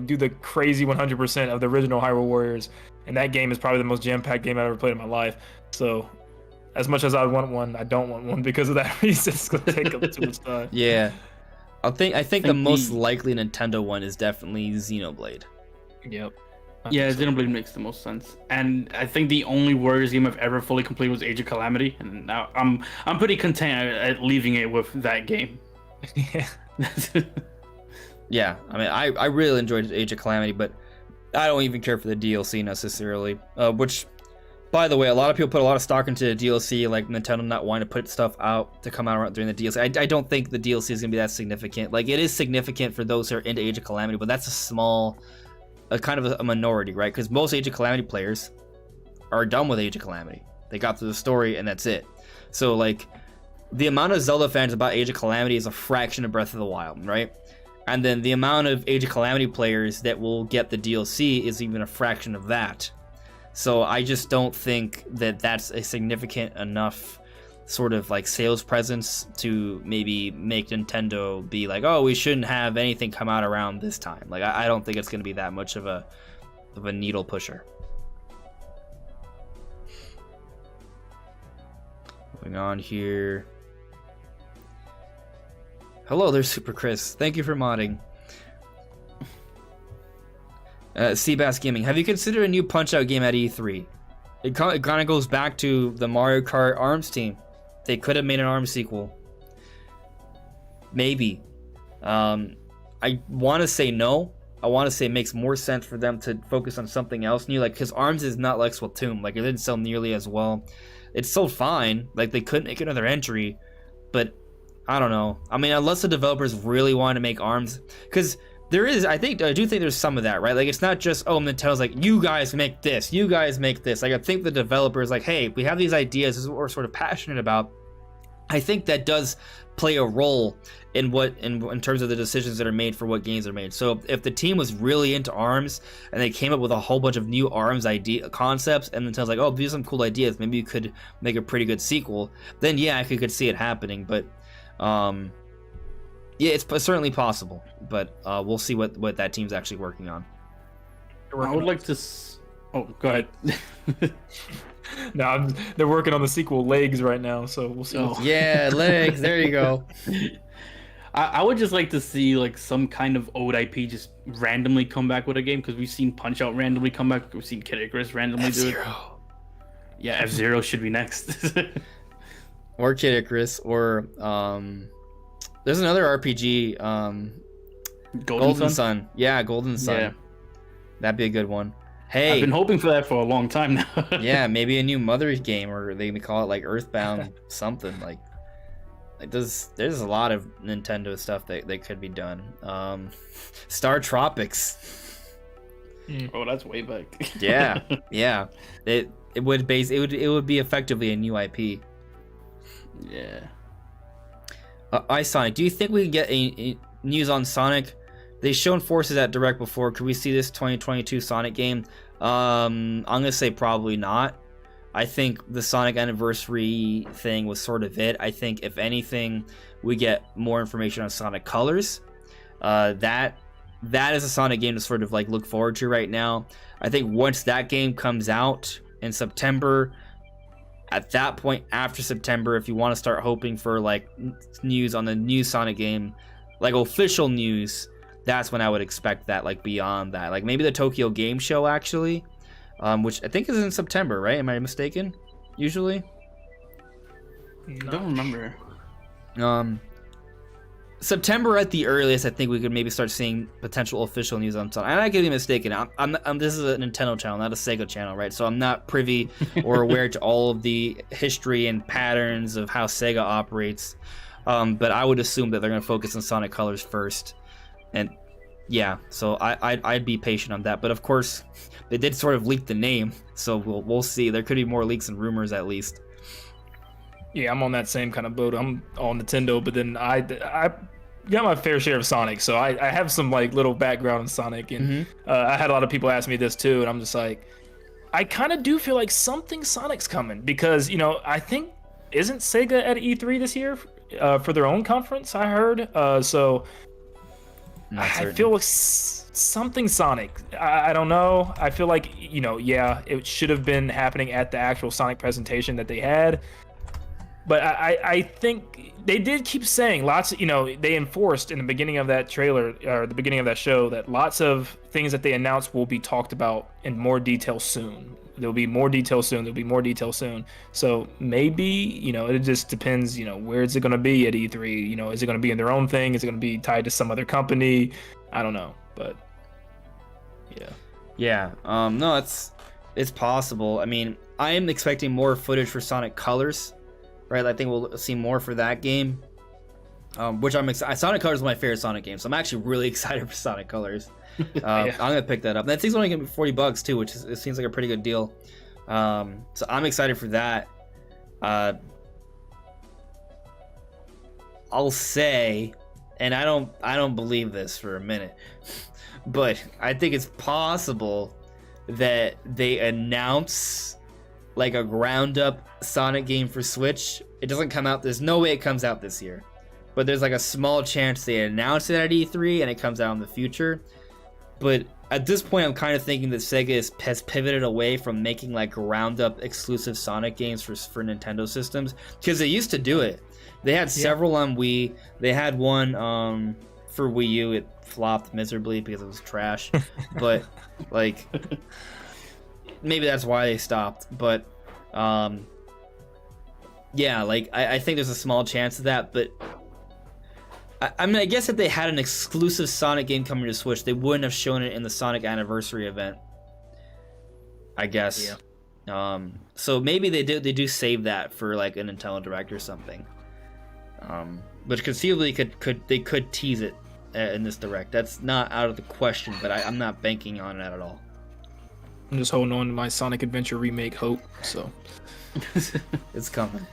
do the crazy 100% of the original Hyrule Warriors, and that game is probably the most jam-packed game I've ever played in my life. So, as much as I want one, I don't want one because of that reason. It's gonna take up too much time. Yeah. I think the most likely Nintendo one is definitely Xenoblade. Yep. Yeah, Xenoblade makes the most sense, and I think the only Warriors game I've ever fully completed was Age of Calamity, and now I'm pretty content at leaving it with that game. Yeah. Yeah, I mean, I really enjoyed Age of Calamity, but I don't even care for the DLC necessarily. Which, by the way, a lot of people put a lot of stock into the DLC, like Nintendo not wanting to put stuff out to come out during the DLC. I don't think the DLC is gonna be that significant. Like, it is significant for those who are into Age of Calamity, but that's a kind of a minority, right? Because most Age of Calamity players are done with Age of Calamity. They got through the story and that's it. So like, the amount of Zelda fans about Age of Calamity is a fraction of Breath of the Wild, right? And then the amount of Age of Calamity players that will get the DLC is even a fraction of that. So I just don't think that that's a significant enough sort of like sales presence to maybe make Nintendo be like, oh, we shouldn't have anything come out around this time. Like, I don't think it's going to be that much of a needle pusher. Moving on here. Hello there, Super Chris. Thank you for modding. Seabass Gaming. Have you considered a new Punch-Out game at E3? It kind of goes back to the Mario Kart ARMS team. They could have made an ARMS sequel. Maybe. I want to say no. I want to say it makes more sense for them to focus on something else new. Like, because ARMS is not like Splatoon. Like, it didn't sell nearly as well. It sold fine. Like, they couldn't make another entry. But, I don't know. I mean, unless the developers really want to make ARMS. Because there is, I do think there's some of that, right? Like, it's not just, oh, Nintendo's like, you guys make this. You guys make this. Like, I think the developers like, hey, we have these ideas. This is what we're sort of passionate about. I think that does play a role in in terms of the decisions that are made for what games are made. So if the team was really into ARMS and they came up with a whole bunch of new ARMS idea concepts, and then tells like, oh, these are some cool ideas, maybe you could make a pretty good sequel, then yeah, I could see it happening. But yeah, it's certainly possible. But we'll see what that team's actually working on. I would like to. Oh, go ahead. No, they're working on the sequel Legs right now, so we'll see. Oh. Yeah, Legs. There you go. I would just like to see like some kind of old IP just randomly come back with a game, because we've seen Punch-Out randomly come back. We've seen Kid Icarus randomly do it. Yeah, F-Zero should be next. Or Kid Icarus, or there's another RPG, Golden Sun. Yeah, Golden Sun. Yeah. That'd be a good one. Hey, I've been hoping for that for a long time now. Yeah, maybe a new Mother's game, or they may call it like Earthbound something. Like there's a lot of Nintendo stuff that could be done. Star Tropics. Oh, that's way back. Yeah. It would be effectively a new IP. Yeah. Sonic, do you think we can get a news on Sonic? They've shown Forces at Direct before. Could we see this 2022 Sonic game? I'm gonna say probably not. I think the Sonic Anniversary thing was sort of it. I think if anything, we get more information on Sonic Colors. That is a Sonic game to sort of like look forward to right now. I think once that game comes out in September, at that point after September, if you want to start hoping for like news on the new Sonic game, like official news, that's when I would expect that, like beyond that, like maybe the Tokyo Game Show actually, which I think is in September, right? Am I mistaken? Usually. I don't remember. September at the earliest, I think we could maybe start seeing potential official news on Sonic. And I could be mistaken. This is a Nintendo channel, not a Sega channel, right? So I'm not privy or aware to all of the history and patterns of how Sega operates. But I would assume that they're going to focus on Sonic Colors first. And yeah, so I'd be patient on that. But of course, they did sort of leak the name, so we'll see. There could be more leaks and rumors at least. Yeah, I'm on that same kind of boat. I'm on Nintendo, but then I got my fair share of Sonic, so I have some like little background in Sonic, and I had a lot of people ask me this too, and I'm just like, I kind of do feel like something Sonic's coming, because I think isn't Sega at E3 this year for their own conference? I heard, so I feel like something Sonic. I don't know. I feel like yeah, it should have been happening at the actual Sonic presentation that they had. But I think they did keep saying lots of, they enforced in the beginning of that trailer, or the beginning of that show, that lots of things that they announced will be talked about in more detail soon. There'll be more detail soon. There'll be more detail soon. So maybe, it just depends, where is it going to be at E3? Is it going to be in their own thing? Is it going to be tied to some other company? I don't know. But yeah. Yeah. No, it's possible. I mean, I am expecting more footage for Sonic Colors. Right, I think we'll see more for that game, which I'm excited. Sonic Colors is my favorite Sonic game, so I'm actually really excited for Sonic Colors. I'm gonna pick that up. That thing's only gonna be $40 too, which it seems like a pretty good deal. So I'm excited for that. I'll say, and I don't believe this for a minute, but I think it's possible that they announce like a ground up Sonic game for Switch. It doesn't come out, there's no way it comes out this year, but there's like a small chance they announce it at E3 and it comes out in the future. But at this point, I'm kind of thinking that Sega has pivoted away from making like ground up exclusive Sonic games for Nintendo systems, because they used to do it. They had several on Wii. They had one for Wii U. It flopped miserably because it was trash. But like, maybe that's why they stopped. But yeah, like I think there's a small chance of that. But I mean, I guess if they had an exclusive Sonic game coming to Switch, they wouldn't have shown it in the Sonic Anniversary event, I guess. Yeah. So maybe they do save that for like a Nintendo Direct or something. But conceivably they could tease it in this Direct. That's not out of the question, but I'm not banking on that at all. I'm just holding on to my Sonic Adventure remake hope. So it's coming.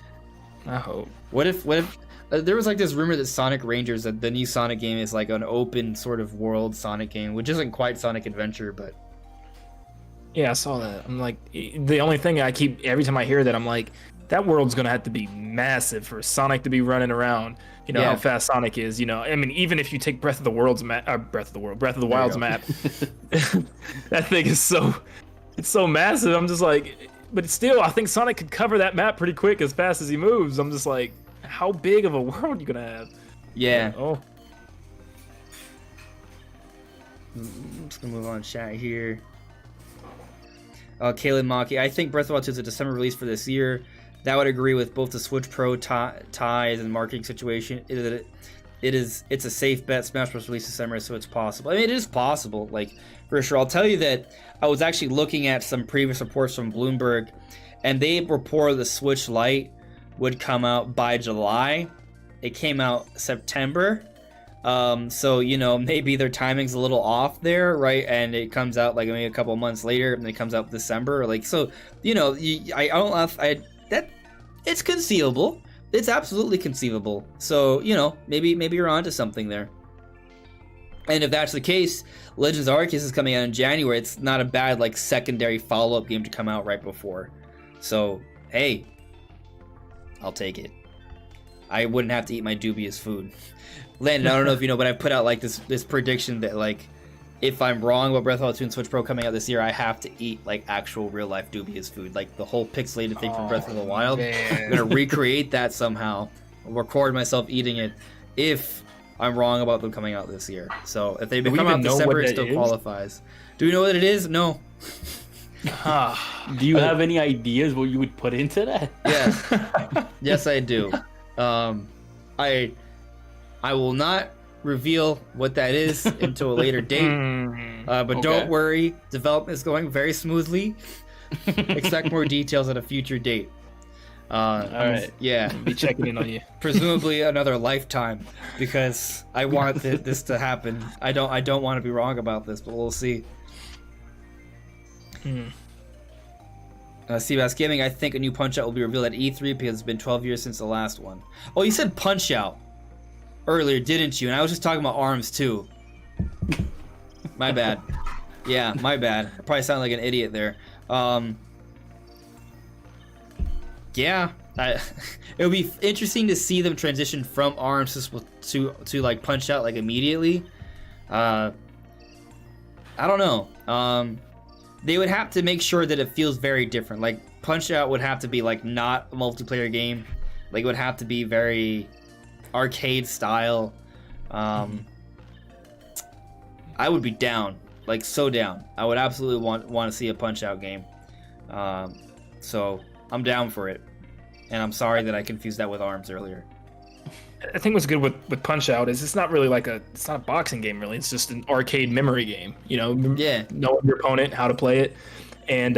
I hope. What if there was like this rumor that Sonic Rangers, that the new Sonic game, is like an open sort of world Sonic game, which isn't quite Sonic Adventure, but yeah, I saw that. I'm like, the only thing every time I hear that, I'm like, that world's gonna have to be massive for Sonic to be running around. How fast Sonic is. I mean, even if you take Breath of the Wild's map, Breath of the Wild's map, that thing is it's so massive. I'm just like, but still, I think Sonic could cover that map pretty quick as fast as he moves. I'm just like, how big of a world are you gonna have? Yeah. Oh. I'm just gonna move on chat here. Kaylin Maki, I think Breath of the Wild 2 is a December release for this year. That would agree with both the Switch Pro ties and marketing situation. It's a safe bet. Smash Bros. Release December, so it's possible. I mean, it is possible, like, for sure. I'll tell you that I was actually looking at some previous reports from Bloomberg, and they reported the Switch Lite would come out by July. It came out September. So, maybe their timing's a little off there, right? And it comes out like maybe a couple months later, and it comes out December. Like, so, it's conceivable. It's absolutely conceivable. So, maybe you're onto something there. And if that's the case, Legends Arceus is coming out in January. It's not a bad, like, secondary follow-up game to come out right before. So, hey, I'll take it. I wouldn't have to eat my dubious food. Landon, I don't know if you know, but I put out like this prediction that like if I'm wrong about Breath of the Wild 2 and Switch Pro coming out this year, I have to eat like actual real life dubious food, like the whole pixelated thing from Breath of the Wild. Man. I'm gonna recreate that somehow, record myself eating it if I'm wrong about them coming out this year. So if they come out December, it still qualifies. Do we know what it is? No. Do you have any ideas what you would put into that? Yes. Yes, I do. I will not reveal what that is until a later date. But don't worry, development is going very smoothly. Expect more details at a future date. All right. Yeah. I'll be checking in on you. Presumably another lifetime, because I want this to happen. I don't want to be wrong about this, but we'll see. Seabass Gaming, I think a new Punch-Out will be revealed at E3 because it's been 12 years since the last one. Oh, you said Punch-Out earlier, didn't you? And I was just talking about ARMS too. My bad. Yeah, my bad. I probably sound like an idiot there. Yeah, it would be interesting to see them transition from ARMS to like Punch-Out like immediately. I don't know. They would have to make sure that it feels very different. Like Punch-Out would have to be like not a multiplayer game. Like it would have to be very arcade style. I would be down, like so down. I would absolutely want to see a Punch-Out game. So I'm down for it, and I'm sorry that I confused that with ARMS earlier. I think what's good with Punch-Out is it's not really it's not a boxing game really. It's just an arcade memory game. You know, knowing your opponent, how to play it, and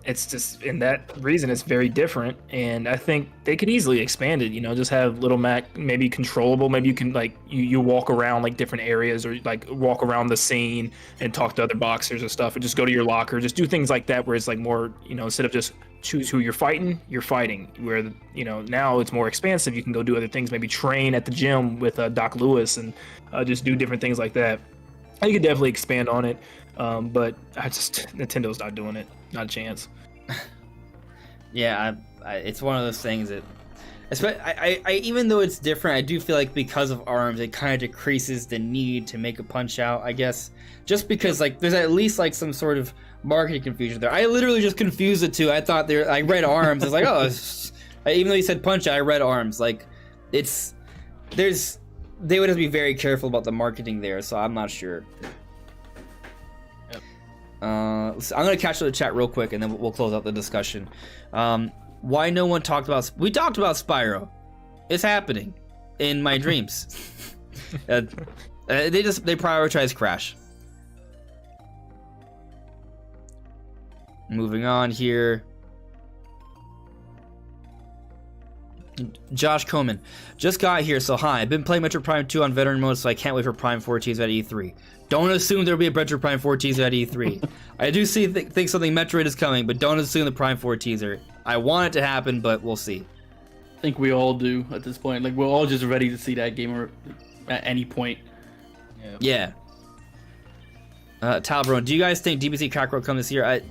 it's just in that reason it's very different. And I think they could easily expand it. You know, just have Little Mac maybe controllable. Maybe you can like you walk around like different areas or like walk around the scene and talk to other boxers and stuff, and just go to your locker. Just do things like that where it's like more, you know, instead of just choose who you're fighting. Where you know, now it's more expansive. You can go do other things, maybe train at the gym with Doc Lewis and just do different things like that. You could definitely expand on it, but Nintendo's not doing it. Not a chance. Yeah, it's one of those things that, I even though it's different, I do feel like because of ARMS, it kind of decreases the need to make a Punch-Out. I guess just because like there's at least like some sort of marketing confusion there. I literally just confused the two. I thought I read ARMS. I was like, even though you said Punch-Out, I read ARMS. Like they would have to be very careful about the marketing there. So I'm not sure. I'm gonna catch up the chat real quick and then we'll close out the discussion. Why no one talked about? We talked about Spyro. It's happening in my dreams. They prioritize Crash. Moving on here. Josh Coleman just got here, so hi. I've been playing Metroid Prime 2 on veteran mode, so I can't wait for Prime 4 teaser at E3. Don't assume there'll be a Metroid Prime 4 teaser at E3. I do think something Metroid is coming, but don't assume the Prime 4 teaser. I want it to happen, but we'll see. I think we all do at this point. Like, we're all just ready to see that game at any point. Yeah. Talbron, do you guys think DBC Crack will come this year?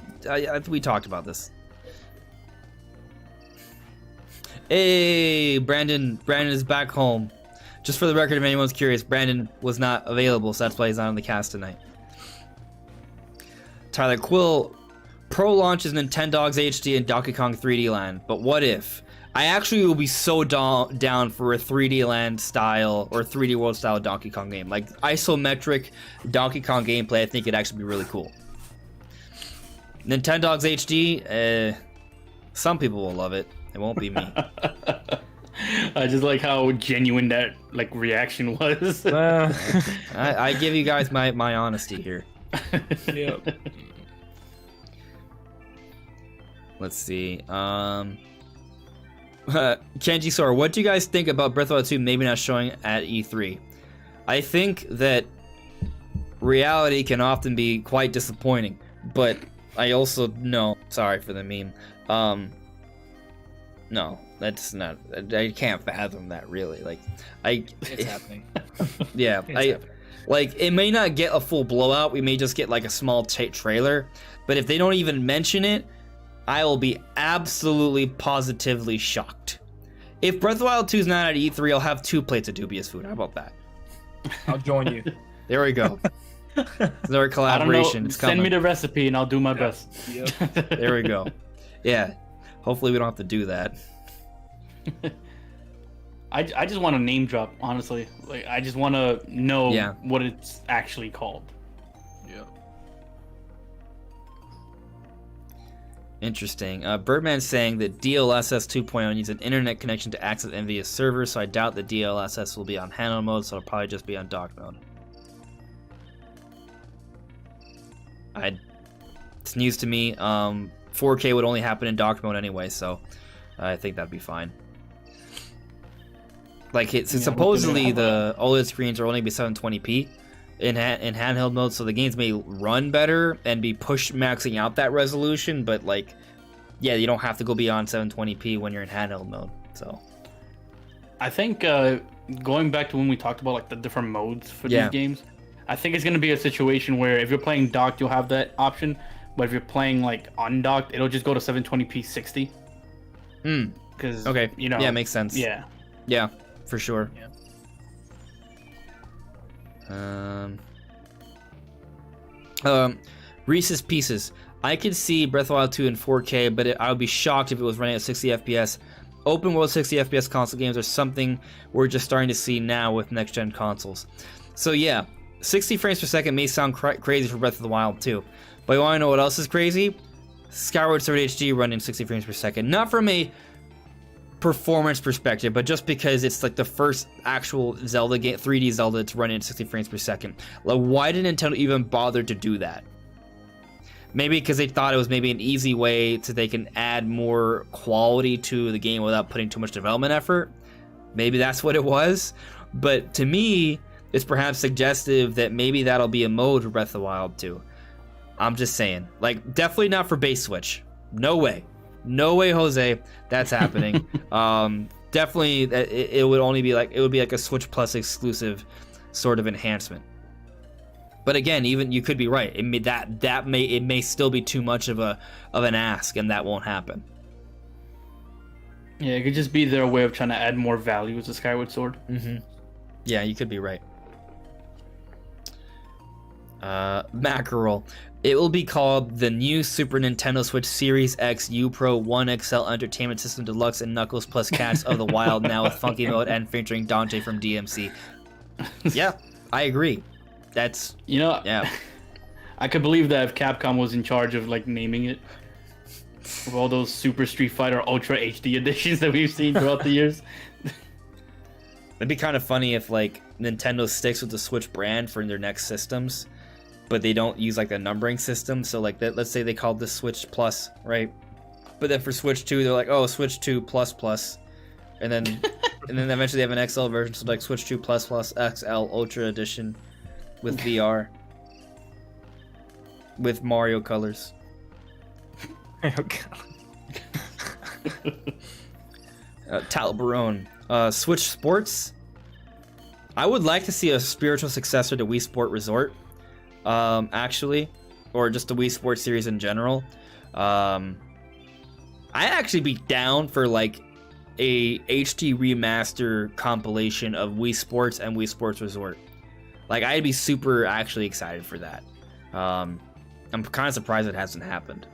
We talked about this. Hey, Brandon is back home. Just for the record, if anyone's curious, Brandon was not available, so that's why he's not on the cast tonight. Tyler Quill, Pro launches Nintendogs HD and Donkey Kong 3D Land, but what if? I actually will be so down for a 3D Land style or 3D World style Donkey Kong game. Like isometric Donkey Kong gameplay, I think it'd actually be really cool. Nintendogs HD, some people will love it. It won't be me. I just like how genuine that like reaction was. I give you guys my honesty here. Yep. Let's see. Kenji Sora, what do you guys think about Breath of the Wild 2 maybe not showing at E3? I think that reality can often be quite disappointing, but I also know. Sorry for the meme. No, that's not. I can't fathom that really. Like, It's happening. Yeah, happening. Like it may not get a full blowout. We may just get like a small trailer. But if they don't even mention it, I will be absolutely positively shocked. If Breath of the Wild 2 is not at E3, I'll have 2 plates of dubious food. How about that? I'll join you. There we go. It's our collaboration. It's coming. Send me the recipe and I'll do my best. Yep. There we go. Yeah. Hopefully we don't have to do that. I just want to name drop, honestly. Like, I just want to know what it's actually called. Yeah. Interesting. Birdman's saying that DLSS 2.0 needs an internet connection to access NVIDIA servers, so I doubt that DLSS will be on handheld mode, so it'll probably just be on dock mode. It's news to me. 4K would only happen in dock mode anyway, so I think that'd be fine. Like, supposedly the OLED screens are only be 720p in handheld mode, so the games may run better and be pushed maxing out that resolution, but like, yeah, you don't have to go beyond 720p when you're in handheld mode. So, I think going back to when we talked about like the different modes for these games, I think it's gonna be a situation where if you're playing docked, you'll have that option, but if you're playing like undocked, it'll just go to 720p 60. Because you know, makes sense. Yeah. For sure. Yeah. Reese's Pieces. I could see Breath of the Wild 2 in 4K, but I would be shocked if it was running at 60 FPS. Open world 60 FPS console games are something we're just starting to see now with next gen consoles. So yeah, 60 frames per second may sound crazy for Breath of the Wild 2, but you want to know what else is crazy? Skyward Sword HD running 60 frames per second. Not from a performance perspective, but just because it's like the first actual Zelda game, 3D Zelda, that's running at 60 frames per second. Like, why did Nintendo even bother to do that? Maybe because they thought it was maybe an easy way so they can add more quality to the game without putting too much development effort. Maybe that's what it was. But to me, it's perhaps suggestive that maybe that'll be a mode for Breath of the Wild 2. I'm just saying. Like, definitely not for base Switch. No way. No way, Jose, that's happening. Definitely, it would only be like a Switch Plus exclusive sort of enhancement. But again, even you could be right. It may still be too much of an ask, and that won't happen. Yeah, it could just be their way of trying to add more value to Skyward Sword. Yeah, you could be right. Mackerel. It will be called the new Super Nintendo Switch Series X U Pro 1 XL Entertainment System Deluxe and Knuckles plus Cats of the Wild, now with funky mode and featuring Dante from DMC. Yeah, I agree. That's, you know, yeah. I could believe that if Capcom was in charge of like naming it, with all those Super Street Fighter Ultra HD editions that we've seen throughout the years. It'd be kind of funny if like Nintendo sticks with the Switch brand for their next systems, but they don't use like a numbering system. So like that, let's say they called this Switch Plus, right? But then for Switch 2, they're like, oh, Switch 2 Plus Plus, and then eventually they have an XL version, so like Switch 2 Plus Plus XL Ultra Edition with VR, with Mario colors. Talbarone. Switch Sports. I would like to see a spiritual successor to Wii Sport Resort, actually, or just the Wii Sports series in general. I'd actually be down for like a HD remaster compilation of Wii Sports and Wii Sports Resort. Like, I'd be super actually excited for that. I'm kind of surprised it hasn't happened.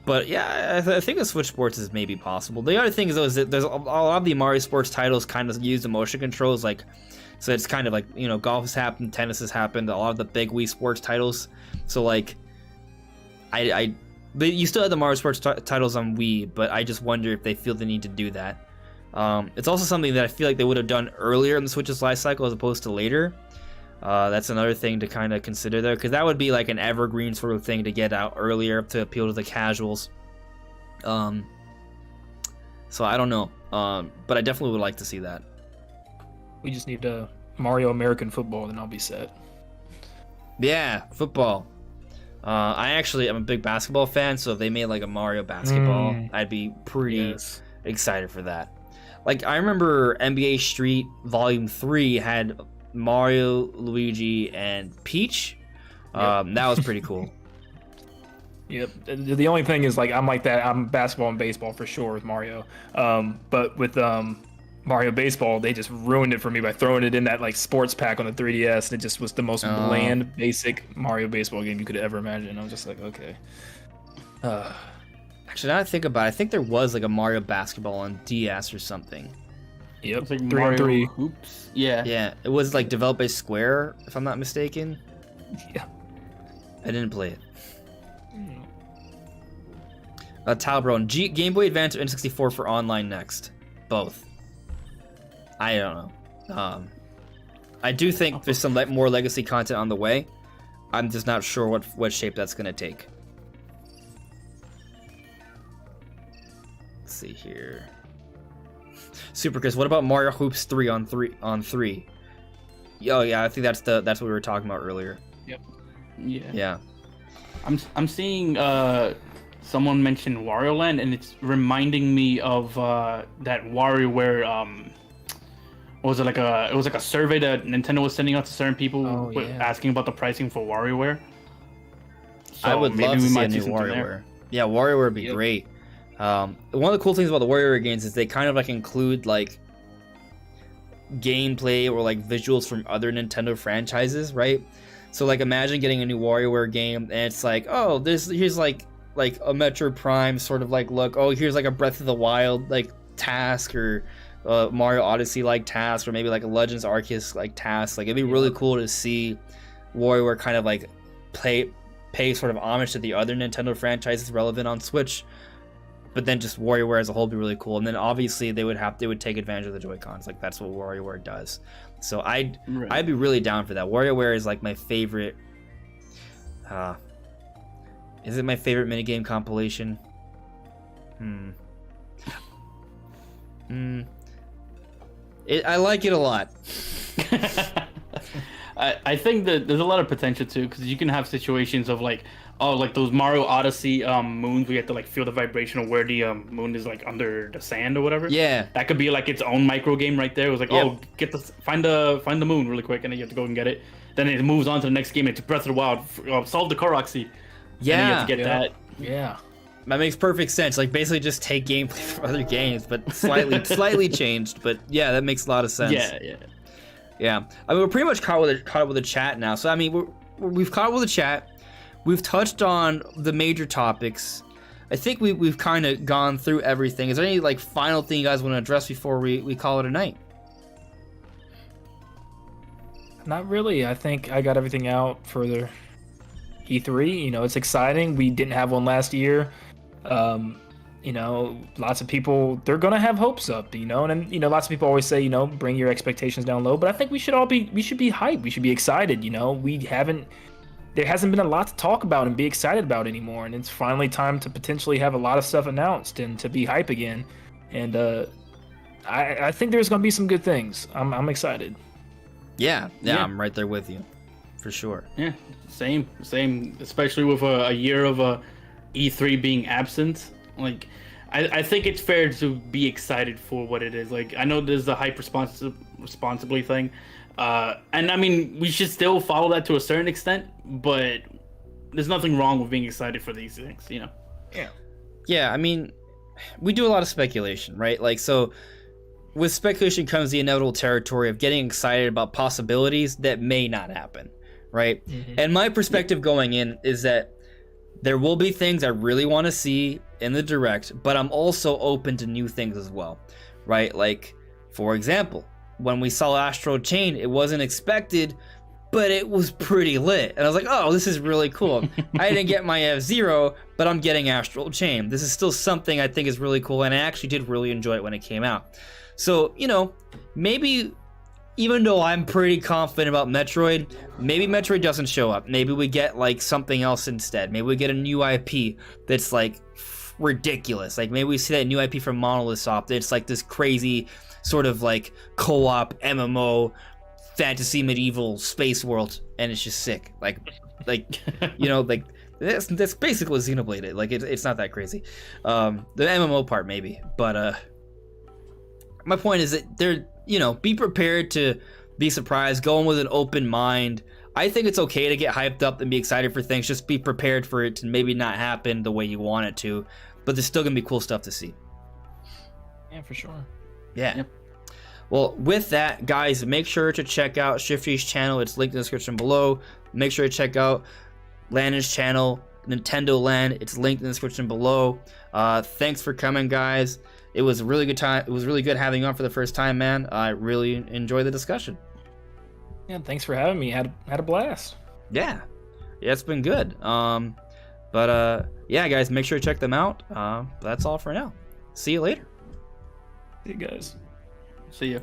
But yeah, I think the Switch Sports is maybe possible. The other thing is, though, is that there's a lot of the Mario Sports titles kind of use the motion controls, like, so it's kind of like, you know, golf has happened, tennis has happened, a lot of the big Wii Sports titles. So like, but you still have the Mario Sports titles on Wii, but I just wonder if they feel the need to do that. It's also something that I feel like they would have done earlier in the Switch's life cycle as opposed to later. That's another thing to kind of consider there, because that would be like an evergreen sort of thing to get out earlier to appeal to the casuals. So I don't know, but I definitely would like to see that. We just need Mario American Football, then I'll be set. Yeah, football. I actually am a big basketball fan, so if they made like a Mario basketball, I'd be pretty excited for that. Like, I remember NBA Street Volume 3 had Mario, Luigi, and Peach. That was pretty cool. Yep. The only thing is, like, I'm like that. I'm basketball and baseball for sure with Mario. But with Mario Baseball, they just ruined it for me by throwing it in that like sports pack on the 3DS, and it just was the most bland, basic Mario Baseball game you could ever imagine. I was just like, okay. Actually, now that I think about it, I think there was like a Mario Basketball on DS or something. Yep, It's like 3-on-3 hoops. Yeah. Yeah, it was like developed by Square, if I'm not mistaken. Yeah. I didn't play it. Talbron, Game Boy Advance or N64 for online next? Both. I don't know. I do think there's some more legacy content on the way. I'm just not sure what shape that's gonna take. Let's see here. Super Chris, what about Mario Hoops 3 on 3? Oh yeah, I think that's what we were talking about earlier. Yep. Yeah. I'm seeing someone mention Wario Land, and it's reminding me of that WarioWare. What was it like it was like a survey that Nintendo was sending out to certain people asking about the pricing for WarioWare. So I would love to see a new something WarioWare. there. Yeah, WarioWare would be great. One of the cool things about the WarioWare games is they kind of like include like gameplay or like visuals from other Nintendo franchises, right? So like imagine getting a new WarioWare game and it's like, oh, here's like a Metroid Prime sort of like look. Oh, here's like a Breath of the Wild like task, or Mario Odyssey like task, or maybe like a Legends Arceus like task. Like it'd be really cool to see WarioWare kind of like pay sort of homage to the other Nintendo franchises relevant on Switch. But then just WarioWare as a whole would be really cool. And then obviously they would take advantage of the Joy-Cons. Like that's what WarioWare does. So I'd be really down for that. WarioWare is like my favorite. Is it my favorite minigame compilation? I like it a lot. I think that there's a lot of potential too, because you can have situations of like, oh, like those Mario Odyssey moons where you have to like feel the vibration of where the moon is like under the sand or whatever. Yeah, that could be like its own micro game right there. It was like, oh, find the moon really quick, and then you have to go and get it. Then it moves on to the next game. It's Breath of the Wild. Solve the Korok seed. Yeah, and then you have to get that. Yeah. That makes perfect sense. Like basically just take gameplay from other games, but slightly changed. But yeah, that makes a lot of sense. Yeah. I mean, we're pretty much caught up with the chat now. So I mean, we've caught up with the chat. We've touched on the major topics. I think we've kind of gone through everything. Is there any like final thing you guys want to address before we call it a night? Not really. I think I got everything out for the E3. You know, it's exciting. We didn't have one last year. You know, lots of people, they're gonna have hopes up, you know, and you know, lots of people always say, you know, bring your expectations down low. But I think we should be hyped. We should be excited. You know, there hasn't been a lot to talk about and be excited about anymore, and it's finally time to potentially have a lot of stuff announced and to be hype again. And I think there's gonna be some good things. I'm excited. Yeah, I'm right there with you, for sure. Yeah, same. Especially with a year of E3 being absent. Like, I think it's fair to be excited for what it is. Like, I know there's the hype responsibly thing, and I mean we should still follow that to a certain extent. But there's nothing wrong with being excited for these things, you know. Yeah. I mean, we do a lot of speculation, right? Like, so with speculation comes the inevitable territory of getting excited about possibilities that may not happen, right? Mm-hmm. And my perspective going in is that there will be things I really want to see in the Direct, but I'm also open to new things as well, right? Like, for example, when we saw Astral Chain, it wasn't expected, but it was pretty lit. And I was like, oh, this is really cool. I didn't get my F-Zero, but I'm getting Astral Chain. This is still something I think is really cool, and I actually did really enjoy it when it came out. So, you know, maybe even though I'm pretty confident about Metroid, maybe Metroid doesn't show up. Maybe we get like something else instead. Maybe we get a new IP that's like ridiculous. Like maybe we see that new IP from Monolith Soft that's like this crazy sort of like co-op MMO fantasy medieval space world, and it's just sick. Like you know, like that's basically Xenoblade. Like it's not that crazy. The MMO part maybe, but my point is that they're, you know, be prepared to be surprised, go in with an open mind. I think it's okay to get hyped up and be excited for things. Just be prepared for it to maybe not happen the way you want it to, but there's still gonna be cool stuff to see. Yeah, for sure. Yeah. Yep. Well, with that, guys, make sure to check out Shifty's channel. It's linked in the description below. Make sure to check out Landon's channel, Nintendo Land. It's linked in the description below. Thanks for coming, guys. It was a really good time. It was really good having you on for the first time, man. I really enjoyed the discussion. Yeah, thanks for having me. Had a blast. Yeah, it's been good. Yeah, guys, make sure to check them out. That's all for now. See you later. See you guys. See ya.